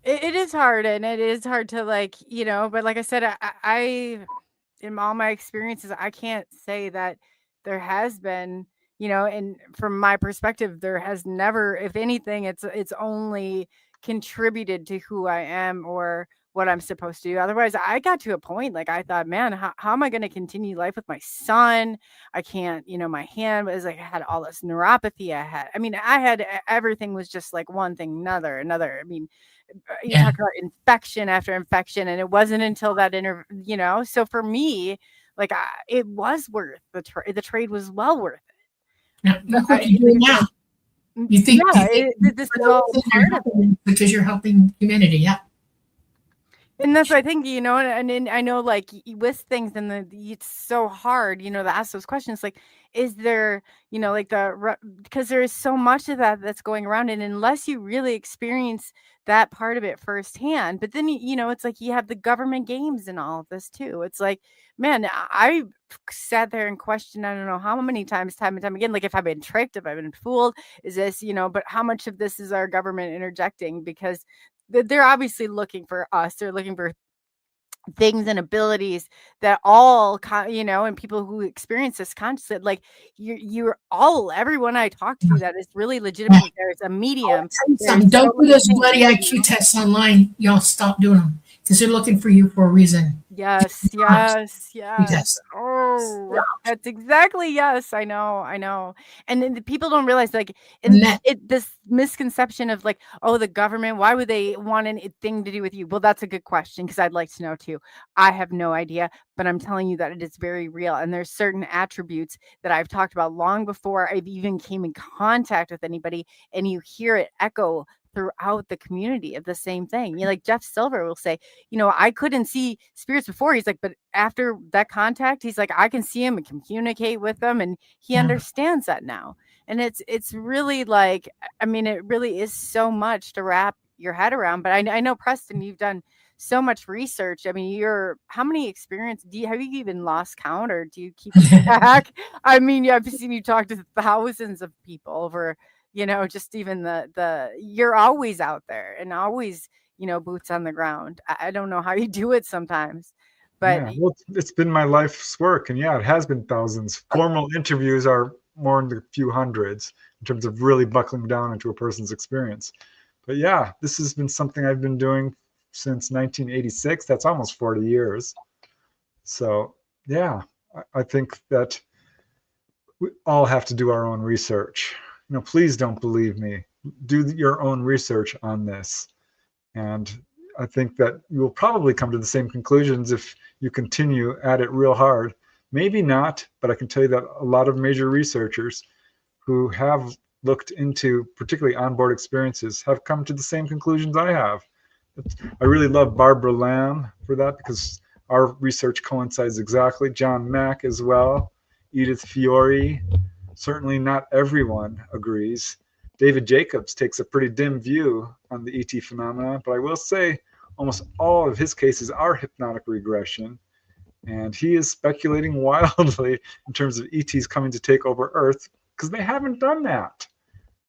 It is hard, and it is hard to, like, but like I said, I in all my experiences, I can't say that there has been, and from my perspective, there has never, if anything, it's only contributed to who I am or what I'm supposed to do. Otherwise, I got to a point, like, I thought, man, how am I going to continue life with my son? I can't, my hand was like, I had all this neuropathy. I had everything was just like one thing, another. I mean, you talk about infection after infection, and it wasn't until that so for me, like, it was worth the trade was well worth it. Now, look what you're doing now. You think, this is all part of it. Because you're helping humanity. Yeah. And that's what I think, and I know, like, with things, and it's so hard, to ask those questions. Like, is there, like because there is so much of that's going around, and unless you really experience that part of it firsthand, but then, it's like you have the government games and all of this too. It's like, man, I sat there and questioned, I don't know how many times, time and time again, like, if I've been tricked, if I've been fooled, is this, but how much of this is our government interjecting? Because they're obviously looking for us. They're looking for things and abilities that all, and people who experience this constant, like, everyone I talk to that is really legitimate. There's a medium. Don't do those bloody IQ tests online. Y'all stop doing them because they're looking for you for a reason. Yes. Oh, that's exactly. Yes, I know. And then the people don't realize, like, this misconception of, like, oh, the government, why would they want anything to do with you? Well, that's a good question, because I'd like to know too. I have no idea, but I'm telling you that it is very real. And there's certain attributes that I've talked about long before I've even came in contact with anybody, and you hear it echo throughout the community of the same thing. Like, Jeff Silver will say, I couldn't see spirits before. He's like, but after that contact, he's like, I can see him and communicate with them, and he understands that now. And it's really, like, I mean, it really is so much to wrap your head around. But I know, Preston, you've done so much research. I mean, how many experience have you even lost count, or do you keep track? I mean, I've seen you talk to thousands of people over, just even you're always out there and always, boots on the ground. I don't know how you do it sometimes, but well, it's been my life's work, and it has been thousands. Formal interviews are more in the few hundreds in terms of really buckling down into a person's experience. But this has been something I've been doing since 1986. That's almost 40 years. So I think that we all have to do our own research. Please don't believe me. Do your own research on this. And I think that you will probably come to the same conclusions if you continue at it real hard. Maybe not, but I can tell you that a lot of major researchers who have looked into particularly onboard experiences have come to the same conclusions I have. I really love Barbara Lamb for that, because our research coincides exactly. John Mack as well, Edith Fiore. Certainly not everyone agrees. David Jacobs takes a pretty dim view on the ET phenomena, but I will say almost all of his cases are hypnotic regression, and he is speculating wildly in terms of ETs coming to take over Earth, because they haven't done that.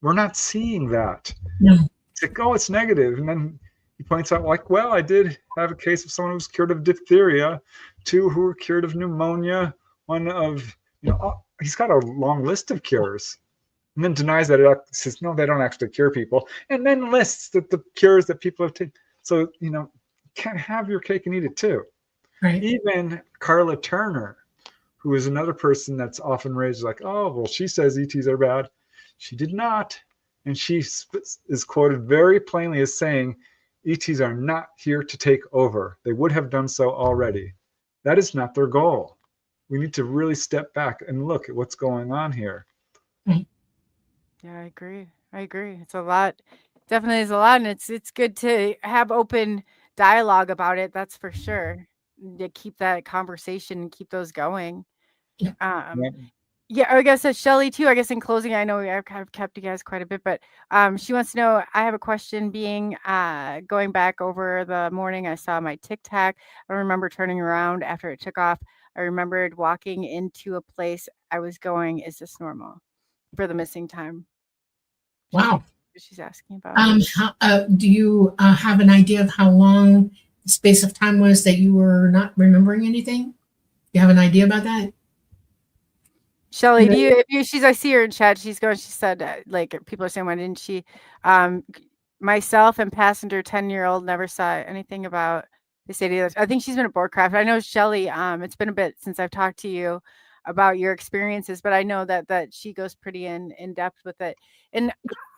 We're not seeing that. No. It's like, oh, it's negative. And then he points out, like, well, I did have a case of someone who was cured of diphtheria, 2 who were cured of pneumonia, 1 of, he's got a long list of cures, and then denies that it says, no, they don't actually cure people, and then lists the cures that people have taken. So, you can't have your cake and eat it too. Right. Even Carla Turner, who is another person that's often raised like, oh, well, she says ETs are bad. She did not. And she is quoted very plainly as saying, ETs are not here to take over. They would have done so already. That is not their goal. We need to really step back and look at what's going on here. Right. Yeah, I agree. It's a lot. Definitely is a lot, and it's good to have open dialogue about it. That's for sure. To keep that conversation and keep those going. Yeah. Yeah. Yeah, I guess Shelly too. I guess in closing, I know I've kind of kept you guys quite a bit, but she wants to know. I have a question. Being going back over the morning, I saw my Tic Tac. I remember turning around after it took off. I remembered walking into a place I was going. Is this normal for the missing time? Wow. She's asking about. Do you have an idea of how long the space of time was that you were not remembering anything? You have an idea about that? Shelly, do you? I see her in chat. She said, like, people are saying, why didn't she? Myself and passenger 10-year-old never saw anything about this idiot. I think she's been at Boardcraft. I know Shelly. It's been a bit since I've talked to you about your experiences, but I know that she goes pretty in depth with it. And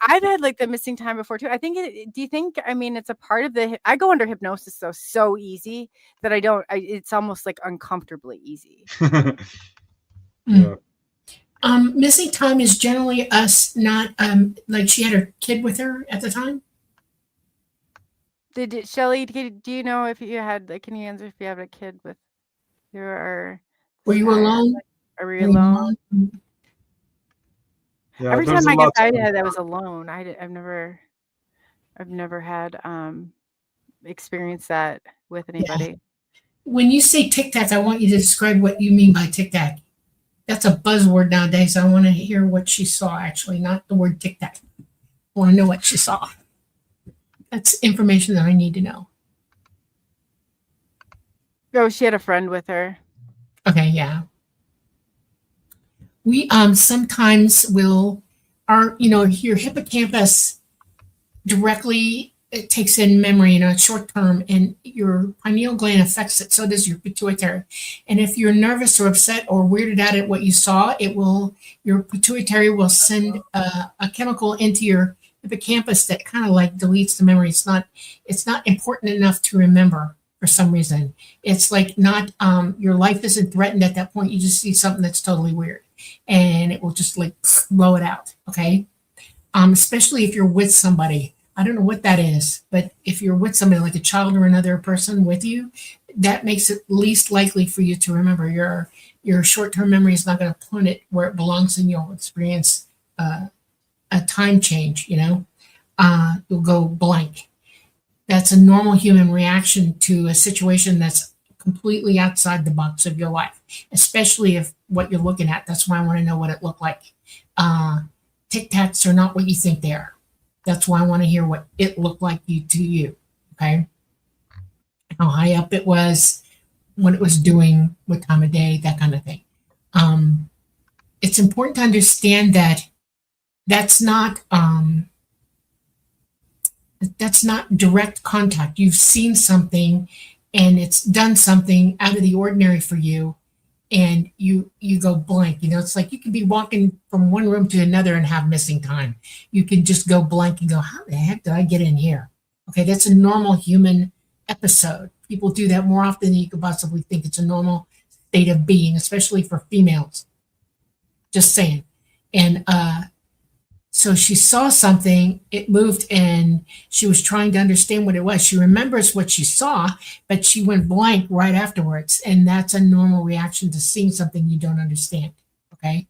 I've had like the missing time before too. I think. Do you think? I mean, it's a part of the. I go under hypnosis so easy that I don't. It's almost like uncomfortably easy. Yeah. Missing time is generally us not like she had her kid with her at the time. Shelly, do you know if you had? Can you answer if you have a kid with you or? Were you alone? Are we alone? Yeah, Every there's time a lot to I was alone. I've never had experienced that with anybody. Yeah. When you say Tic Tac, I want you to describe what you mean by Tic Tac. That's a buzzword nowadays. I want to hear what she saw, actually, not the word Tic Tac. I want to know what she saw. That's information that I need to know. Oh, she had a friend with her. Okay, yeah. We sometimes will, your hippocampus directly, it takes in memory, short term, and your pineal gland affects it. So does your pituitary. And if you're nervous or upset or weirded out at what you saw, your pituitary will send a chemical into your hippocampus that kind of like deletes the memory. It's not important enough to remember for some reason. It's like not, your life isn't threatened at that point. You just see something that's totally weird and it will just like blow it out. Okay. Especially if you're with somebody. I don't know what that is, but if you're with somebody like a child or another person with you, that makes it least likely for you to remember. Your short-term memory is not going to put it where it belongs, and you'll experience a time change. You'll go blank. That's a normal human reaction to a situation that's completely outside the box of your life, especially if what you're looking at. That's why I want to know what it looked like. Tic Tacs are not what you think they are. That's why I want to hear what it looked like to you, okay? How high up it was, what it was doing, what time of day, that kind of thing. It's important to understand that that's not direct contact. You've seen something and it's done something out of the ordinary for you, and you go blank. It's like you can be walking from one room to another and have missing time. You can just go blank and go, how the heck did I get in here? Okay, that's a normal human episode. People do that more often than you could possibly think. It's a normal state of being, especially for females. Just saying. And so she saw something, it moved, and she was trying to understand what it was. She remembers what she saw, but she went blank right afterwards. And that's a normal reaction to seeing something you don't understand. Okay.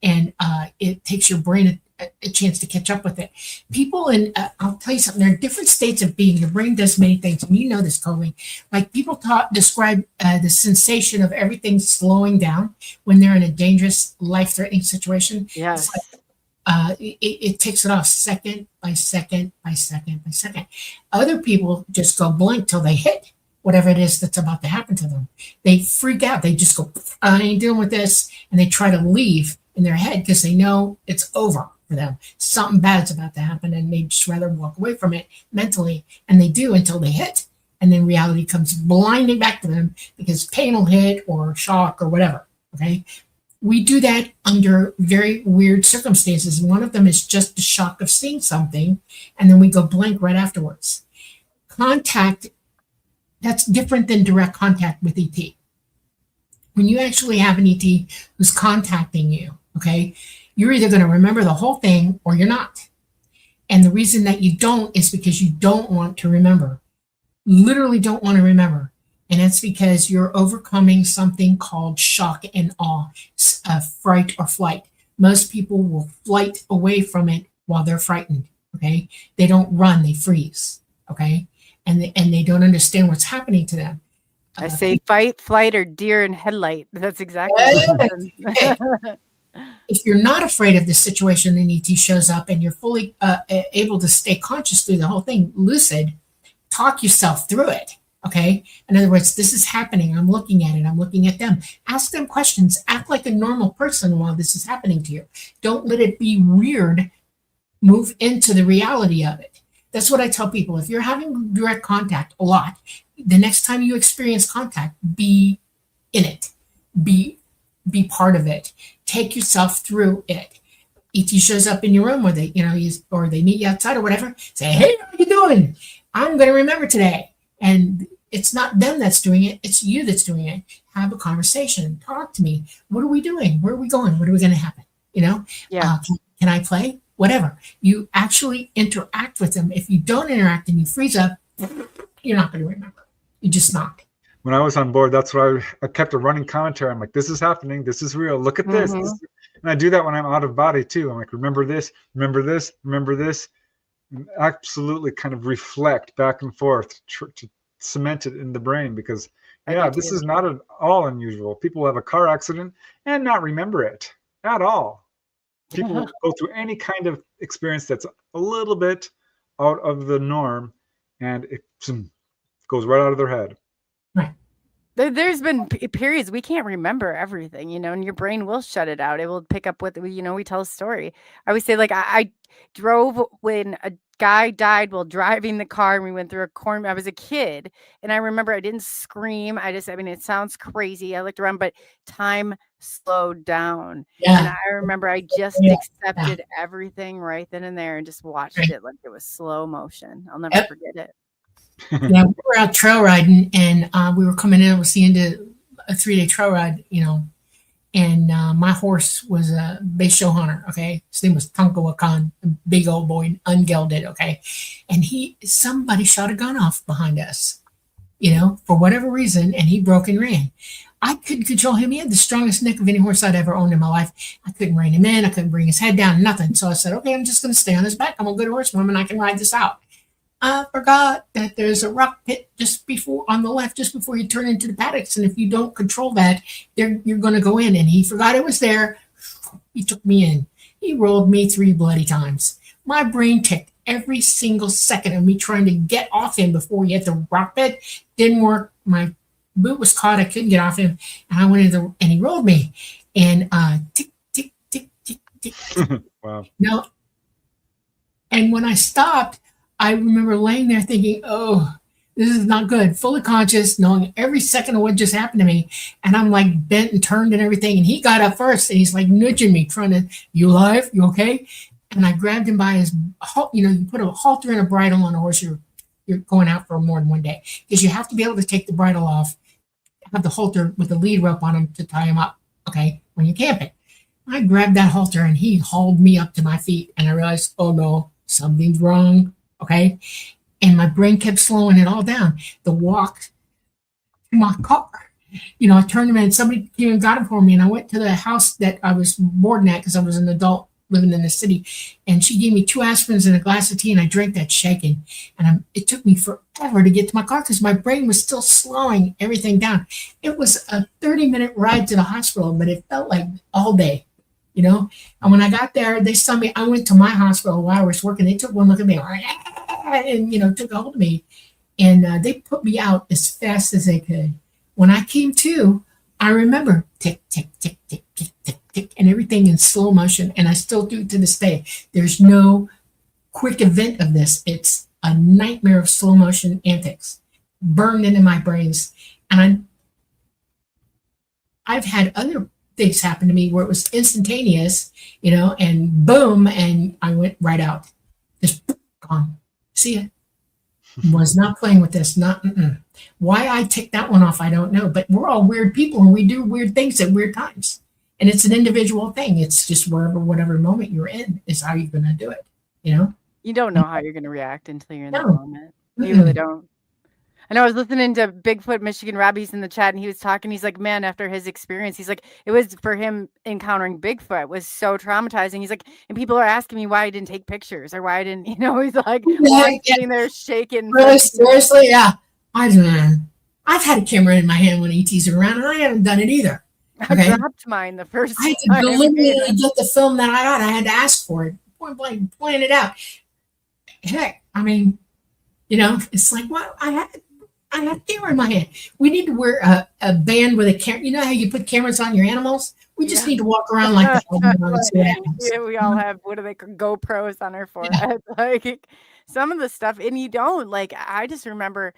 And it takes your brain a chance to catch up with it. People, and I'll tell you something, there are different states of being. Your brain does many things, and you know this, Coley. Like people describe the sensation of everything slowing down when they're in a dangerous, life-threatening situation. Yes. It's like, it takes it off second by second by second by second. Other people just go blank till they hit whatever it is that's about to happen to them. They freak out. They just go, I ain't dealing with this. And they try to leave in their head because they know it's over for them. Something bad's about to happen, and they just rather walk away from it mentally. And they do until they hit. And then reality comes blinding back to them because pain will hit or shock or whatever. Okay. We do that under very weird circumstances. One of them is just the shock of seeing something, and then we go blank right afterwards. contact, that's different than direct contact with ET. When you actually have an ET who's contacting you, okay, you're either going to remember the whole thing or you're not. And the reason that you don't is because you don't want to remember. Literally don't want to remember. And that's because you're overcoming something called shock and awe, fright or flight. Most people will flight away from it while they're frightened, okay? They don't run, they freeze, okay? And they don't understand what's happening to them. I say fight, flight, or deer in headlight. That's exactly what happens. If you're not afraid of the situation and ET shows up and you're fully able to stay conscious through the whole thing, lucid, talk yourself through it, okay? In other words, this is happening. I'm looking at it. I'm looking at them. Ask them questions. Act like a normal person while this is happening to you. Don't let it be weird. Move into the reality of it. That's what I tell people. If you're having direct contact a lot, the next time you experience contact, be in it. Be part of it. Take yourself through it. ET shows up in your room, or they meet you outside or whatever. Say, hey, how are you doing? I'm going to remember today. And it's not them that's doing it. It's you that's doing it. Have a conversation. Talk to me. What are we doing? Where are we going? What are we going to happen? Yeah. Can I play? Whatever. You actually interact with them. If you don't interact and you freeze up, you're not going to remember. You're just not. When I was on board, that's why I kept a running commentary. I'm like, this is happening. This is real. Look at this. And I do that when I'm out of body too. I'm like, remember this, remember this, remember this. And absolutely kind of reflect back and forth to cement it in the brain, because this is not at all unusual. People have a car accident and not remember it at all. People go through any kind of experience that's a little bit out of the norm, and it goes right out of their head. Right. There's been periods we can't remember everything, and your brain will shut it out. It will pick up with, we tell a story. I always say, like, I drove when a guy died while driving the car, and we went through a corn. I was a kid, and I remember I didn't scream. It sounds crazy. I looked around, but time slowed down. Yeah. And I remember I just accepted everything right then and there and just watched it like it was slow motion. I'll never forget it. Yeah, we were out trail riding, and we were coming in. It was the end of a 3-day trail ride, and my horse was a base show hunter. Okay, his name was Tonko Akan, a big old boy, ungelded. Okay, and somebody shot a gun off behind us, for whatever reason, and he broke and ran. I couldn't control him. He had the strongest neck of any horse I'd ever owned in my life. I couldn't rein him in. I couldn't bring his head down. Nothing. So I said, okay, I'm just going to stay on his back. I'm a good horsewoman. I can ride this out. I forgot that there's a rock pit on the left, just before you turn into the paddocks. And if you don't control that, you're going to go in. And he forgot it was there. He took me in. He rolled me 3 bloody times. My brain ticked every single second of me trying to get off him before he hit the rock pit. Didn't work. My boot was caught. I couldn't get off him. And I went and he rolled me. And tick, tick, tick, tick, tick. Wow. No. And when I stopped, I remember laying there thinking, oh, this is not good. Fully conscious, knowing every second of what just happened to me. And I'm like bent and turned and everything. And he got up first and he's like nudging me, trying to, you alive? You okay? And I grabbed him by his, you put a halter and a bridle on a horse. You're going out for more than one day, because you have to be able to take the bridle off, have the halter with the lead rope on him to tie him up, okay, when you're camping. I grabbed that halter and he hauled me up to my feet. And I realized, oh no, something's wrong. Okay. And my brain kept slowing it all down. The walk to my car, I turned him in, and somebody came and got him for me. And I went to the house that I was boarding at, because I was an adult living in the city. And she gave me 2 aspirins and a glass of tea, and I drank that shaking. And it took me forever to get to my car, because my brain was still slowing everything down. It was a 30-minute ride to the hospital, but it felt like all day. And when I got there, they saw me. I went to my hospital while I was working. They took one look at me and took a hold of me, and they put me out as fast as they could. When I came to, I remember tick, tick, tick, tick, tick, tick, tick, and everything in slow motion. And I still do to this day. There's no quick event of this. It's a nightmare of slow motion antics burned into my brains. And I've had other things happen to me where it was instantaneous, and boom, and I went right out. Just gone. See ya. Was not playing with this. Not why I take that one off, I don't know. But we're all weird people, and we do weird things at weird times. And it's an individual thing. It's just whatever moment you're in is how you're going to do it. You know. You don't know how you're going to react until you're in that No. moment. You really don't. I know I was listening to Bigfoot Michigan Robbie's in the chat, and he was talking. He's like, man, after his experience, he's like, it was for him encountering Bigfoot was so traumatizing. He's like, and people are asking me why I didn't take pictures or why I didn't, he's like, sitting there shaking. Really, seriously, yeah. I've had a camera in my hand when ETs are around, and I haven't done it either. Okay? I dropped mine the first I had to time. deliberately get the film that I got. I had to ask for it. Point blank, plan it out. Heck, I mean, it's like, well, I had a camera in my hand. We need to wear a band with a camera. You know how you put cameras on your animals? We just need to walk around like that. Yeah, we all have, what do they call, GoPros on our forehead? Yeah. Like some of the stuff, and you don't, like, I just remember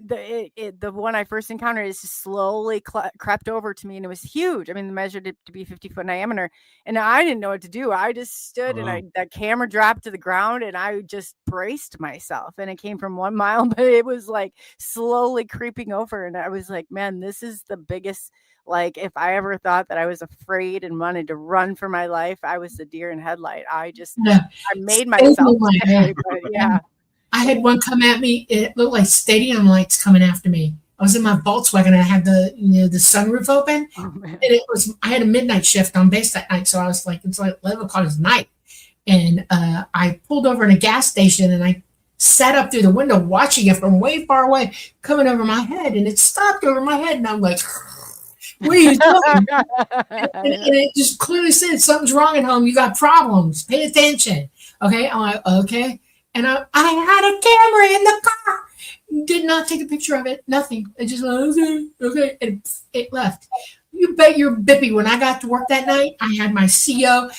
the one I first encountered is just slowly crept over to me, and it was huge. I mean, measured it to be 50-foot diameter, and I didn't know what to do. I just stood, and that camera dropped to the ground, and I just braced myself, and it came from 1 mile, but it was like slowly creeping over, and I was like, man, this is the biggest. Like, if I ever thought that I was afraid and wanted to run for my life, I was the deer in headlight. I made myself stay, but yeah. I had one come at me. It looked like stadium lights coming after me. I was in my Volkswagen. And I had the sunroof open, and I had a midnight shift on base that night. So I was like, it's like 11 o'clock at night, and I pulled over in a gas station, and I sat up through the window watching it from way far away, coming over my head, and it stopped over my head, and I'm like, what are you doing? and it just clearly said, something's wrong at home. You got problems. Pay attention. Okay. I'm like, okay. And I had a camera in the car. Did not take a picture of it. Nothing. I just went, okay. And it left. You bet your bippy. When I got to work that night, I had my CO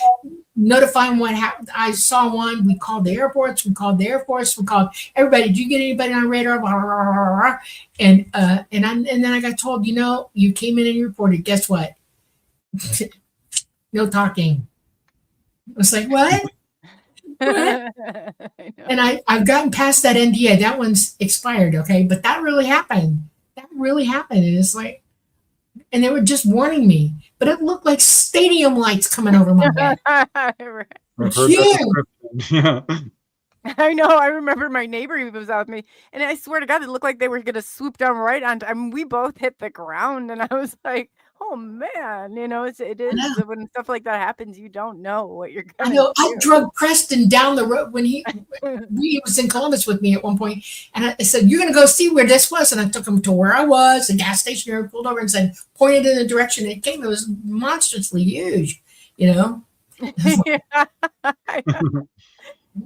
notifying what happened. I saw one. We called the airports. We called the Air Force. We called everybody. Did you get anybody on radar? Blah, blah, blah, blah. And then I got told, you came in and you reported. Guess what? No talking. I was like, what? And I've gotten past that NDA. That one's expired, okay? But that really happened. And it's like, and they were just warning me. But it looked like stadium lights coming over my head. Yeah. I know. I remember my neighbor who was out with me, and I swear to God, it looked like they were going to swoop down right onto. I mean, we both hit the ground, and I was like, "Oh man!" It is when stuff like that happens, you don't know what you're going to do. I drug Preston down the road when he was in Columbus with me at one point, and I said, "You're going to go see where this was," and I took him to where I was, the gas station. Here, pulled over and said, pointed in the direction it came. It was monstrously huge, Yeah, I know.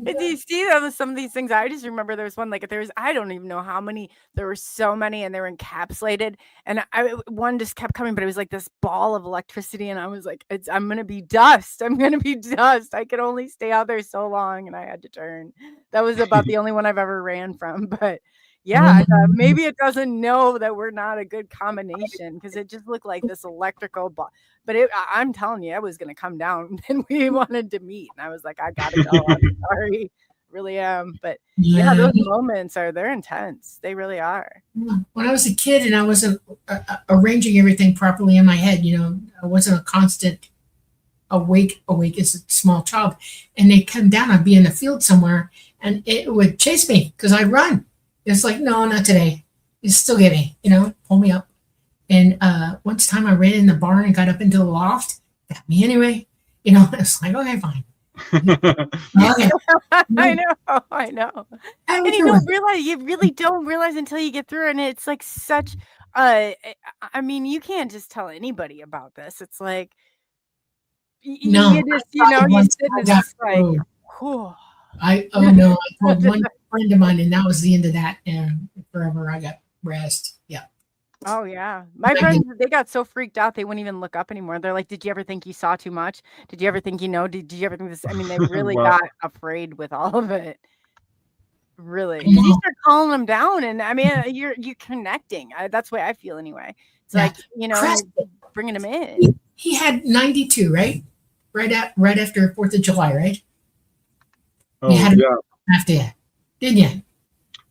Do you see some of these things? I just remember there was one, like I don't even know how many, there were so many, and they were encapsulated, and one just kept coming, but it was like this ball of electricity, and I was like, I'm gonna be dust. I could only stay out there so long, and I had to turn. That was about the only one I've ever ran from. But yeah, maybe it doesn't know that we're not a good combination, because it just looked like this electrical ball. But I'm telling you, I was going to come down, and we wanted to meet. And I was like, I got to go. I'm sorry. Really am. But yeah, those moments they're intense. They really are. When I was a kid and I wasn't arranging everything properly in my head, I wasn't a constant awake as a small child. And they'd come down, I'd be in the field somewhere, and it would chase me because I'd run. It's like, no, not today. You still get me, pull me up. And one time I ran in the barn and got up into the loft. Got me anyway. It's like, okay, fine. Okay. I know. And you really don't realize until you get through it. And it's like such, I mean, you can't just tell anybody about this. It's like, you just, you sit and it's just like, whew. I told one friend of mine, and that was the end of that. And forever I got rest. Yeah. Oh yeah. My friends, they got so freaked out they wouldn't even look up anymore. They're like, did you ever think you saw too much? Did you ever think did you ever think this? I mean, they really got afraid with all of it. Really. Because you start calling them down, and I mean, you're connecting. That's the way I feel anyway. It's like, bringing them in. He had 92, right? Right after 4th of July, right? Oh, yeah. After that, didn't you?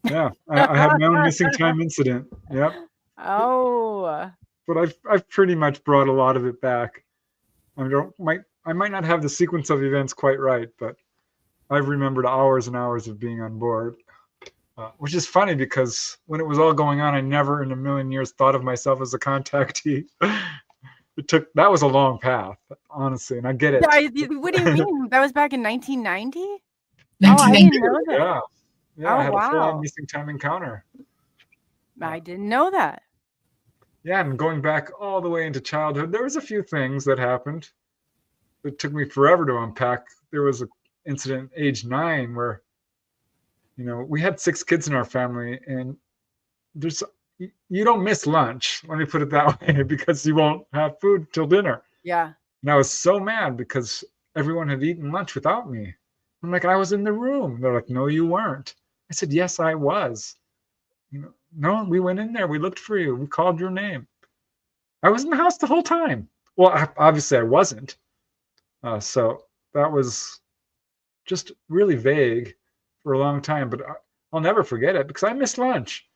Yeah, I have my own missing time incident. Yep. Oh, But I've pretty much brought a lot of it back. I might not have the sequence of events quite right, but I've remembered hours and hours of being on board, which is funny because when it was all going on, I never in a million years thought of myself as a contactee. That was a long path, honestly, and I get it. what do you mean? That was back in 1990? Oh, I 1990. didn't know that. Yeah, yeah, Oh, I had a full-on wow. missing time encounter. I didn't know that. Yeah, and going back all the way into childhood, there was a few things that happened. It took me forever to unpack. There was an incident age 9 where, we had 6 kids in our family, and you don't miss lunch, let me put it that way, because you won't have food till dinner. Yeah. And I was so mad because everyone had eaten lunch without me. I'm like, I was in the room. They're like, no, you weren't. I said, yes, I was. No, we went in there. We looked for you. We called your name. I was in the house the whole time. Well, obviously I wasn't. So that was just really vague for a long time, but I'll never forget it because I missed lunch.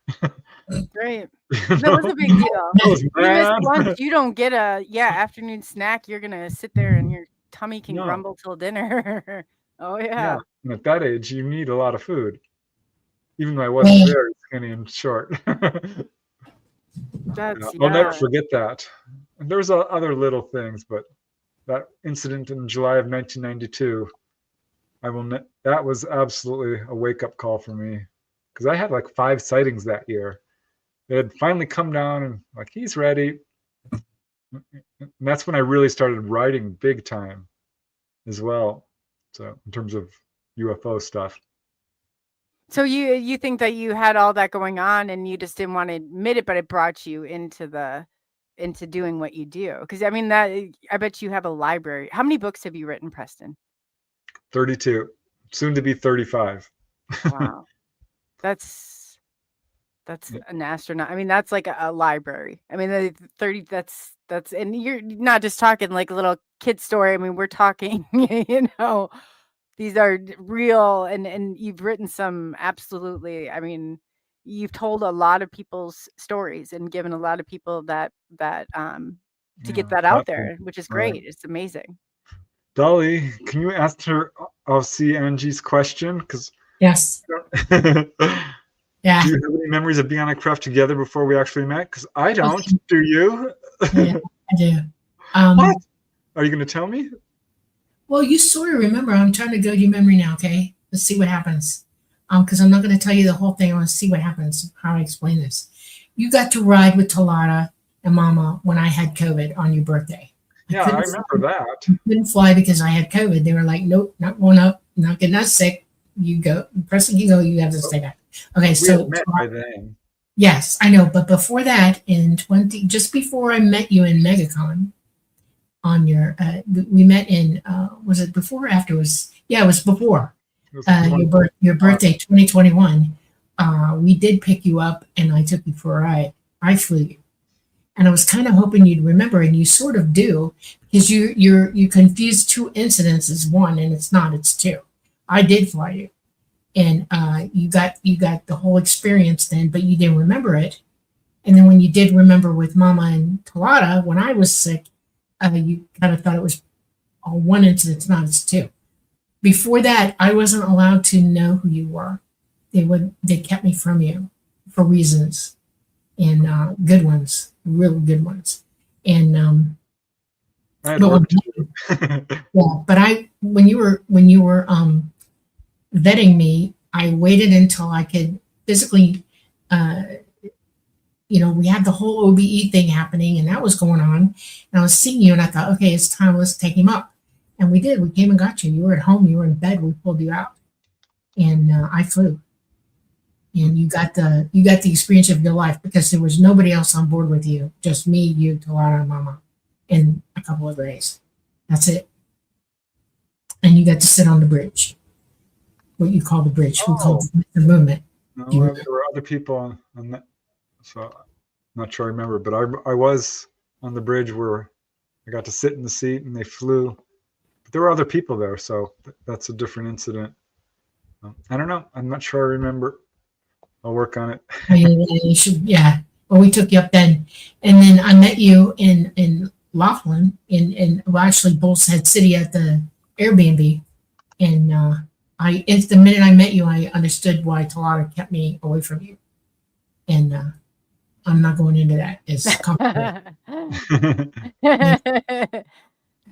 Great. That was a big deal. I was You miss mad. lunch, you don't get a afternoon snack. You're gonna sit there and your tummy can No. grumble till dinner. Oh Yeah. yeah. And at that age, you need a lot of food, even though I wasn't very skinny and short. I'll never forget that. And there was other little things, but that incident in July of 1992, that was absolutely a wake-up call for me, because I had like 5 sightings that year. They had finally come down and like, he's ready. And that's when I really started writing big time as well. So in terms of UFO stuff. So you think that you had all that going on and you just didn't want to admit it, but it brought you into doing what you do? Because I mean, I bet you have a library. How many books have you written, Preston? 32, soon to be 35. Wow. That's an astronaut. I mean, that's like a library. I mean, the 30, that's, and you're not just talking like a little kid story. I mean, we're talking, these are real, and you've written some absolutely, I mean, you've told a lot of people's stories and given a lot of people that to get that out there, which is great. Right. It's amazing. Dolly, can you ask her, I'll see Angie's question? Because yes. Yeah. Do you have any memories of being on a craft together before we actually met? Because I don't. Okay. Do you? Yeah, I do. What? Are you going to tell me? Well, you sort of remember. I'm trying to go to your memory now, okay? Let's see what happens. Because I'm not going to tell you the whole thing. I want to see what happens, how I explain this. You got to ride with Talata and Mama when I had COVID on your birthday. Yeah, I remember that. I couldn't fly because I had COVID. They were like, nope, not going up, not getting us sick. You go. Preston, you go. You have to stay back. Okay, so met by then. Yes, I know. But before that, just before I met you in MegaCon, on your, we met in, was it before or afterwards? Yeah, it was before your birthday, 2021. We did pick you up, and I took you for a ride. I flew you, and I was kind of hoping you'd remember, and you sort of do, because you confuse 2 incidents as one, and it's not. It's 2. I did fly you. And you got the whole experience then, but you didn't remember it. And then when you did remember with Mama and Talata, when I was sick, you kind of thought it was all one incident. It's not, it's 2. Before that, I wasn't allowed to know who you were. They kept me from you for reasons, and good ones, real good ones. And I had work too. Yeah, but when you were vetting me, I waited until I could physically, we had the whole OBE thing happening, and that was going on. And I was seeing you, and I thought, okay, it's time. Let's take him up. And we did. We came and got you. You were at home. You were in bed. We pulled you out, and I flew. And you got the experience of your life, because there was nobody else on board with you, just me, you, Talata, and Mama, and a couple of Rays. That's it. And you got to sit on the bridge. What you call the bridge. We call it the movement. No, there were other people on that, so I'm not sure I remember, but I was on the bridge where I got to sit in the seat and they flew. But there were other people there, so that's a different incident. I don't know. I'm not sure I remember. I'll work on it. You should, yeah. Well, we took you up then, and then I met you in Laughlin, well, actually Bull's Head City at the Airbnb, and it's the minute I met you, I understood why Talata kept me away from you, and I'm not going into that. It's complicated.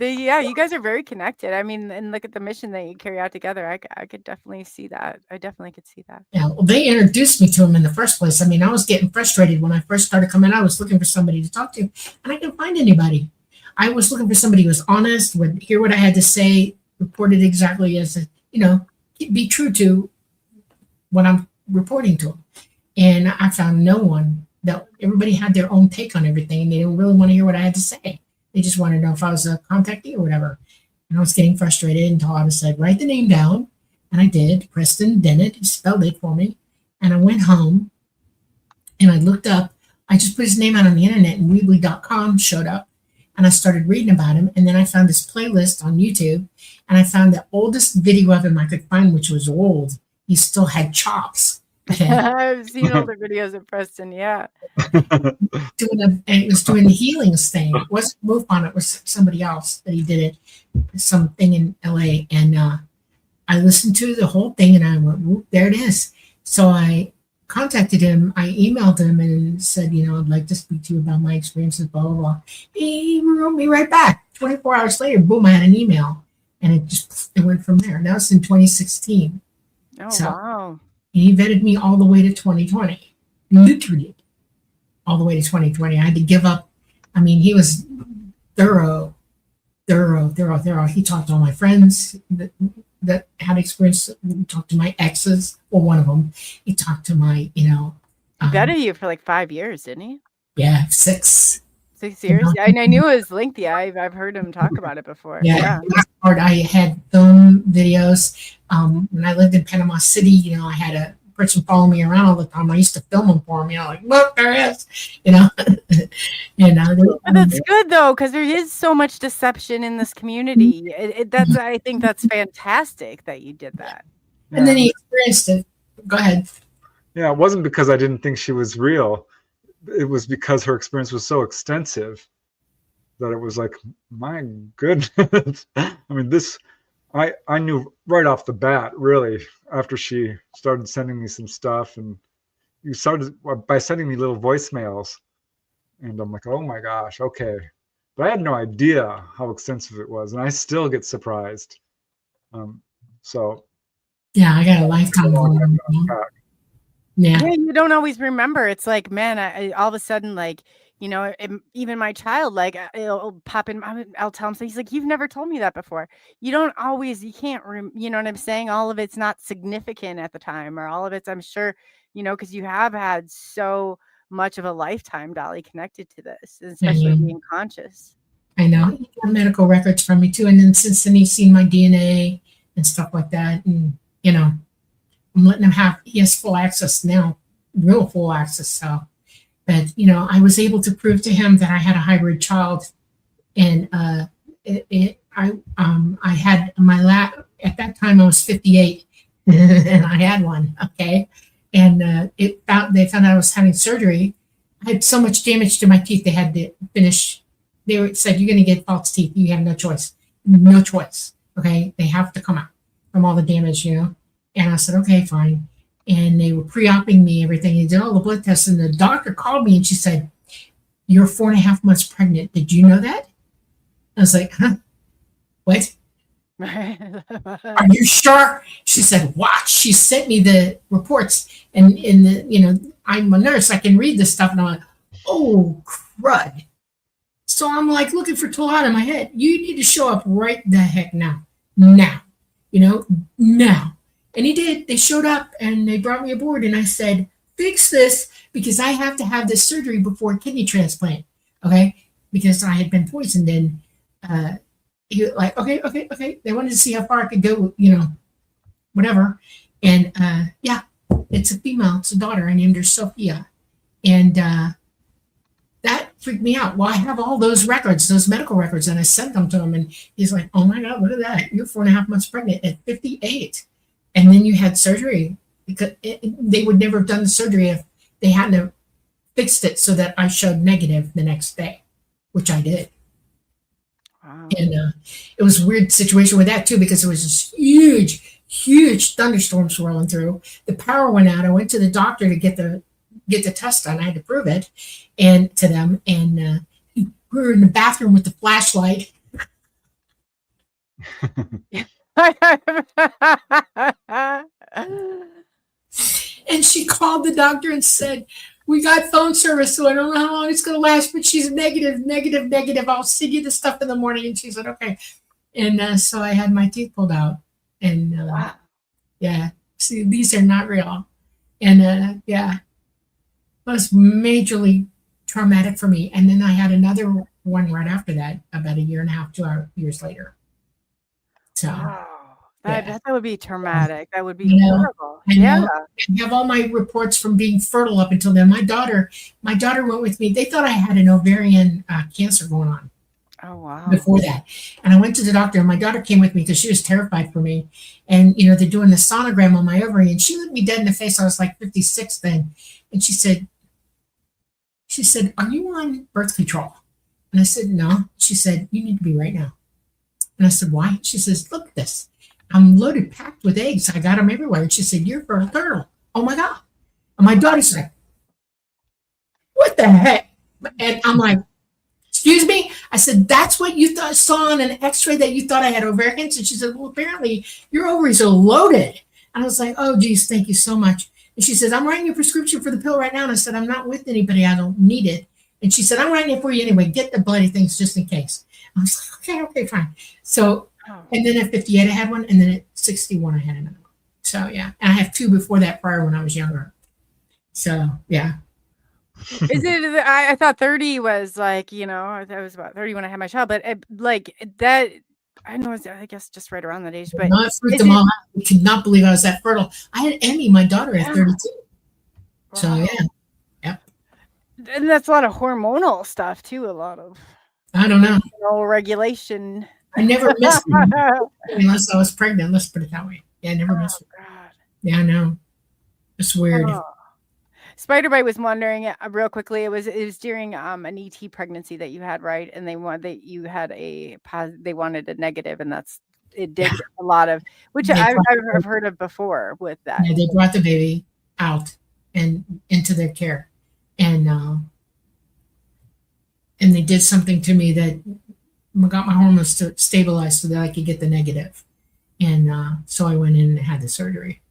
Yeah, you guys are very connected. I mean, and look at the mission that you carry out together. I could definitely see that. I definitely could see that. Yeah, well, they introduced me to him in the first place. I mean, I was getting frustrated when I first started coming out. I was looking for somebody to talk to, and I couldn't find anybody. I was looking for somebody who was honest, would hear what I had to say, reported exactly as be true to what I'm reporting to them. And I found no one. That everybody had their own take on everything, and they didn't really want to hear what I had to say. They just wanted to know if I was a contactee or whatever. And I was getting frustrated until I said, write the name down. And I did. Preston Dennett. He spelled it for me. And I went home and I looked up. I just put his name out on the internet, and Weebly.com showed up. And I started reading about him. And then I found this playlist on YouTube. And I found the oldest video of him I could find, which was old. He still had chops. Okay. I've seen older videos of Preston, yeah. And it was doing the healings thing. It wasn't MoveOn, it was somebody else that he did it, something in LA. And I listened to the whole thing and I went, whoop, there it is. So I contacted him, I emailed him and said, I'd like to speak to you about my experiences, blah, blah, blah. He wrote me right back. 24 hours later, boom, I had an email. And it went from there. Now it's in 2016. Oh, so, wow. He vetted me all the way to 2020, literally all the way to 2020. I had to give up. I mean, he was thorough. He talked to all my friends that had experience. He talked to my exes, or one of them. He talked to my, He vetted you for like 5 years, didn't he? Yeah, 6. 6 years? I knew it was lengthy. I've heard him talk about it before. Yeah. I had film videos. When I lived in Panama City, I had a person follow me around all the time. I used to film them for him, like, look, there it is, But that's good though, because there is so much deception in this community. I think that's fantastic that you did that. And then he experienced it. Go ahead. Yeah, it wasn't because I didn't think she was real. It was because her experience was so extensive that it was like, my goodness. I mean, I knew right off the bat, really, after she started sending me some stuff, and you started by sending me little voicemails, and I'm like, oh my gosh, okay. But I had no idea how extensive it was, and I still get surprised. So yeah, I got a lifetime on. Yeah, you don't always remember. It's like, man, I all of a sudden, like, even my child, like, it'll pop in. I'll tell him something. He's like, you've never told me that before. You can't, you know what I'm saying? All of it's not significant at the time, or all of it's, I'm sure, because you have had so much of a lifetime, Dolly, connected to this, especially being conscious. I know. He got medical records from me too. And then since then, he's seen my DNA and stuff like that. And, I'm letting him he has full access now, real full access. So, but, I was able to prove to him that I had a hybrid child. And I had at that time I was 58 and I had one. Okay. And they found out I was having surgery. I had so much damage to my teeth. They had to finish. They said, you're going to get false teeth. You have no choice. No choice. Okay. They have to come out from all the damage, And I said, okay, fine. And they were pre-oping me, everything. They did all the blood tests. And the doctor called me and she said, you're 4.5 months pregnant. Did you know that? I was like, huh? What? Are you sure? She said, watch. She sent me the reports. And I'm a nurse. I can read this stuff. And I'm like, oh, crud. So I'm like looking for Talata in my head. You need to show up right the heck now. Now. Now. And he did. They showed up and they brought me aboard. And I said, fix this because I have to have this surgery before kidney transplant. Okay. Because I had been poisoned. And he was like, okay. They wanted to see how far I could go, whatever. And yeah, it's a female. It's a daughter. I named her Sophia. And that freaked me out. Well, I have all those records, those medical records, and I sent them to him. And he's like, oh my God, look at that. You're 4.5 months pregnant at 58. And then you had surgery. because they would never have done the surgery if they hadn't have fixed it so that I showed negative the next day, which I did. Wow. And it was a weird situation with that too, because there was this huge thunderstorms rolling through. The power went out. I went to the doctor to get the test done. I had to prove it and to them. And we were in the bathroom with the flashlight. And she called the doctor and said, we got phone service, so I don't know how long it's going to last, but she's negative. I'll send you the stuff in the morning. And she said, okay. And so I had my teeth pulled out. And Wow. yeah, see, these are not real. And yeah, it was majorly traumatic for me. And then I had another one right after that, about a year and a half, 2 years later. So Wow. yeah. That would be traumatic. That would be You know, horrible. I Yeah. know. I have all my reports from being fertile up until then. My daughter went with me. They thought I had an ovarian cancer going on Oh, wow. before that. And I went to the doctor, and my daughter came with me because she was terrified for me. And, you know, they're doing the sonogram on my ovary, and she looked me dead in the face. I was like 56 then. And she said, are you on birth control? And I said, no. She said, you need to be right now. And I said, why? She says, look at this. I'm loaded, packed with eggs. I got them everywhere. And she said, you're fertile. Oh my God. And my daughter's like, what the heck? And I'm like, excuse me? I said, that's what you saw on an x-ray, that you thought I had ovarian cancer? And she said, well, apparently your ovaries are loaded. And I was like, oh, geez, thank you so much. And she said, I'm writing you a prescription for the pill right now. And I said, I'm not with anybody. I don't need it. And she said, I'm writing it for you anyway. Get the bloody things just in case. I was like, okay, fine. So, and then at 58, I had one. And then at 61, I had another one. So, yeah. And I have two before that prior when I was younger. So, yeah. Is it? I thought 30 was like, you know, I was about 30 when I had my child, but like that, I know it's, I guess, just right around that age. But I freaked them all out. I could not believe I was that fertile. I had Emmy, my daughter, at 32. Wow. So, yeah. Yep. And that's a lot of hormonal stuff too. A lot of, I don't know. regulation. I never missed unless I was pregnant. Let's put it that way. Yeah, I never missed. God. Yeah, I know. It's weird. Spiderbite was wondering real quickly. It was during an ET pregnancy that you had, right? And they wanted they wanted a negative, and it did a lot of, which I've heard of before with that. Yeah, they brought the baby out and into their care, and they did something to me that got my hormones stabilized so that I could get the negative, and so I went in and had the surgery.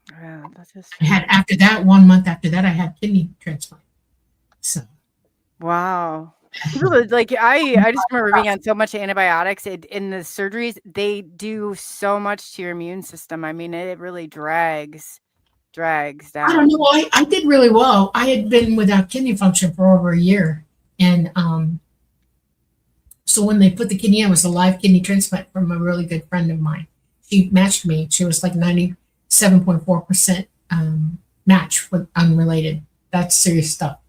Yeah, that's just. I had, after that, 1 month after that, I had kidney transplant. So. Wow. Like I just remember being on so much antibiotics in the surgeries. They do so much to your immune system. I mean, it really drags down. I don't know. I did really well. I had been without kidney function for over a year, and so when they put the kidney in, it was a live kidney transplant from a really good friend of mine. She matched me. She was like 97.4% match with unrelated. That's serious stuff.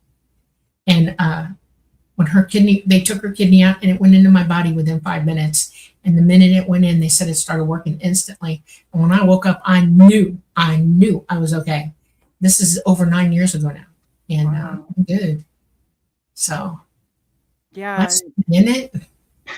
And when they took her kidney out, and it went into my body within 5 minutes. And the minute it went in, they said it started working instantly. And when I woke up, I knew I was okay. This is over 9 years ago now. And Wow. I'm good. So Yeah. that's in it.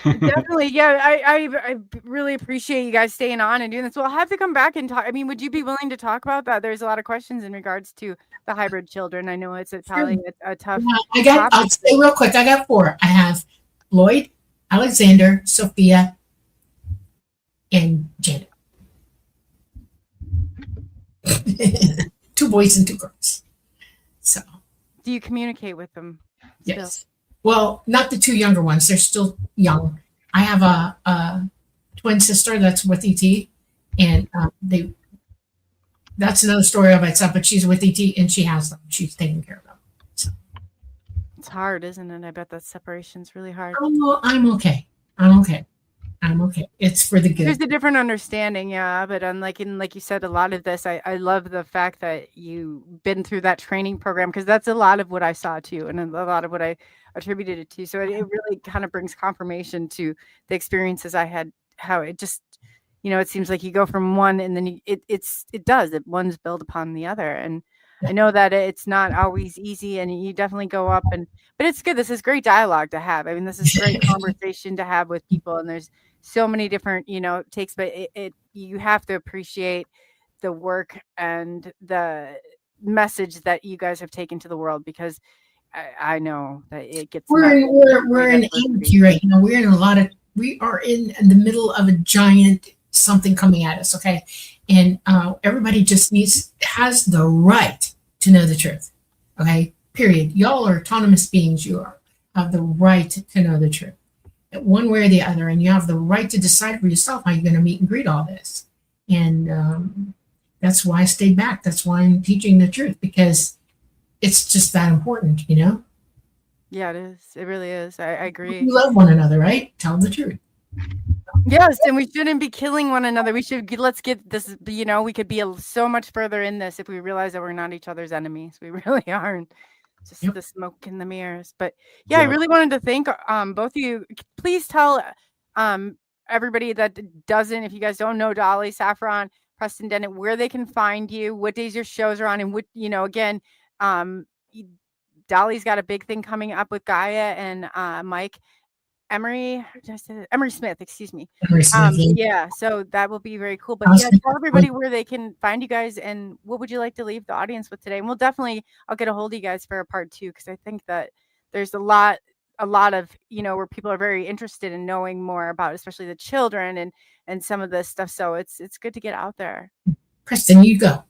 Definitely. Yeah. I really appreciate you guys staying on and doing this. We'll have to come back and talk. I mean, would you be willing to talk about that? There's a lot of questions in regards to the hybrid children. I know it's probably a tough. I'll say real quick, I got 4. I have Lloyd, Alexander, Sophia, and Janet. 2 boys and 2 girls. So. Do you communicate with them? Yes. Still? Well, not the 2 younger ones. They're still young. I have a twin sister that's with ET, and that's another story of itself, but she's with ET and she has them. She's taking care of them. So. It's hard, isn't it? I bet that separation's really hard. I'm okay. It's for the good. There's a different understanding, yeah. But like you said, a lot of this, I love the fact that you've been through that training program, because that's a lot of what I saw too, and a lot of what I attributed it to. So it really kind of brings confirmation to the experiences I had, how it just, it seems like you go from one and then one's build upon the other. And I know that it's not always easy, and you definitely go up, but it's good. This is great dialogue to have. I mean, this is great conversation to have with people, and there's so many different, takes, but you have to appreciate the work and the message that you guys have taken to the world, because I know that it gets we're in energy right now. We are in the middle of a giant something coming at us. Okay. And everybody just has the right to know the truth. Okay. Period. Y'all are autonomous beings. You have the right to know the truth, one way or the other. And you have the right to decide for yourself how you're going to meet and greet all this. And that's why I stayed back. That's why I'm teaching the truth, because it's just that important, Yeah, it is. It really is. I agree. You love one another, right? Tell them the truth. Yes, and we shouldn't be killing one another. Let's get this, we could be so much further in this if we realize that we're not each other's enemies. We really aren't. Just the smoke and the mirrors. But yeah, I really wanted to thank both of you. Please tell everybody that doesn't, if you guys don't know Dolly, Saffron, Preston Dennett, where they can find you, what days your shows are on, and what, again, Dolly's got a big thing coming up with Gaia and Mike Emery Smith, excuse me. Yeah, so that will be very cool. But yeah, tell everybody where they can find you guys, and what would you like to leave the audience with today? And I'll get a hold of you guys for a part 2, because I think that there's a lot of, where people are very interested in knowing more about, especially the children and some of this stuff. So it's good to get out there. Preston, you go.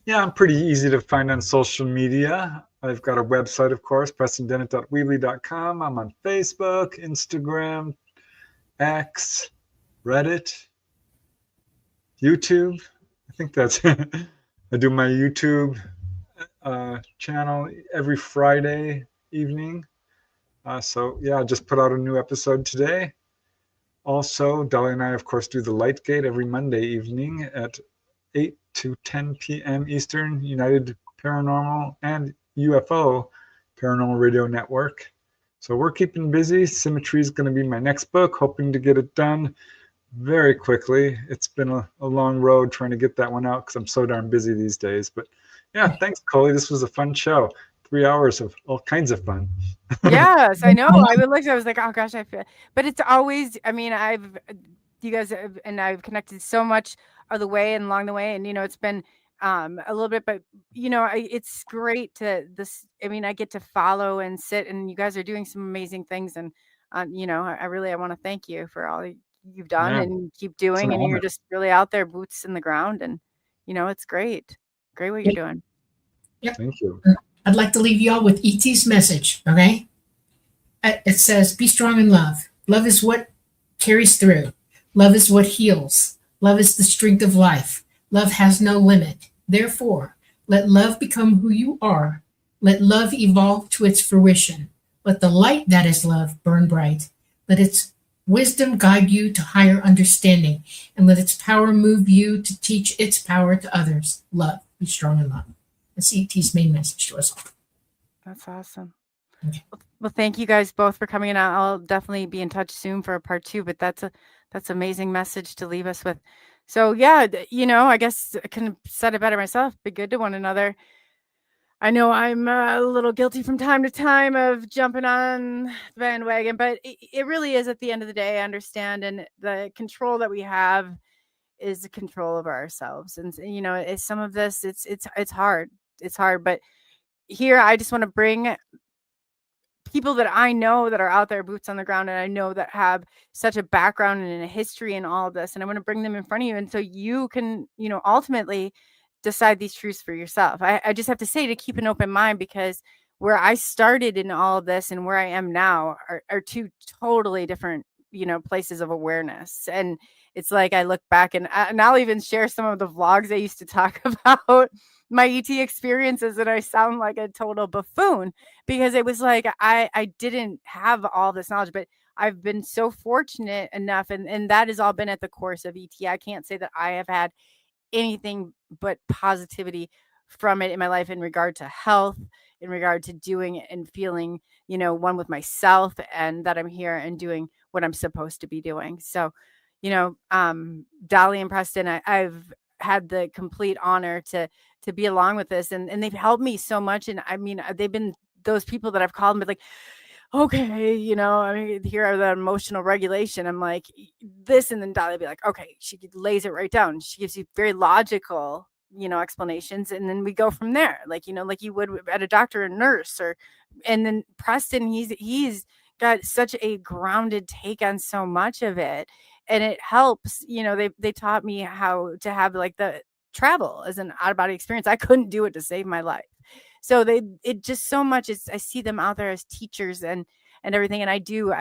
Yeah, I'm pretty easy to find on social media. I've got a website, of course, PrestonDennett.weebly.com. I'm on Facebook, Instagram, X, Reddit, YouTube. I think that's it. I do my YouTube channel every Friday evening. So yeah, I just put out a new episode today. Also, Dolly and I, of course, do the Light Gate every Monday evening at 8 to 10 p.m. Eastern, United Paranormal and UFO Paranormal Radio Network. So we're keeping busy. Symmetry is going to be my next book, hoping to get it done very quickly. It's been a long road trying to get that one out because I'm so darn busy these days. But yeah, thanks, Coley. This was a fun show. 3 hours of all kinds of fun. Yes, I know. I was like, oh gosh, but it's always, I mean, you guys and I've connected so much of the way and along the way, and it's been a little bit, but it's great I get to follow and sit, and you guys are doing some amazing things, and I want to thank you for all you've done and keep doing, and you're just really out there, boots in the ground, and it's great what you're doing. Yep. Thank you. I'd like to leave you all with E.T.'s message, okay? It says, be strong in love. Love is what carries through. Love is what heals. Love is the strength of life. Love has no limit. Therefore, let love become who you are. Let love evolve to its fruition. Let the light that is love burn bright. Let its wisdom guide you to higher understanding, and let its power move you to teach its power to others. Love. Be strong in love. That's E.T.'s main message to us all. That's awesome. Okay. Well, thank you guys both for coming in. I'll definitely be in touch soon for a part 2, but that's amazing message to leave us with. So yeah, I guess I couldn't have said it better myself. Be good to one another. I know I'm a little guilty from time to time of jumping on the bandwagon, but it really is, at the end of the day, I understand, and the control that we have is the control of ourselves. And it's some of this, it's hard. It's hard, but here I just want to bring people that I know that are out there, boots on the ground, and I know that have such a background and a history in all of this, and I want to bring them in front of you, and so you can, ultimately decide these truths for yourself. I just have to say to keep an open mind, because where I started in all of this and where I am now are two totally different, places of awareness. And it's like I look back, and I'll even share some of the vlogs I used to talk about my ET experiences, and I sound like a total buffoon, because it was like I didn't have all this knowledge, but I've been so fortunate enough, and that has all been at the course of ET. I can't say that I have had anything but positivity from it in my life, in regard to health, in regard to doing and feeling, one with myself, and that I'm here and doing what I'm supposed to be doing. So Dolly and Preston, I've had the complete honor to be along with this, and they've helped me so much. And I mean, they've been those people that I've called and been like, okay, here are the emotional regulation. I'm like this, and then Dolly be like, okay, she lays it right down. She gives you very logical, explanations, and then we go from there, like you would at a doctor or nurse. And then Preston, he's got such a grounded take on so much of it, and it helps. They taught me how to have like the travel as an out-of-body experience. I couldn't do it to save my life. So it just so much is, I see them out there as teachers and everything. And I do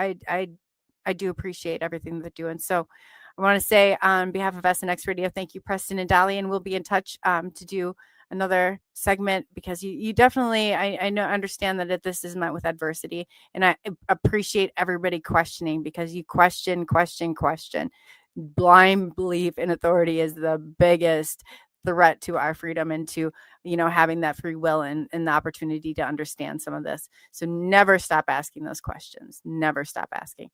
appreciate everything they're doing. So I want to say on behalf of SNX Radio, thank you, Preston and Dolly, and we'll be in touch to do another segment, because you definitely, I understand that this is met with adversity, and I appreciate everybody questioning, because you question. Blind belief in authority is the biggest threat to our freedom and to, having that free will and the opportunity to understand some of this. So never stop asking those questions. Never stop asking.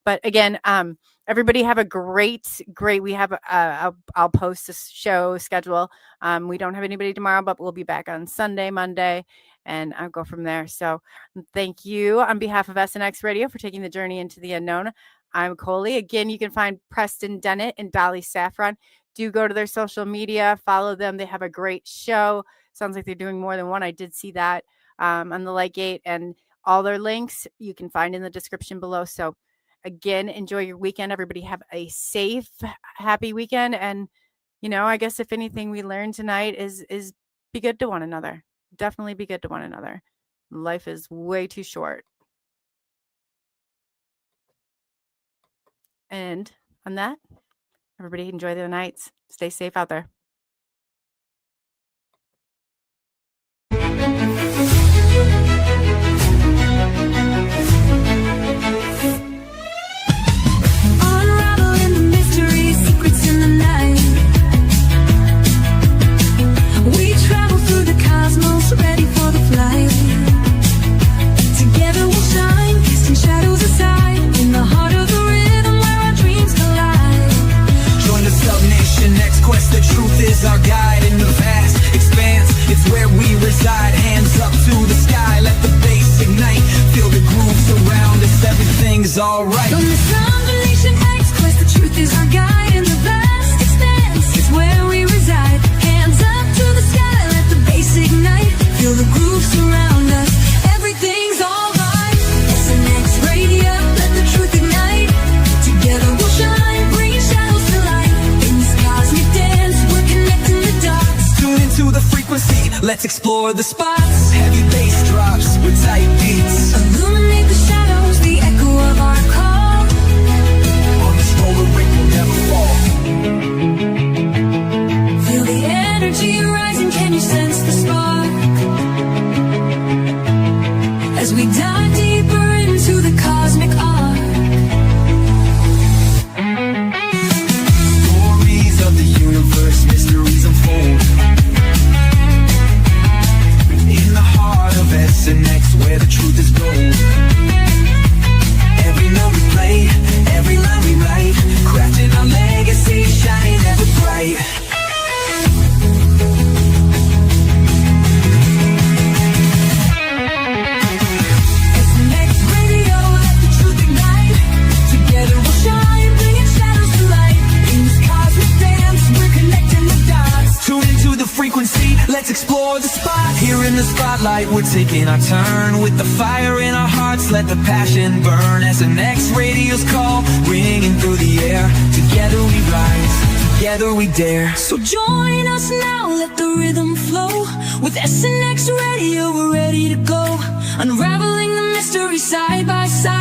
But again, everybody have a great, we have, I'll post this show schedule. We don't have anybody tomorrow, but we'll be back on Sunday, Monday, and I'll go from there. So thank you on behalf of SNX Radio for taking the journey into the unknown. I'm Coley. Again, you can find Preston Dennett and Dolly Saffron. Do go to their social media, follow them. They have a great show. Sounds like they're doing more than one. I did see that on the Lightgate, and all their links you can find in the description below. So again, enjoy your weekend. Everybody have a safe, happy weekend. And, I guess if anything we learned tonight is be good to one another. Definitely be good to one another. Life is way too short. And on that, everybody enjoy their nights. Stay safe out there. Unraveling the mystery, secrets in the night. We travel through the cosmos, ready for the flight. Together we'll shine, casting shadows aside, in the heart of the rhythm where our dreams collide. Join the Sub-Nation Next Quest, the truth is our guide. In the vast expanse, it's where we reside. Hands up to the sky, let the bass ignite. Feel the grooves around us, everything's alright. On the Sub-Nation Next Quest, the truth is our guide. In the vast expanse, it's where we reside. Hands up to the sky, let the bass ignite. Feel the grooves around us, everything's alright. SNX Radio, let the truth ignite. Together we'll shine, bringing shadows to light. In this cosmic dance, we're connecting the dots. Tune into the frequency, let's explore the spots. Heavy bass drops with tight beats. Illuminate the shadows, the echo of our call. On this roller ring we'll never fall. Feel the energy rising, can you sense the spark? As we dive deeper into the cosmic arc. Stories of the universe, mysteries unfold. In the heart of SNX, where the truth is gold. Every note we play, every line we write, crafting our legacy, shining ever bright. SNX Radio, let the truth ignite. Together we'll shine, bringing shadows to light. In this cosmic dance, we're connecting the dots. Tune into the frequency, let's explore the spot. Here in the spotlight, we're taking our turn. With the fire in our hearts, let the passion burn. SNX Radio's call, ringing through the air. Together we rise, together we dare. So join us now, let the rhythm flow. With SNX Radio, we're ready to go. Unraveling the mystery side by side.